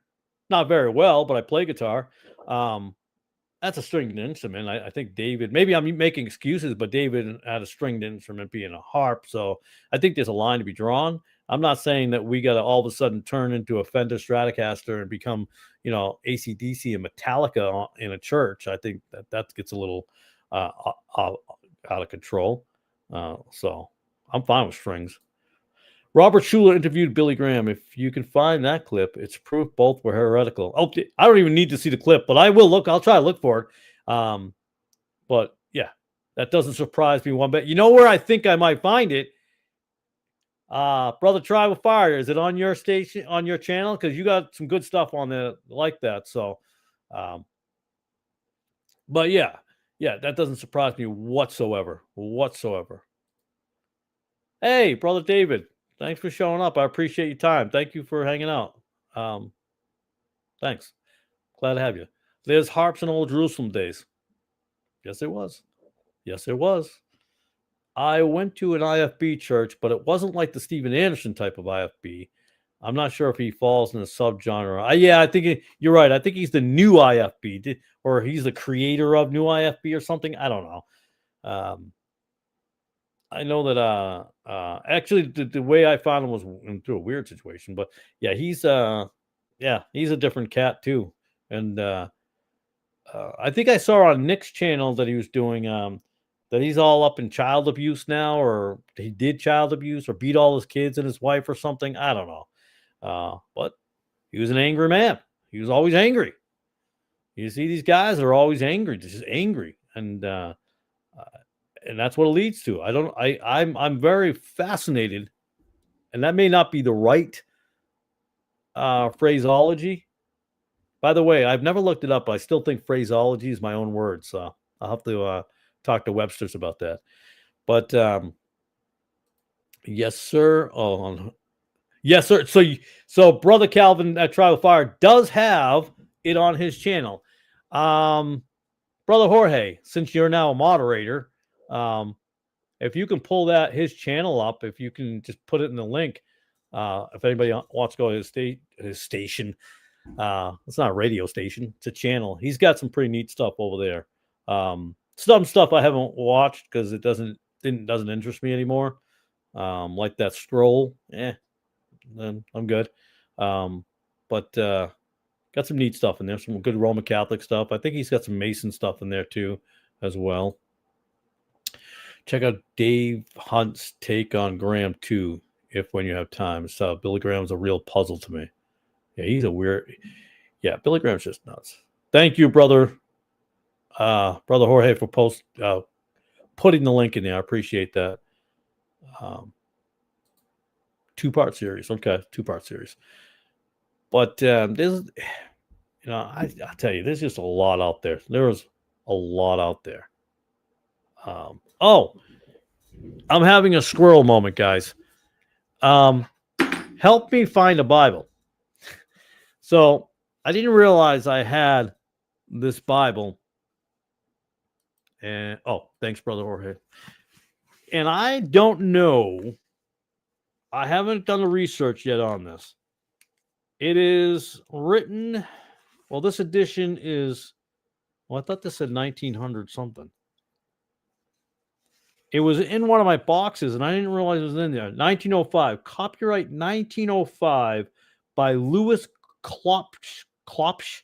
not very well, but I play guitar. That's a stringed instrument. I think David, maybe I'm making excuses, but David had a stringed instrument being a harp. So I think there's a line to be drawn. I'm not saying that we got to all of a sudden turn into a Fender Stratocaster and become, AC/DC and Metallica in a church. I think that gets a little out of control. So I'm fine with strings. Robert Schuller interviewed Billy Graham. If you can find that clip, it's proof both were heretical. Oh, I don't even need to see the clip, but I will look. I'll try to look for it. But yeah, that doesn't surprise me one bit. You know where I think I might find it? Brother Tribal Fire. Is it on your station, on your channel? Because you got some good stuff on there like that. So, but yeah, that doesn't surprise me whatsoever. Hey, Brother David. Thanks for showing up. I appreciate your time. Thank you for hanging out. Thanks. Glad to have you. There's harps in Old Jerusalem days. Yes, it was. I went to an IFB church, but it wasn't like the Stephen Anderson type of IFB. I'm not sure if he falls in the subgenre. Yeah, I think you're right. I think he's the new IFB, or he's the creator of new IFB or something. I don't know. I know that actually the way I found him was through a weird situation, but yeah, he's a different cat too. And I think I saw on Nick's channel that he was doing that he's all up in child abuse now, or he did child abuse or beat all his kids and his wife or something. I don't know. But he was an angry man. He was always angry. You see these guys are always angry, just angry. And that's what it leads to. I'm very fascinated, and that may not be the right phraseology. By the way, I've never looked it up, but I still think phraseology is my own word. So I'll have to talk to Webster's about that. But yes, sir. Oh, yes, sir. So Brother Calvin at Tribal Fire does have it on his channel. Brother Jorge, since you're now a moderator, if you can pull his channel up, if you can just put it in the link, if anybody wants to go to his station, it's not a radio station, it's a channel. He's got some pretty neat stuff over there. Some stuff I haven't watched because it doesn't interest me anymore. Like that scroll, then I'm good. But got some neat stuff in there, some good Roman Catholic stuff. I think he's got some Mason stuff in there too, as well. Check out Dave Hunt's take on Graham too, when you have time. So Billy Graham's a real puzzle to me. Yeah, he's a weird. Yeah, Billy Graham's just nuts. Thank you, brother Jorge, for putting the link in there. I appreciate that. 2-part series. Okay, 2-part series. But there's, I tell you, there's just a lot out there. There's a lot out there. I'm having a squirrel moment, guys. Help me find a Bible. So I didn't realize I had this Bible. And thanks, Brother Jorge. And I don't know. I haven't done the research yet on this. It is written. Well, this edition is. Well, I thought this said 1900 something. It was in one of my boxes, and I didn't realize it was in there. 1905, copyright 1905 by Louis Klopsch, Klopsch.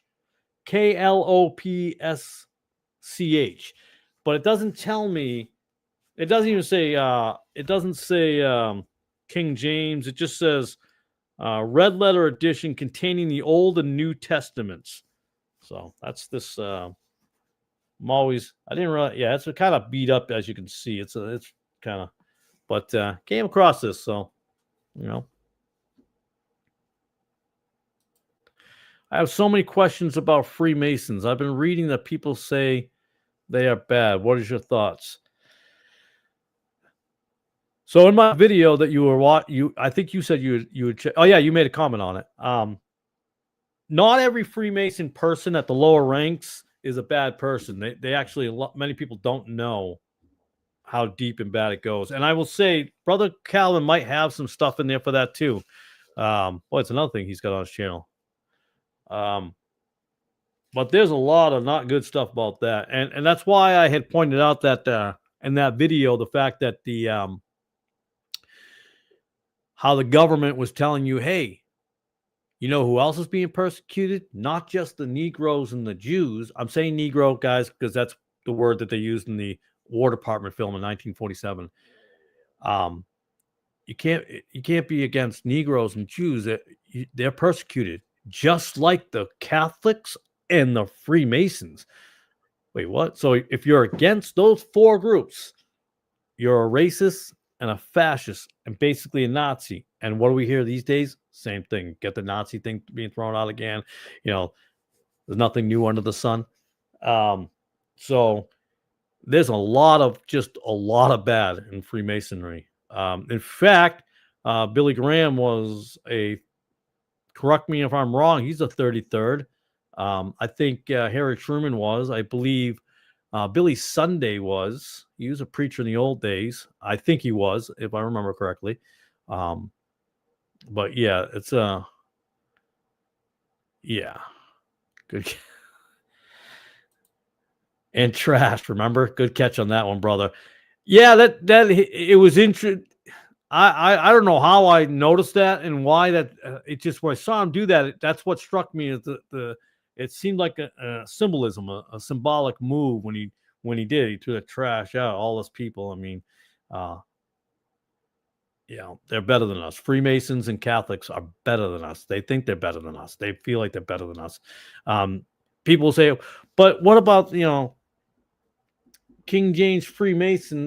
But it doesn't tell me. It doesn't even say. It doesn't say King James. It just says red letter edition containing the Old and New Testaments. So that's this. I didn't realize. Yeah, it's kind of beat up, as you can see. It's kind of, but came across this, so I have so many questions about Freemasons. I've been reading that people say they are bad. What is your thoughts? So in my video that you were watching, I think you said you would check. Oh yeah, you made a comment on it. Not every Freemason person at the lower ranks is a bad person. They actually, many people don't know how deep and bad it goes. And I will say, Brother Calvin might have some stuff in there for that too. It's another thing he's got on his channel. But there's a lot of not good stuff about that. And that's why I had pointed out that in that video, the fact that how the government was telling you, hey, you know who else is being persecuted? Not just the Negroes and the Jews. I'm saying Negro, guys, because that's the word that they used in the War Department film in 1947. You can't be against Negroes and Jews. They're persecuted, just like the Catholics and the Freemasons. Wait, what? So if you're against those 4 groups, you're a racist and a fascist and basically a Nazi. And what do we hear these days? Same thing. Get the Nazi thing being thrown out again. There's nothing new under the sun. So there's a lot of bad in Freemasonry. In fact, Billy Graham was correct me if I'm wrong, he's a 33rd. I think Harry Truman was. I believe Billy Sunday was. He was a preacher in the old days. I think he was, if I remember correctly. But yeah, it's good. And trash, remember? Good catch on that one, brother. Yeah, that it was interesting. I don't know how I noticed that and why that. It just when I saw him do that, that's what struck me as it seemed like a symbolism, a symbolic move when he did. He threw the trash out. All those people. I mean, they're better than us. Freemasons and Catholics are better than us. They think they're better than us. They feel like they're better than us. People say, but what about King James Freemason?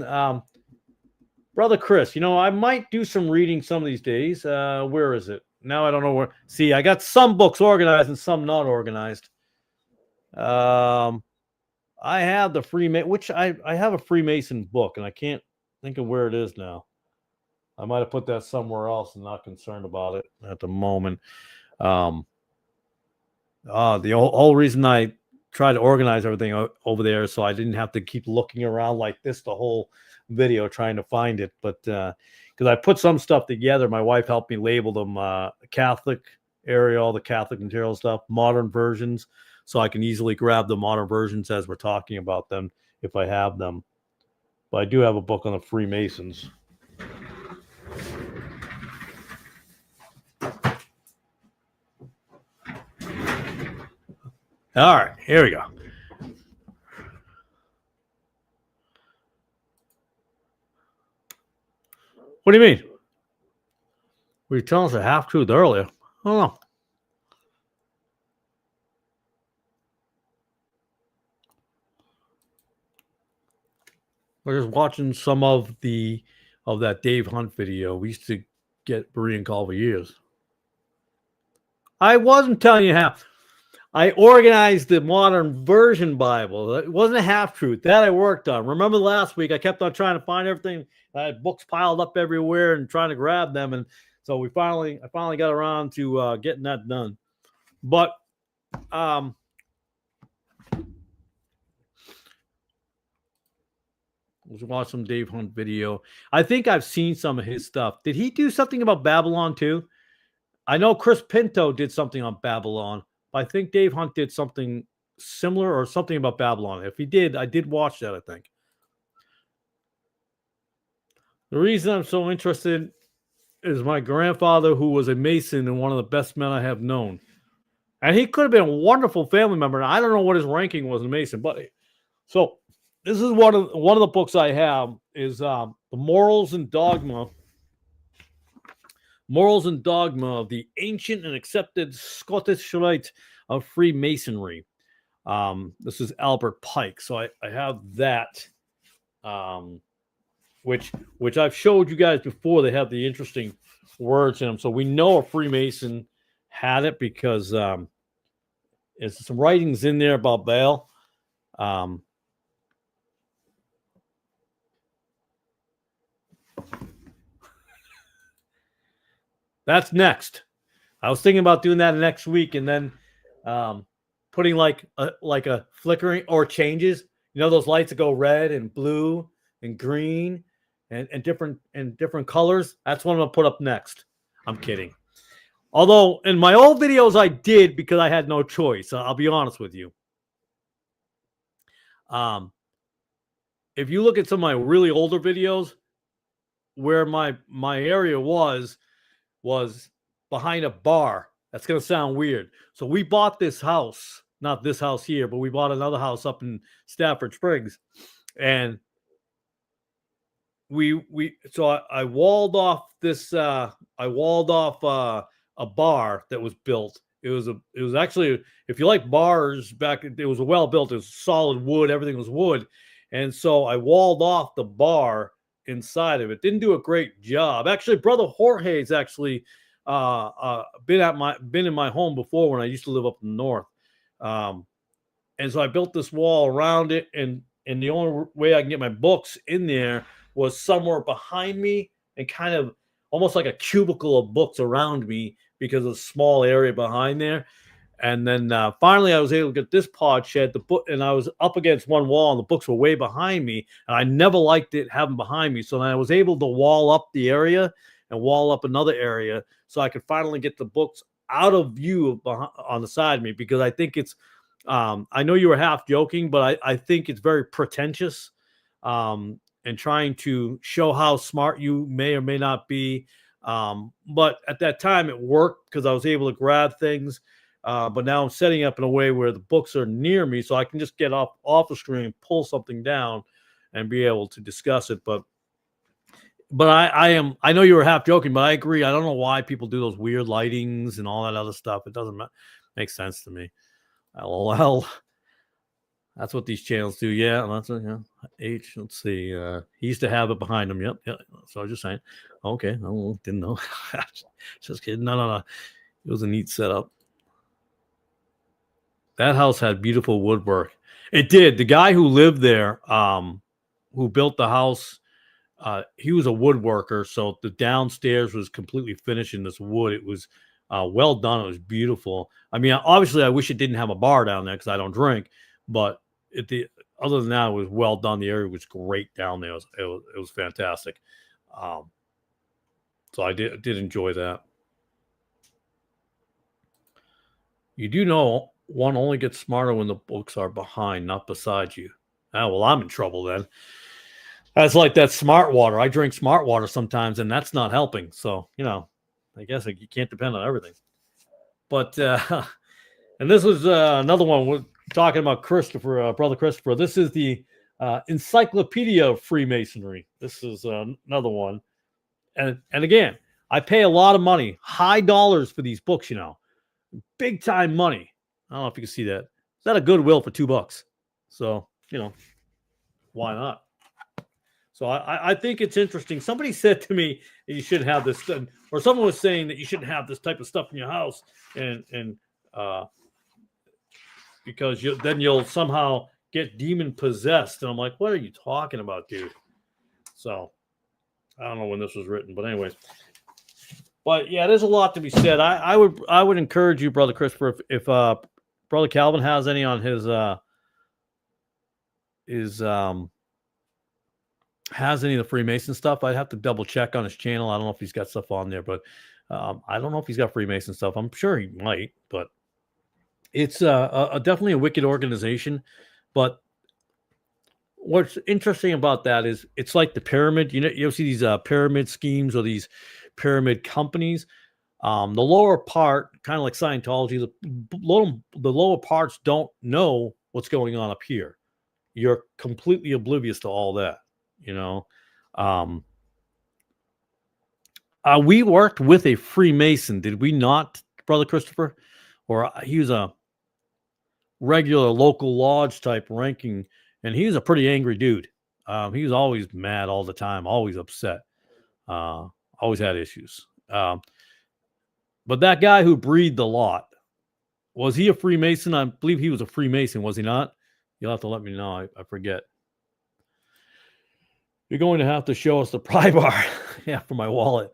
Brother Chris, I might do some reading some of these days. Where is it? Now I don't know where. See, I got some books organized and some not organized. I have the Freemason, which I have a Freemason book, and I can't think of where it is now. I might have put that somewhere else and not concerned about it at the moment. The whole reason I tried to organize everything over there so I didn't have to keep looking around like this the whole video trying to find it. But because I put some stuff together, my wife helped me label them Catholic area, all the Catholic material stuff, modern versions, so I can easily grab the modern versions as we're talking about them if I have them. But I do have a book on the Freemasons. All right, here we go. What do you mean? Were you telling us a half truth earlier? I don't know. We're just watching some of that Dave Hunt video. We used to get Berean call for years. I wasn't telling you how. I organized the modern version Bible. It wasn't a half truth. That I worked on. Remember last week, I kept on trying to find everything. I had books piled up everywhere and trying to grab them. And so I finally got around to getting that done. But let's watch some Dave Hunt video. I think I've seen some of his stuff. Did he do something about Babylon too? I know Chris Pinto did something on Babylon. I think Dave Hunt did something similar or something about Babylon. If he did, I did watch that, I think. The reason I'm so interested is my grandfather, who was a Mason and one of the best men I have known. And he could have been a wonderful family member. I don't know what his ranking was in Mason, but so this is one of the books I have is the Morals and Dogma of the Ancient and Accepted Scottish Rite of Freemasonry. This is Albert Pike. So I have that, which I've showed you guys before. They have the interesting words in them. So we know a Freemason had it because there's some writings in there about Baal. That's next. I was thinking about doing that next week, and then putting like a flickering or changes. You know those lights that go red and blue and green and different colors. That's what I'm gonna put up next. I'm kidding. Although in my old videos I did because I had no choice. I'll be honest with you. If you look at some of my really older videos, where my area was behind a bar. That's going to sound weird. So we bought this house, not this house here, but we bought another house up in Stafford Springs. And I walled off this, a bar that was built. It was actually, if you like bars back, it was a well built, it was solid wood, everything was wood. And so I walled off the bar inside of it. Didn't do a great job. Actually, Brother Jorge's actually been in my home before when I used to live up in the north. And so I built this wall around it, and the only way I can get my books in there was somewhere behind me and kind of almost like a cubicle of books around me because of the small area behind there. And then finally, I was able to get this pod shed, the book, and I was up against one wall, and the books were way behind me. And I never liked it having behind me, so then I was able to wall up the area and wall up another area, so I could finally get the books out of view on the side of me. Because I think it's, I know you were half joking, but I think it's very pretentious, and trying to show how smart you may or may not be. But at that time, it worked because I was able to grab things. But now I'm setting up in a way where the books are near me, so I can just get off the screen, pull something down, and be able to discuss it. But I know you were half joking, but I agree. I don't know why people do those weird lightings and all that other stuff. It doesn't make sense to me. LOL. That's what these channels do. Yeah, that's it. Yeah. H. Let's see. He used to have it behind him. Yep. So I was just saying. Okay. I didn't know. Just kidding. No. It was a neat setup. That house had beautiful woodwork. It did. The guy who lived there, who built the house, he was a woodworker. So the downstairs was completely finished in this wood. It was well done. It was beautiful. I mean, obviously, I wish it didn't have a bar down there because I don't drink. But other than that, it was well done. The area was great down there. It was fantastic. So I did enjoy that. You do know one only gets smarter when the books are behind, not beside you. Well, I'm in trouble then. That's like that smart water. I drink smart water sometimes, and that's not helping. So, I guess you can't depend on everything. But, and this was another one we're talking about Christopher, Brother Christopher. This is the Encyclopedia of Freemasonry. This is another one. And again, I pay a lot of money, high dollars for these books, big time money. I don't know if you can see that. Is that a Goodwill for $2? So, why not? So I think it's interesting. Somebody said to me that you shouldn't have this, or someone was saying that you shouldn't have this type of stuff in your house, and because then you'll somehow get demon possessed. And I'm like, what are you talking about, dude? So I don't know when this was written, but anyways. But yeah, there's a lot to be said. I would encourage you, Brother Christopher, if Brother Calvin has any on his has any of the Freemason stuff. I'd have to double check on his channel. I don't know if he's got stuff on there, but I don't know if he's got Freemason stuff. I'm sure he might, but it's definitely a wicked organization. But what's interesting about that is it's like the pyramid. You know, you'll see these pyramid schemes or these pyramid companies. The lower part, kind of like Scientology, the lower parts don't know what's going on up here. You're completely oblivious to all that. You know, we worked with a Freemason, did we not, Brother Christopher? Or he was a regular local lodge type ranking, and he was a pretty angry dude. He was always mad all the time, always upset, always had issues. But that guy who breathed the lot, was he a Freemason? I believe he was a Freemason, was he not? You'll have to let me know. I forget. You're going to have to show us the pry bar. Yeah, for my wallet.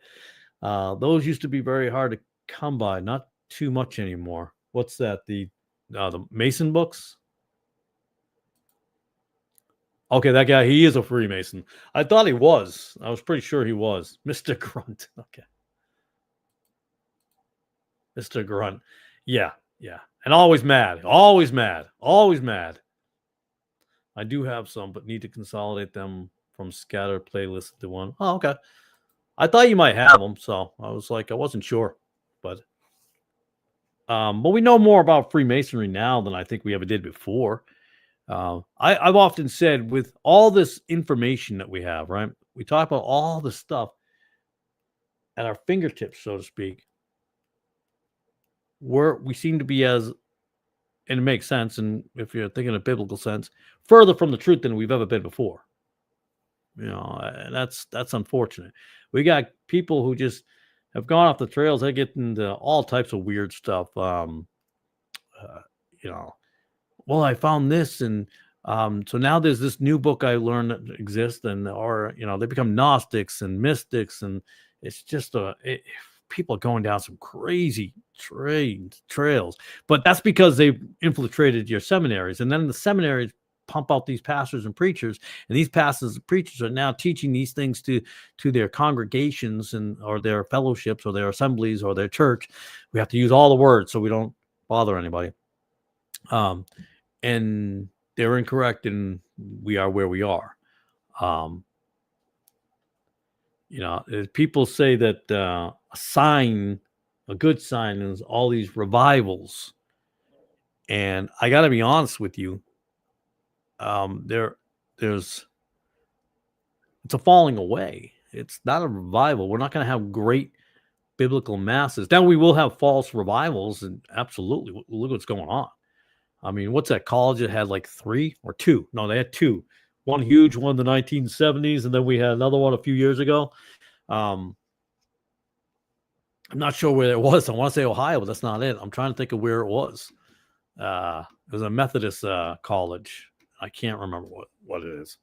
Those used to be very hard to come by. Not too much anymore. What's that? The Mason books? Okay, that guy, he is a Freemason. I thought he was. I was pretty sure he was. Mr. Grunt. Okay. Mr. Grunt. Yeah. And always mad. Always mad. Always mad. I do have some, but need to consolidate them from scatter playlist to one. Oh, okay. I thought you might have them, so I was like, I wasn't sure, but we know more about Freemasonry now than I think we ever did before. I've often said, with all this information that we have, right? We talk about all the stuff at our fingertips, so to speak. We seem to be and it makes sense, and if you're thinking in a biblical sense, further from the truth than we've ever been before. You know, and that's unfortunate. We got people who just have gone off the trails. They get into all types of weird stuff. You know, well, I found this, and so now there's this new book I learned that exists, or you know, they become Gnostics and mystics, and it's just people are going down some crazy trails. But that's because they've infiltrated your seminaries, and then the seminaries pump out these pastors and preachers, and these pastors and preachers are now teaching these things to their congregations or their fellowships or their assemblies or their church. We have to use all the words so we don't bother anybody. And they're incorrect, and we are where we are. You know, people say that a good sign is all these revivals, and I got to be honest with you. It's a falling away. It's not a revival. We're not going to have great biblical masses. Now we will have false revivals, and absolutely, look what's going on. I mean, what's that college that had like 3 or 2? No, they had 2. One huge one in the 1970s, and then we had another one a few years ago. I'm not sure where it was. I want to say Ohio, but that's not it. I'm trying to think of where it was. It was a Methodist college. I can't remember what it is.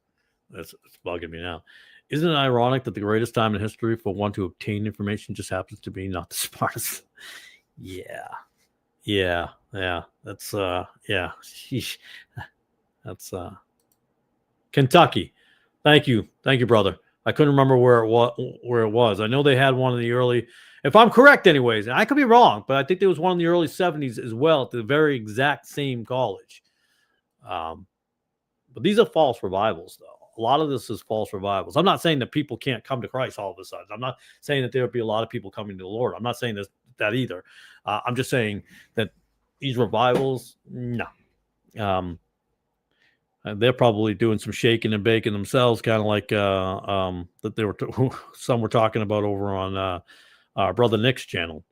It's bugging me now. Isn't it ironic that the greatest time in history for one to obtain information just happens to be not the smartest? Yeah. That's That's Kentucky. Thank you, brother. I couldn't remember where it was. I know they had one in the early, if I'm correct, anyways. And I could be wrong, but I think there was one in the early 70s as well at the very exact same college. But these are false revivals, though. A lot of this is false revivals. I'm not saying that people can't come to Christ all of a sudden. I'm not saying that there would be a lot of people coming to the Lord. I'm not saying that either. I'm just saying that these revivals, no. They're probably doing some shaking and baking themselves, kind of like that some were talking about over on Brother Nick's channel.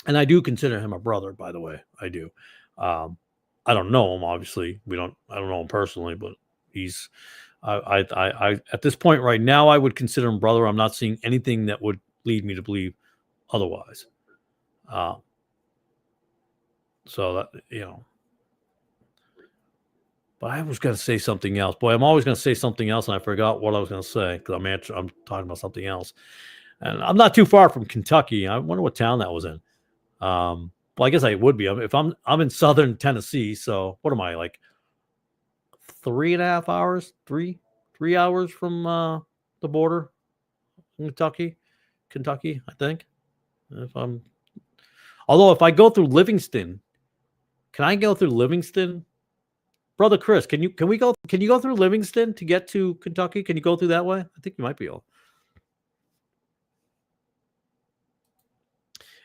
And I do consider him a brother, by the way. I do. I don't know him, obviously. I don't know him personally, but he's I at this point right now, I would consider him brother. I'm not seeing anything that would lead me to believe otherwise. So that, but I was going to say something else. Boy, I'm always going to say something else, and I forgot what I was going to say because I'm talking about something else. And I'm not too far from Kentucky. I wonder what town that was in. Well, I guess I would be. If I'm in southern Tennessee, so what am I, like 3.5 hours, 3 hours from the border, Kentucky, I think. Although if I go through Livingston, can I go through Livingston? Brother Chris, can you go through Livingston to get to Kentucky? Can you go through that way? I think you might be able.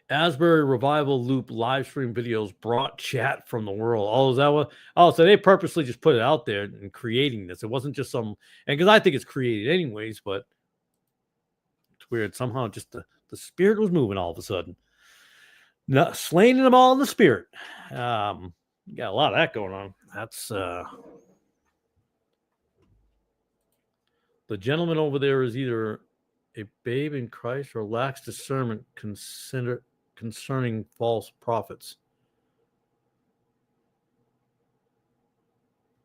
Asbury Revival Loop live stream videos brought chat from the world. Oh, is that what? Oh, so they purposely just put it out there and creating this. It wasn't just some, and because I think it's created anyways, but it's weird. Somehow just the spirit was moving all of a sudden. No, slaying them all in the spirit. Got a lot of that going on. That's the gentleman over there is either a babe in Christ or lacks discernment concerning false prophets.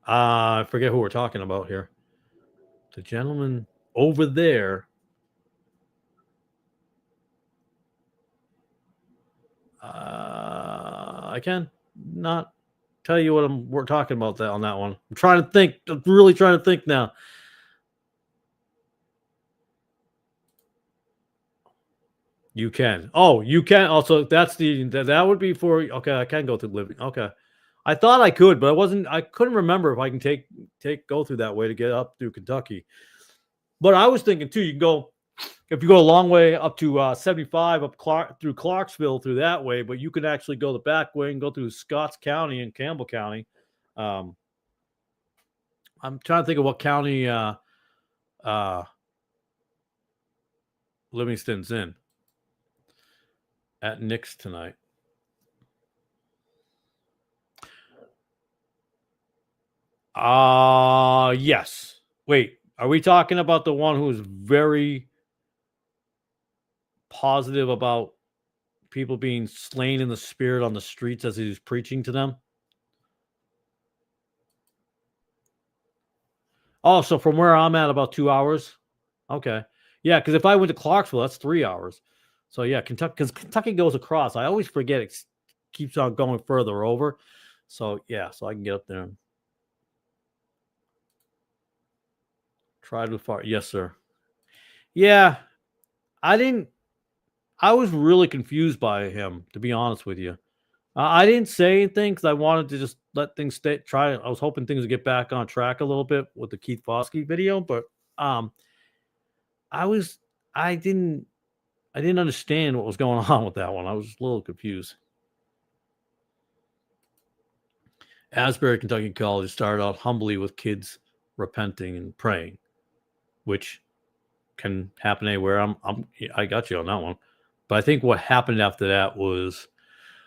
I forget who we're talking about here. The gentleman over there. I can not tell you what we're talking about on that one. I'm trying to think. I'm really trying to think now. You can. Oh, you can. Also, that would be for. Okay, I can go through living. Okay, I thought I could, but I couldn't remember if I can go through that way to get up through Kentucky. But I was thinking too. You can go if you go a long way up to 75 through Clarksville through that way, but you can actually go the back way and go through Scotts County and Campbell County. I'm trying to think of what county Livingston's in at Nick's tonight. Yes. Wait, are we talking about the one who's very positive about people being slain in the spirit on the streets as he's preaching to them? Oh, so from where I'm at, about 2 hours. Okay. Yeah, because if I went to Clarksville, that's 3 hours. So yeah, because Kentucky goes across. I always forget it keeps on going further over. So yeah, so I can get up there and try to far. Yes, sir. Yeah, I was really confused by him, to be honest with you. I didn't say anything because I wanted to just let things stay. I was hoping things would get back on track a little bit with the Keith Foskey video, but I didn't understand what was going on with that one. I was a little confused. Asbury, Kentucky College started out humbly with kids repenting and praying, which can happen anywhere. I got you on that one. But I think what happened after that was,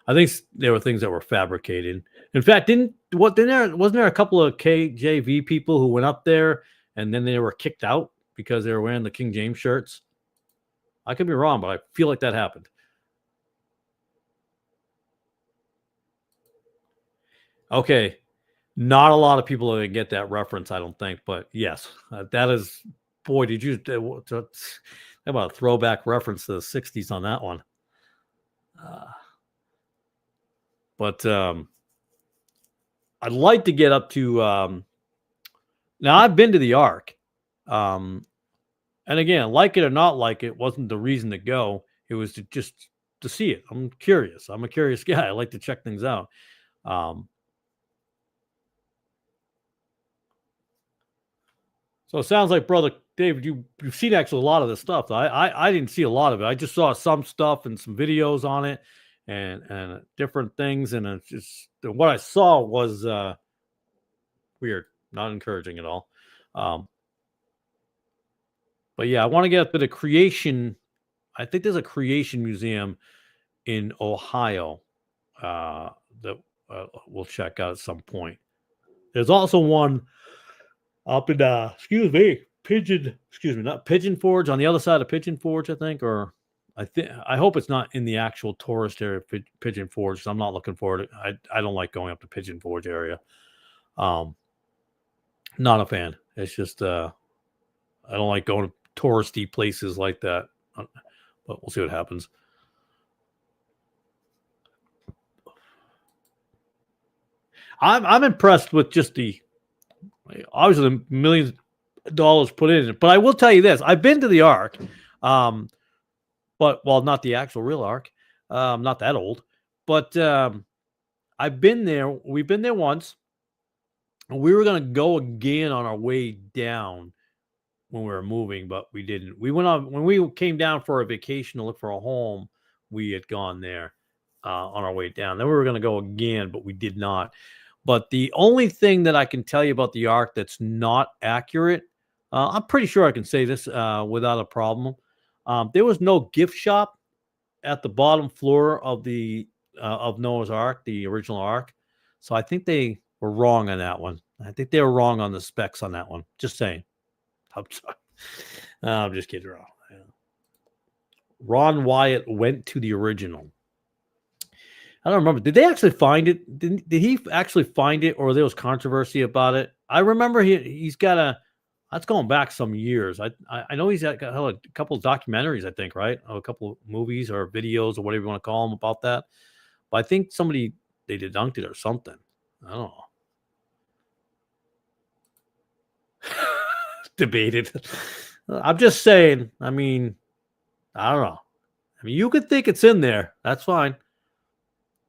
I think there were things that were fabricated. In fact, wasn't there a couple of KJV people who went up there and then they were kicked out because they were wearing the King James shirts? I could be wrong, but I feel like that happened. Okay, not a lot of people are going to get that reference, I don't think, but yes, that is. Boy, did you talk about a throwback reference to the 60s on that one. But I'd like to get up to now I've been to the Ark. And again, like it or not like it wasn't the reason to go. It was to see it. I'm curious. I'm a curious guy. I like to check things out. So it sounds like, Brother David, you've seen actually a lot of this stuff. I didn't see a lot of it. I just saw some stuff and some videos on it and different things. And it's just what I saw was weird, not encouraging at all. But yeah, I want to get up to the creation. I think there's a creation museum in Ohio that we'll check out at some point. There's also one up in not Pigeon Forge, on the other side of Pigeon Forge, I think, or I hope it's not in the actual tourist area of Pigeon Forge. 'Cause I'm not looking forward to. I don't like going up to Pigeon Forge area. Um, Not a fan. It's just I don't like going to touristy places like that. But we'll see what happens. I'm impressed with just the obviously the millions of dollars put in it. But I will tell you this: I've been to the Ark, but well, not the actual real Ark. Not that old, but I've been there. We've been there once. And we were going to go again on our way down when we were moving, but we didn't. We went on when we came down for a vacation to look for a home. We had gone there on our way down. Then we were going to go again, but we did not. But the only thing that I can tell you about the Ark that's not accurate, I'm pretty sure I can say this without a problem. There was no gift shop at the bottom floor of the of Noah's Ark, the original Ark. So I think they were wrong on that one. I think they were wrong on the specs on that one. Just saying. I'm sorry. I'm just kidding around. Yeah. Ron Wyatt went to the original. I don't remember. Did they actually find it? Did he actually find it, or there was controversy about it? I remember he's got a. That's going back some years. I know he's got a couple of documentaries. I think right, a couple of movies or videos or whatever you want to call them about that. But I think somebody they dedunked it or something. I don't know. Debated. I'm just saying. I mean, I don't know. I mean, you could think it's in there. That's fine.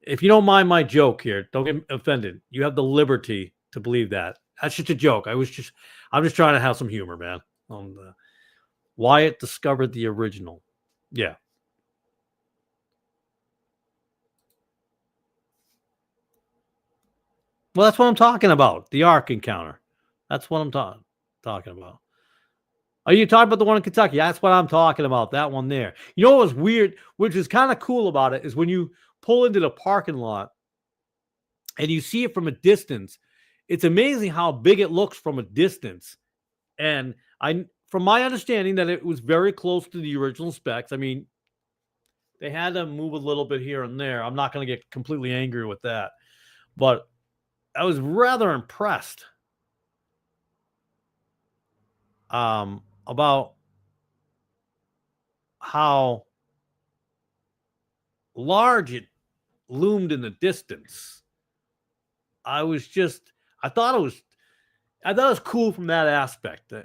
If you don't mind my joke here, don't get offended. You have the liberty to believe that. That's just a joke. I'm just trying to have some humor, man. Wyatt discovered the original. Yeah. Well, that's what I'm talking about. The Ark encounter. That's what I'm talking about. Are you talking about the one in Kentucky? That's what I'm talking about. That one there. You know what was weird, which is kind of cool about it, is when you pull into the parking lot and you see it from a distance. It's amazing how big it looks from a distance. And from my understanding, that it was very close to the original specs. I mean, they had to move a little bit here and there. I'm not going to get completely angry with that, but I was rather impressed about how large it loomed in the distance. I thought it was cool from that aspect. I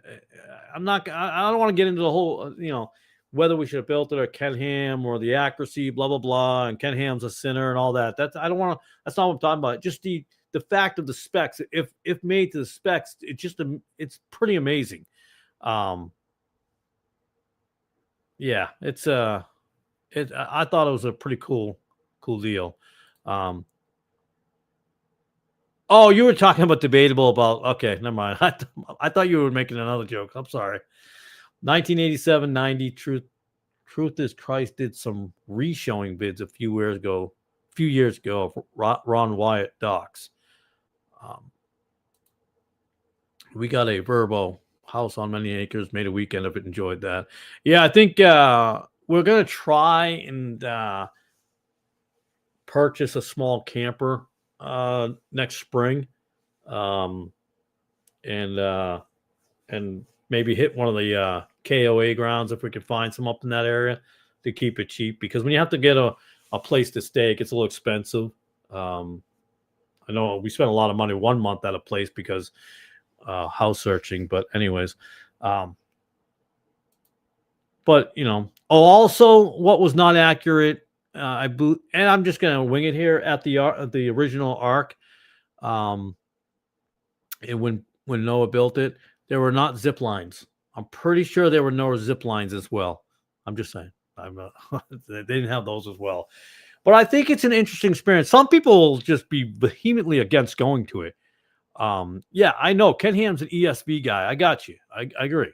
don't want to get into the whole, whether we should have built it or Ken Ham or the accuracy, blah, blah, blah. And Ken Ham's a sinner and all that. That's not what I'm talking about. Just the fact of the specs, if made to the specs, it's pretty amazing. Yeah, I thought it was a pretty cool deal. Oh, you were talking about debatable about. Okay, never mind. I thought you were making another joke. I'm sorry. 1987, 90. Truth is, Christ did some re-showing bids a few years ago of Ron Wyatt docs. We got a Verbo house on many acres. Made a weekend of it. Enjoyed that. Yeah, I think we're gonna try and purchase a small camper next spring, and maybe hit one of the KOA grounds if we can find some up in that area to keep it cheap, because when you have to get a place to stay, it gets a little expensive. I know we spent a lot of money one month at a place because house searching, but anyways, but also what was not accurate, and I'm just gonna wing it here at the original Ark. And when Noah built it, there were not zip lines. I'm pretty sure there were no zip lines as well. I'm just saying. They didn't have those as well. But I think it's an interesting experience. Some people will just be vehemently against going to it. Yeah, I know. Ken Ham's an ESV guy. I got you. I agree.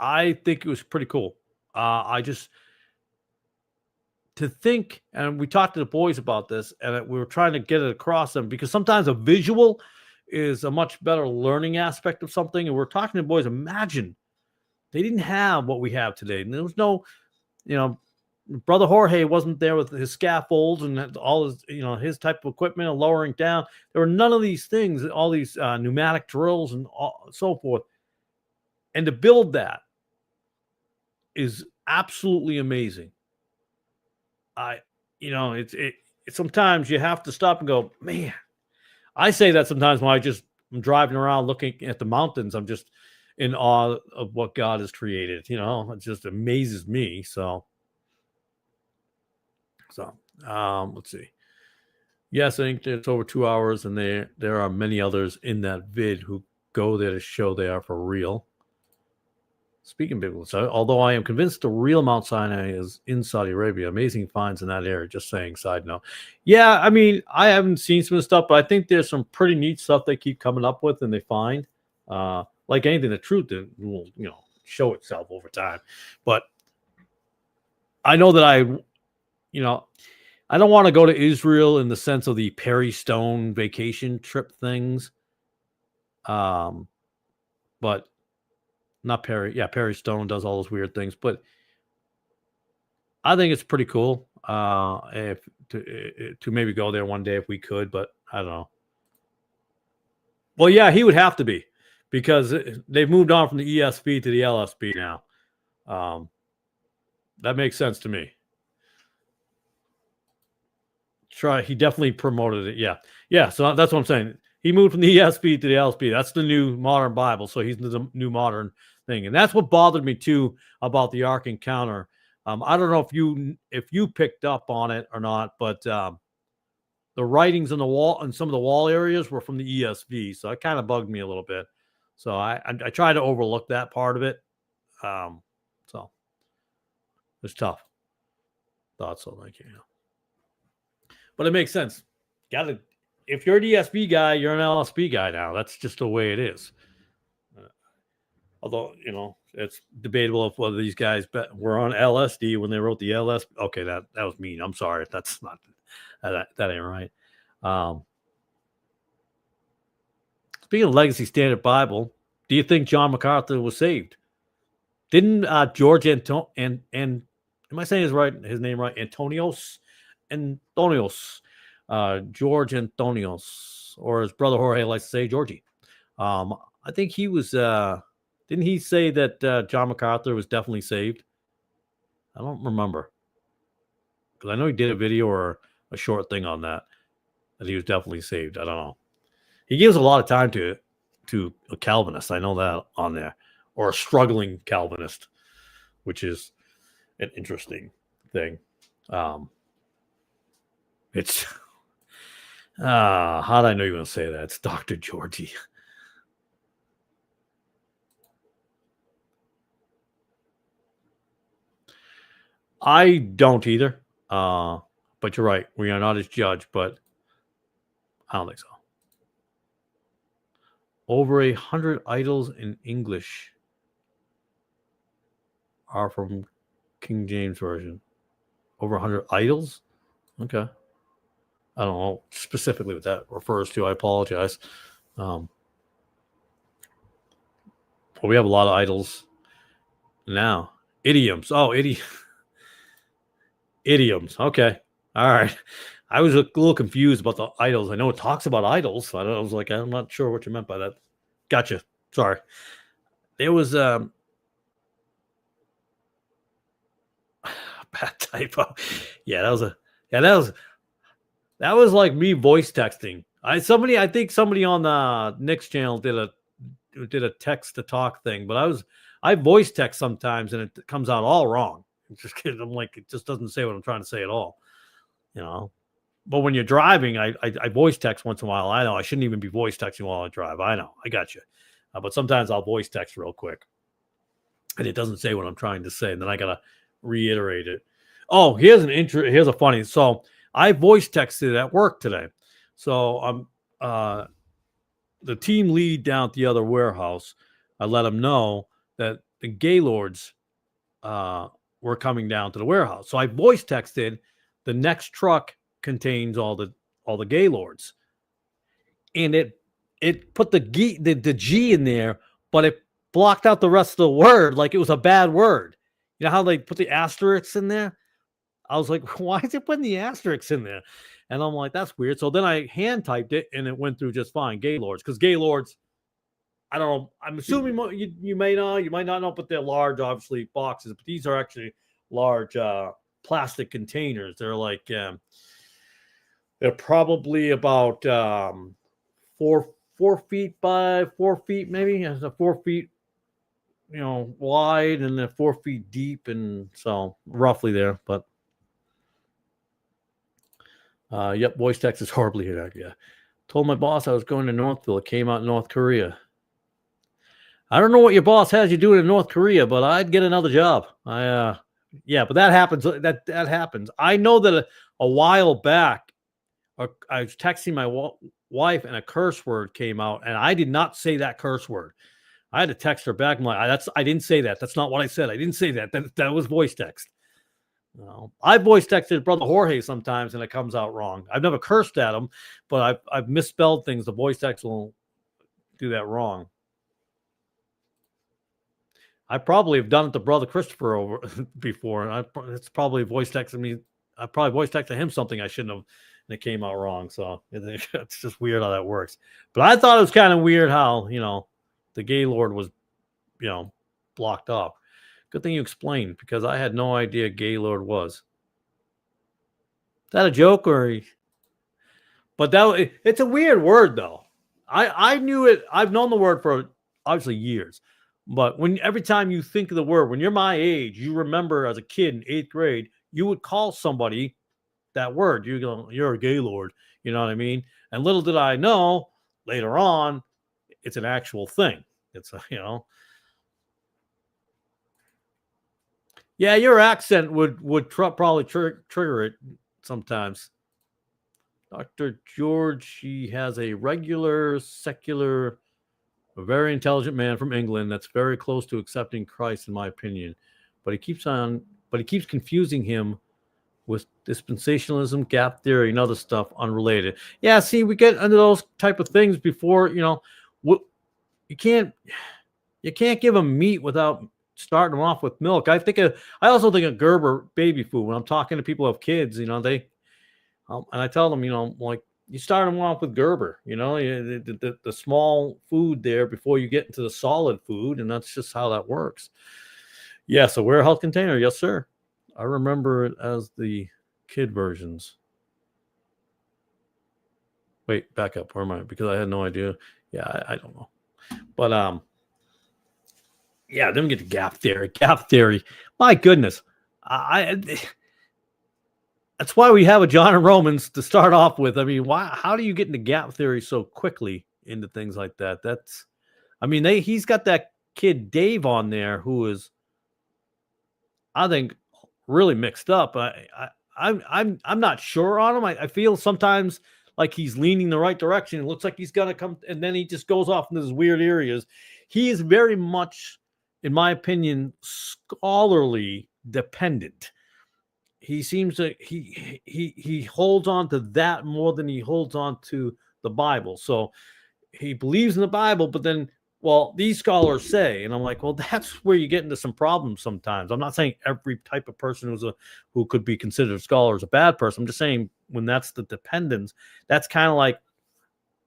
I think it was pretty cool. to think, and we talked to the boys about this, and we were trying to get it across them because sometimes a visual is a much better learning aspect of something. And we're talking to boys. Imagine they didn't have what we have today, and there was no, Brother Jorge wasn't there with his scaffolds and all his, his type of equipment and lowering down. There were none of these things, all these pneumatic drills and so forth. And to build that is absolutely amazing. Sometimes you have to stop and go, man. I say that sometimes when I'm driving around looking at the mountains. I'm just in awe of what God has created. It just amazes me. So let's see. Yes, I think it's over 2 hours, and there are many others in that vid who go there to show they are for real. Speaking of biblical, although I am convinced the real Mount Sinai is in Saudi Arabia, amazing finds in that area. Just saying, side note. Yeah, I mean, I haven't seen some of the stuff, but I think there's some pretty neat stuff they keep coming up with and they find. Like anything, the truth will, show itself over time. But I know that I don't want to go to Israel in the sense of the Perry Stone vacation trip things. But not Perry. Yeah, Perry Stone does all those weird things, but I think it's pretty cool if to maybe go there one day if we could, but I don't know. Well, yeah, he would have to be because they've moved on from the ESP to the LSP now. That makes sense to me. He definitely promoted it. Yeah. So that's what I'm saying. He moved from the ESP to the LSP. That's the new modern Bible. So he's the new modern thing, and that's what bothered me too about the Ark Encounter. I don't know if you picked up on it or not, but the writings on the wall and some of the wall areas were from the ESV, so it kind of bugged me a little bit. So I try to overlook that part of it. So it's tough. Thought so, like but it makes sense. If you're an ESV guy, you're an LSP guy now. That's just the way it is. Although, it's debatable if whether these guys were on LSD when they wrote the LS. Okay, that was mean. I'm sorry. That's not that ain't right. Speaking of Legacy Standard Bible, do you think John MacArthur was saved? Didn't George am I saying his name right? Antonios, George Antonios, or his brother Jorge likes to say Georgie. I think he was. Didn't he say that John MacArthur was definitely saved? I don't remember because I know he did a video or a short thing on that he was definitely saved. I don't know. He gives a lot of time to a Calvinist. I know that on there, or a struggling Calvinist, which is an interesting thing. It's how did I know you were going to say that? It's Dr. Georgie. I don't either. But you're right. We are not his judge, but I don't think so. Over 100 idols in English are from King James Version. Over 100 idols? Okay. I don't know specifically what that refers to. I apologize. But we have a lot of idols now. Idioms. Oh, idioms. Okay. All right. I was a little confused about the idols. I know it talks about idols. So I was like, I'm not sure what you meant by that. Gotcha. Sorry. There was bad typo. Yeah, that was like me voice texting. I think somebody on the Nick's channel did a text to talk thing, but I voice text sometimes and it comes out all wrong. I'm like, it just doesn't say what I'm trying to say at all. But when you're driving, I voice text once in a while. I know I shouldn't even be voice texting while I drive. I know, I got you. But sometimes I'll voice text real quick, and it doesn't say what I'm trying to say, and then I gotta reiterate it. Oh, here's a funny. So I voice texted at work today. So I'm the team lead down at the other warehouse. I let him know that the Gaylords were coming down to the warehouse. So I voice texted, the next truck contains all the Gaylords, and it put the G in there, but it blocked out the rest of the word like it was a bad word. You know how they put the asterisks in there? I was like, why is it putting the asterisks in there? And I'm like, that's weird. So then I hand typed it, and it went through just fine. Gaylords, because Gaylords, I don't know. I'm assuming you may know, you might not know, but they're large, obviously, boxes. But these are actually large plastic containers. They're like they're probably about 4 feet by 4 feet, maybe. It's a 4 feet, wide, and then 4 feet deep, and so roughly there. But yep, voice text is horribly hit. Yeah, told my boss I was going to Northville. It came out in North Korea. I don't know what your boss has you doing in North Korea, but I'd get another job. Yeah, but that happens. That happens. I know that a while back, I was texting my wife, and a curse word came out, and I did not say that curse word. I had to text her back. I'm like, I didn't say that. That's not what I said. I didn't say that. That was voice text. I voice texted Brother Jorge sometimes, and it comes out wrong. I've never cursed at him, but I've misspelled things. The voice text will do that wrong. I probably have done it to Brother Christopher before. It's probably voice texted me. I probably voice texted him something I shouldn't have, and it came out wrong. So it's just weird how that works. But I thought it was kind of weird how, the Gaylord was, blocked off. Good thing you explained, because I had no idea Gaylord was. Is that a joke or? But it's a weird word though. I knew it. I've known the word for obviously years. But every time you think of the word, when you're my age, you remember as a kid in 8th grade, you would call somebody that word. You go, you're a Gaylord. You know what I mean? And little did I know, later on, it's an actual thing. It's Yeah, your accent would probably trigger it sometimes. Dr. George, he has a regular, secular, a very intelligent man from England that's very close to accepting Christ, in my opinion. But he keeps confusing him with dispensationalism, gap theory, and other stuff unrelated. Yeah, see, we get into those type of things before, you can't give them meat without starting them off with milk. I also think of Gerber baby food when I'm talking to people who have kids. And I tell them, like, you start them off with Gerber, the small food there before you get into the solid food, and that's just how that works. Yes, a warehouse container, yes, sir. I remember it as the kid versions. Wait, back up. Where am I? Because I had no idea. Yeah, I don't know. But yeah, then we get to gap theory. Gap theory. My goodness. That's why we have a John and Romans to start off with. I mean, how do you get into gap theory so quickly into things like that? He's got that kid Dave on there who is, I think, really mixed up. I'm not sure on him. I feel sometimes like he's leaning the right direction. It looks like he's gonna come, and then he just goes off into these weird areas. He is very much, in my opinion, scholarly dependent. He seems to he holds on to that more than he holds on to the Bible. So he believes in the Bible, but then, well, these scholars say, and I'm like, well, that's where you get into some problems sometimes. I'm not saying every type of person who could be considered a scholar is a bad person. I'm just saying when that's the dependence, that's kind of like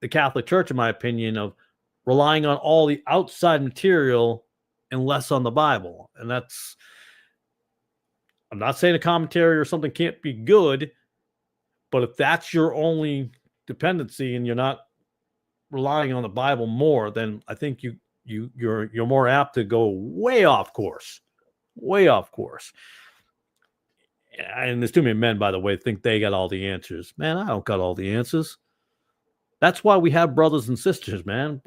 the Catholic Church, in my opinion, of relying on all the outside material and less on the Bible. And I'm not saying a commentary or something can't be good, but if that's your only dependency and you're not relying on the Bible more, then I think you're more apt to go way off course. And there's too many men, by the way, think they got all the answers. Man, I don't got all the answers. That's why we have brothers and sisters, man.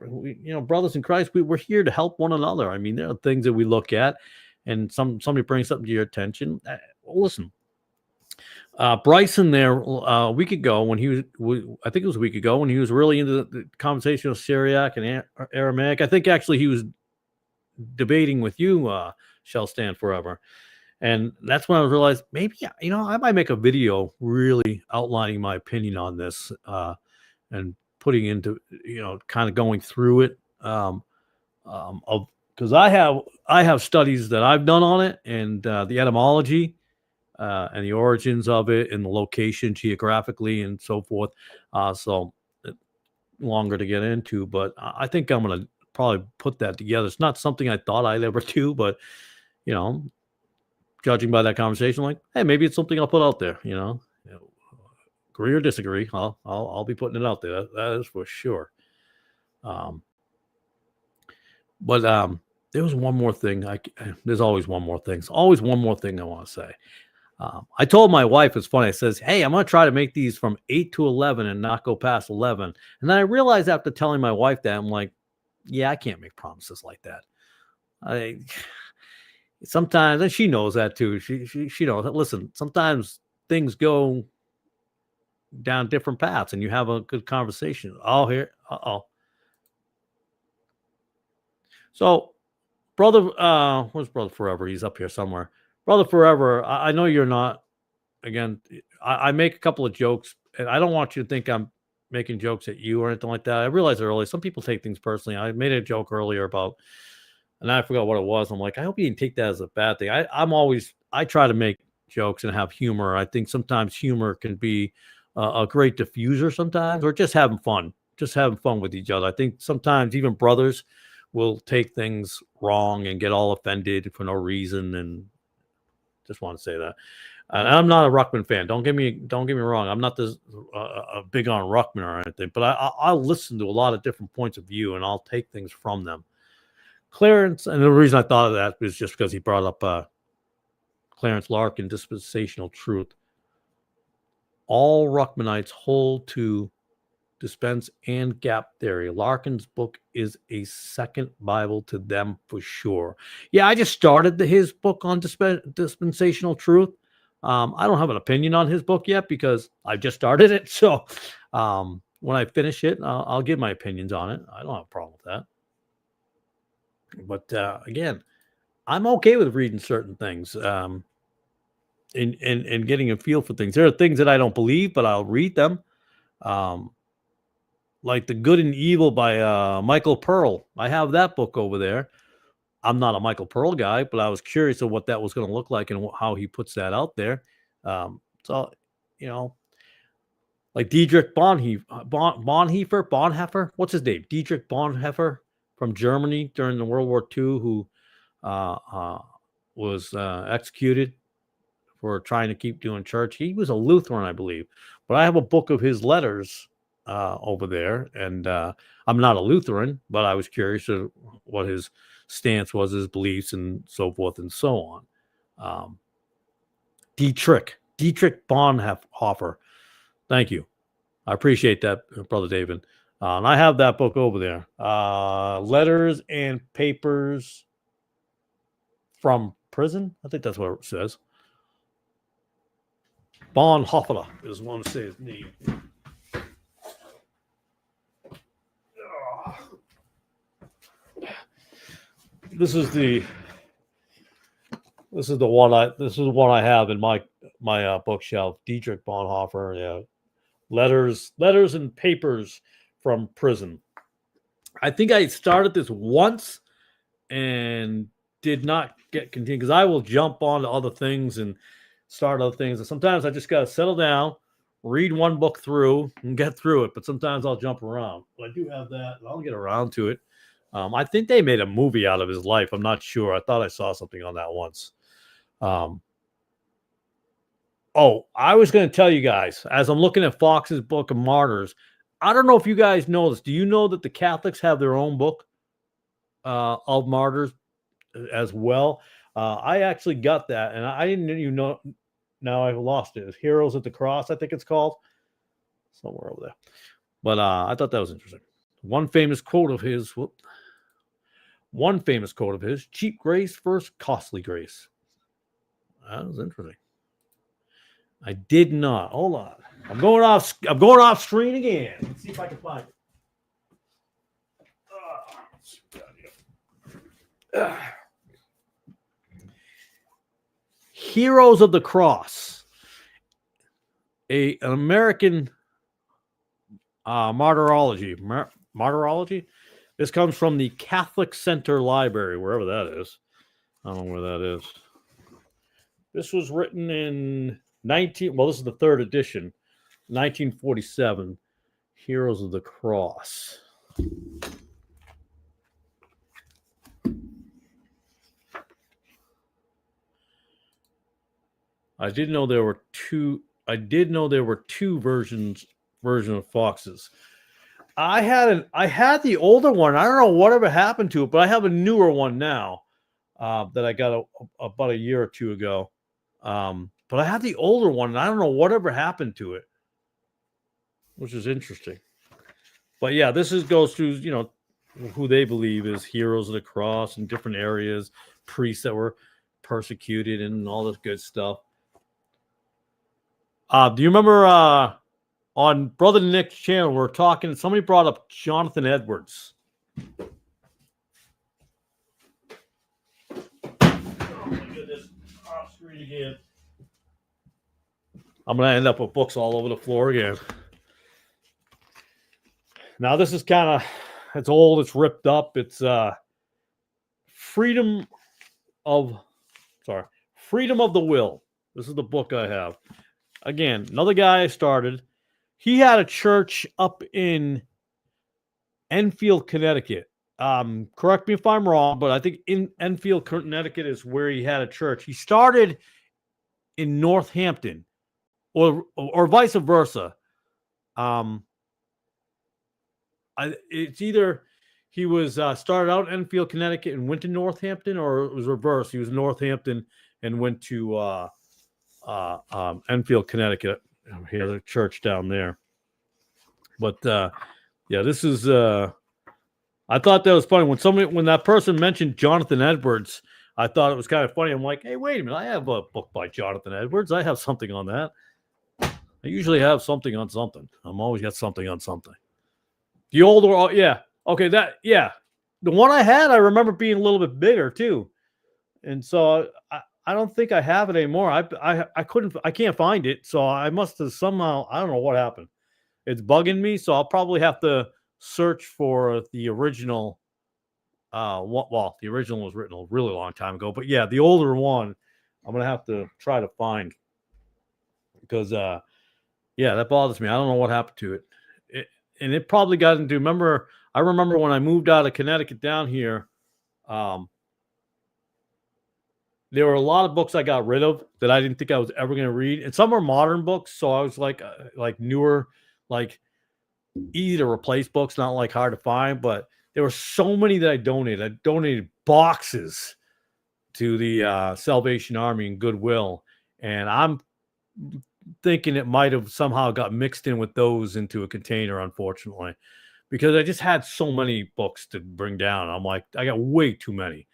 Brothers in Christ, we're here to help one another. I mean, there are things that we look at, and somebody brings something to your attention. Listen, Bryson there a week ago when I think it was a week ago when he was really into the conversation of Syriac and Aramaic. I think actually he was debating with you, Shall Stand Forever. And that's when I realized maybe, I might make a video really outlining my opinion on this, and putting into, kind of going through it, of because I have studies that I've done on it, and the etymology, and the origins of it, and the location geographically and so forth. So longer to get into, but I think I'm gonna probably put that together. It's not something I thought I'd ever do, but you know, judging by that conversation, like, hey, maybe it's something I'll put out there. Agree or disagree, I'll be putting it out there. That is for sure. Um, but there was one more thing. There's always one more thing. There's always one more thing I want to say. I told my wife, it's funny. I says, "Hey, I'm gonna try to make these from 8 to 11 and not go past 11." And then I realized after telling my wife that, I'm like, "Yeah, I can't make promises like that." I sometimes, and she knows that too. She knows that. Listen, sometimes things go down different paths, and you have a good conversation. Oh, here, so brother, where's Brother Forever? He's up here somewhere. Brother Forever, I know you're not. Again, I make a couple of jokes, and I don't want you to think I'm making jokes at you or anything like that. I realized earlier some people take things personally. I made a joke earlier about, and I forgot what it was. I'm like, I hope you didn't take that as a bad thing. I try to make jokes and have humor. I think sometimes humor can be a great diffuser sometimes, or just having fun with each other. I think sometimes even brothers will take things wrong and get all offended for no reason, and just want to say that. And I'm not a Ruckman fan. Don't get me wrong. I'm not this big on Ruckman or anything, but I'll listen to a lot of different points of view, and I'll take things from them. Clarence, and the reason I thought of that was just because he brought up Clarence Larkin, dispensational truth. All Ruckmanites hold to dispense and gap theory. Larkin's book is a second Bible to them for sure. Yeah, I just started his book on dispensational truth. I don't have an opinion on his book yet because I just started it. So when I finish it, I'll give my opinions on it. I don't have a problem with that. But again, I'm okay with reading certain things, and getting a feel for things. There are things that I don't believe, but I'll read them. Um, like The Good and Evil by Michael Pearl. I have that book over there. I'm not a Michael Pearl guy, but I was curious of what that was going to look like and how he puts that out there. So, you know, like Dietrich Bonhoeffer. What's his name? Dietrich Bonhoeffer from Germany during the World War II, who uh, uh, was executed for trying to keep doing church. He was a Lutheran, I believe, but I have a book of his letters over there, and I'm not a Lutheran, but I was curious of what his stance was, his beliefs, and so forth and so on. Um, Dietrich Bonhoeffer. Thank you. I appreciate that, Brother David. And I have that book over there. Letters and Papers from Prison. I think that's what it says. Bonhoeffer is one to say his name. This is the one I have in my bookshelf. Dietrich Bonhoeffer. Yeah, letters and papers from prison. I think I started this once and did not get continued because I will jump on to other things and start other things. And sometimes I just got to settle down, read one book through, and get through it. But sometimes I'll jump around. But I do have that, and I'll get around to it. I think they made a movie out of his life. I'm not sure. I thought I saw something on that once. I was going to tell you guys, as I'm looking at Fox's Book of Martyrs, I don't know if you guys know this. Do you know that the Catholics have their own book of martyrs as well? I actually got that, and I didn't even know. Now I've lost it. It's Heroes at the Cross, I think it's called. Somewhere over there. But I thought that was interesting. One famous quote of his, cheap grace versus costly grace. That was interesting. I did not. Hold on. I'm going off screen again. Let's see if I can find it. Heroes of the Cross, an American martyrology. Martyrology. This comes from the Catholic Center Library, wherever that is. I don't know where that is. This was written in this is the third edition, 1947. Heroes of the Cross. I did know there were two version of Foxes. I had the older one. I don't know whatever happened to it, but I have a newer one now that I got about a year or two ago. But I had the older one, and I don't know whatever happened to it, which is interesting. But yeah, this goes through, who they believe is heroes of the cross in different areas, priests that were persecuted and all this good stuff. Do you remember on Brother Nick's channel, we're talking, somebody brought up Jonathan Edwards. Oh my goodness, off screen again. I'm going to end up with books all over the floor again. Now, this is it's old, it's ripped up. It's Freedom of the Will. This is the book I have. Again, another guy I started. He had a church up in Enfield, Connecticut. Correct me if I'm wrong, but I think in Enfield, Connecticut is where he had a church. He started in Northampton, or vice versa. It's either he was started out in Enfield, Connecticut, and went to Northampton, or it was reversed. He was in Northampton and went to Enfield, Connecticut. He had a church down there. But yeah, this is. I thought that was funny when that person mentioned Jonathan Edwards. I thought it was kind of funny. I'm like, hey, wait a minute! I have a book by Jonathan Edwards. I have something on that. I usually have something on something. I'm always got something on something. The older, yeah, okay, the one I had, I remember being a little bit bigger too, and so I don't think I have it anymore. I can't find it, so I must have somehow, I don't know what happened. It's bugging me, so I'll probably have to search for the original. The original was written a really long time ago, but yeah, the older one, I'm gonna have to try to find because yeah, that bothers me. I don't know what happened to it. And it probably got into. I remember when I moved out of Connecticut down here. There were a lot of books I got rid of that I didn't think I was ever going to read, and some are modern books. So I was like newer, like easy to replace books, not like hard to find. But there were so many that I donated. I donated boxes to the Salvation Army and Goodwill, and I'm thinking it might have somehow got mixed in with those into a container, unfortunately, because I just had so many books to bring down. I'm like, I got way too many.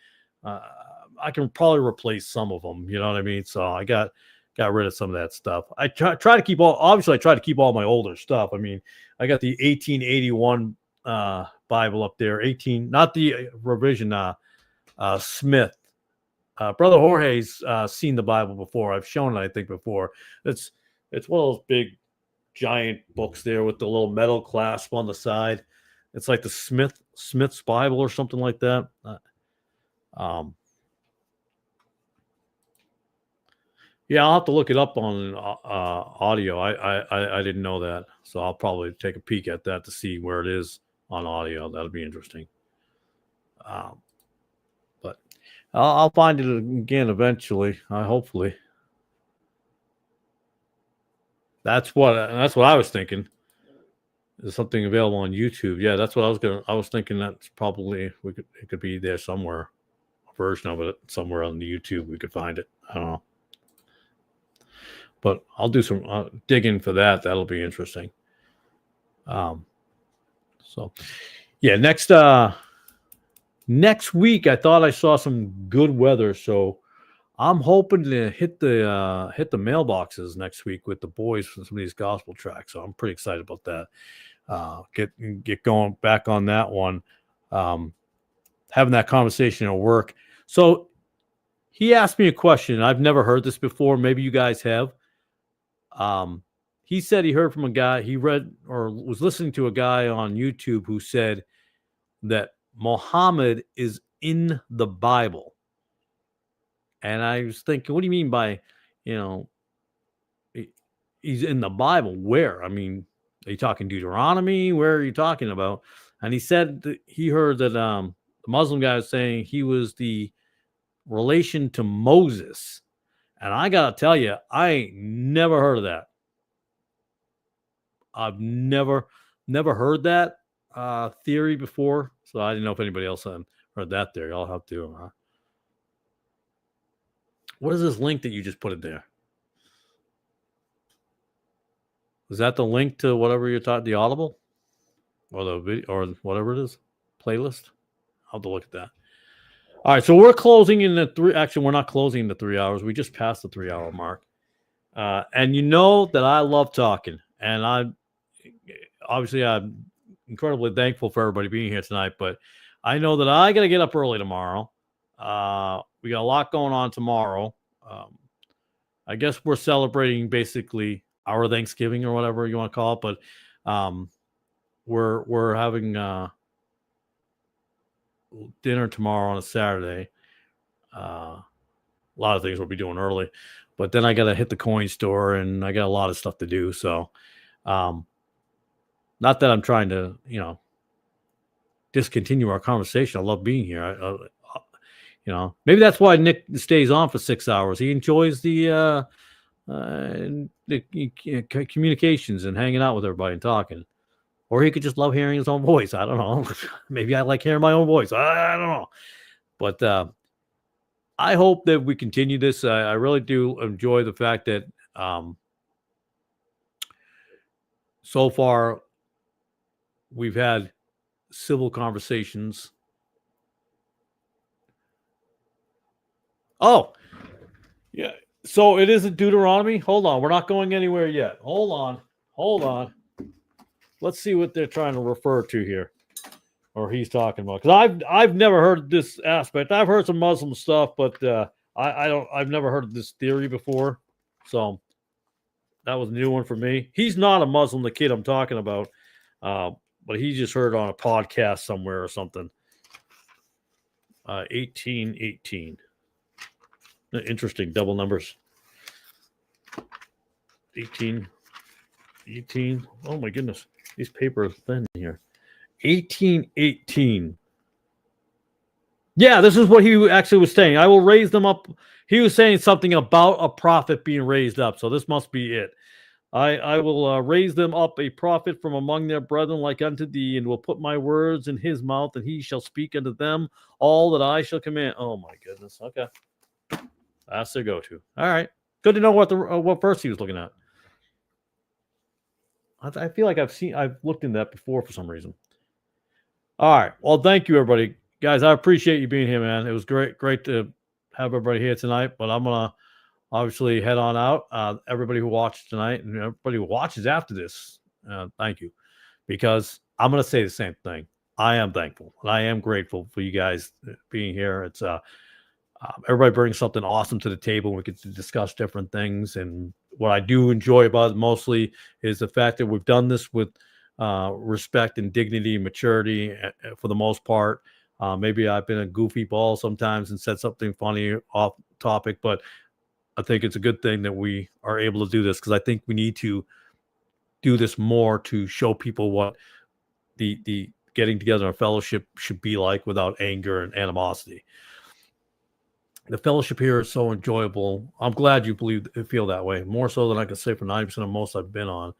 I can probably replace some of them, you know what I mean? So I got rid of some of that stuff. I try to keep I try to keep all my older stuff. I mean, I got the 1881 Bible up there, not the revision, Smith. Brother Jorge's seen the Bible before. I've shown it, I think, before. It's one of those big, giant books there with the little metal clasp on the side. It's like the Smith's Bible or something like that. Yeah, I'll have to look it up on audio. I didn't know that, so I'll probably take a peek at that to see where it is on audio. That'll be interesting. But I'll find it again eventually. Hopefully. That's what I was thinking. There's something available on YouTube. Yeah, that's what I was thinking. That's probably it could be there somewhere. A version of it somewhere on the YouTube. We could find it. I don't know. But I'll do some digging for that. That'll be interesting. So yeah, next week I thought I saw some good weather, so I'm hoping to hit the mailboxes next week with the boys for some of these gospel tracks. So I'm pretty excited about that. Get going back on that one. Having that conversation at work. So he asked me a question. I've never heard this before. Maybe you guys have. He said he heard from a guy, he read or was listening to a guy on YouTube who said that Muhammad is in the Bible. And I was thinking, what do you mean by, he's in the Bible? Where? I mean, are you talking Deuteronomy? Where are you talking about? And he said that he heard that the Muslim guy was saying he was the relation to Moses. And I got to tell you, I ain't never heard of that. I've never heard that theory before. So I didn't know if anybody else had heard that theory. I'll have to. What is this link that you just put in there? Is that the link to whatever you're talking, the Audible? Or the video, or whatever it is? Playlist? I'll have to look at that. All right, so we're closing in the we're not closing in the 3 hours. We just passed the 3 hour mark. And you know that I love talking. And I'm incredibly thankful for everybody being here tonight. But I know that I got to get up early tomorrow. We got a lot going on tomorrow. I guess we're celebrating basically our Thanksgiving or whatever you want to call it. But we're having dinner tomorrow on a Saturday. A lot of things we'll be doing early, but then I got to hit the coin store and I got a lot of stuff to do. So, not that I'm trying to, discontinue our conversation. I love being here. Maybe that's why Nick stays on for 6 hours. He enjoys the communications and hanging out with everybody and talking. Or he could just love hearing his own voice. I don't know. Maybe I like hearing my own voice. I don't know. But I hope that we continue this. I really do enjoy the fact that so far we've had civil conversations. Oh, yeah. So it isn't Deuteronomy? Hold on. We're not going anywhere yet. Hold on. Let's see what they're trying to refer to here, or he's talking about. Because I've never heard this aspect. I've heard some Muslim stuff, but I've never heard of this theory before. So that was a new one for me. He's not a Muslim, the kid I'm talking about, but he just heard on a podcast somewhere or something. 1818. Interesting double numbers. 18. Oh my goodness. These papers thin here. 1818. Yeah, this is what he actually was saying. I will raise them up. He was saying something about a prophet being raised up. So this must be it. I will raise them up a prophet from among their brethren like unto thee, and will put my words in his mouth, and he shall speak unto them all that I shall command. Oh my goodness. Okay. That's their go-to. All right. Good to know what verse he was looking at. I feel like I've looked in that before for some reason. All right. Well, thank you, everybody. Guys, I appreciate you being here, man. It was great to have everybody here tonight, but I'm going to obviously head on out. Everybody who watched tonight and everybody who watches after this, thank you, because I'm going to say the same thing. I am thankful and I am grateful for you guys being here. It's everybody brings something awesome to the table. We get to discuss different things. And what I do enjoy about it mostly is the fact that we've done this with respect and dignity and maturity for the most part. Maybe I've been a goofy ball sometimes and said something funny off topic, but I think it's a good thing that we are able to do this, because I think we need to do this more to show people what the getting together in a fellowship should be like without anger and animosity. The fellowship here is so enjoyable. I'm glad you feel that way, more so than I can say for 90% of most I've been on.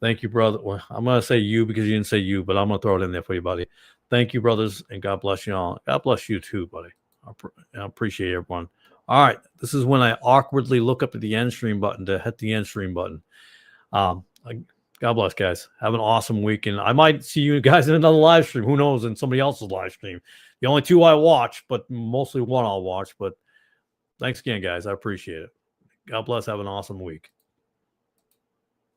Thank you, brother. Well, I'm going to say you because you didn't say you, but I'm going to throw it in there for you, buddy. Thank you, brothers, and God bless you all. God bless you too, buddy. I appreciate everyone. All right. This is when I awkwardly look up at the end stream button to hit the end stream button. God bless, guys. Have an awesome weekend. I might see you guys in another live stream. Who knows? In somebody else's live stream. The only two I watch, but mostly one I'll watch. But thanks again, guys. I appreciate it. God bless. Have an awesome week.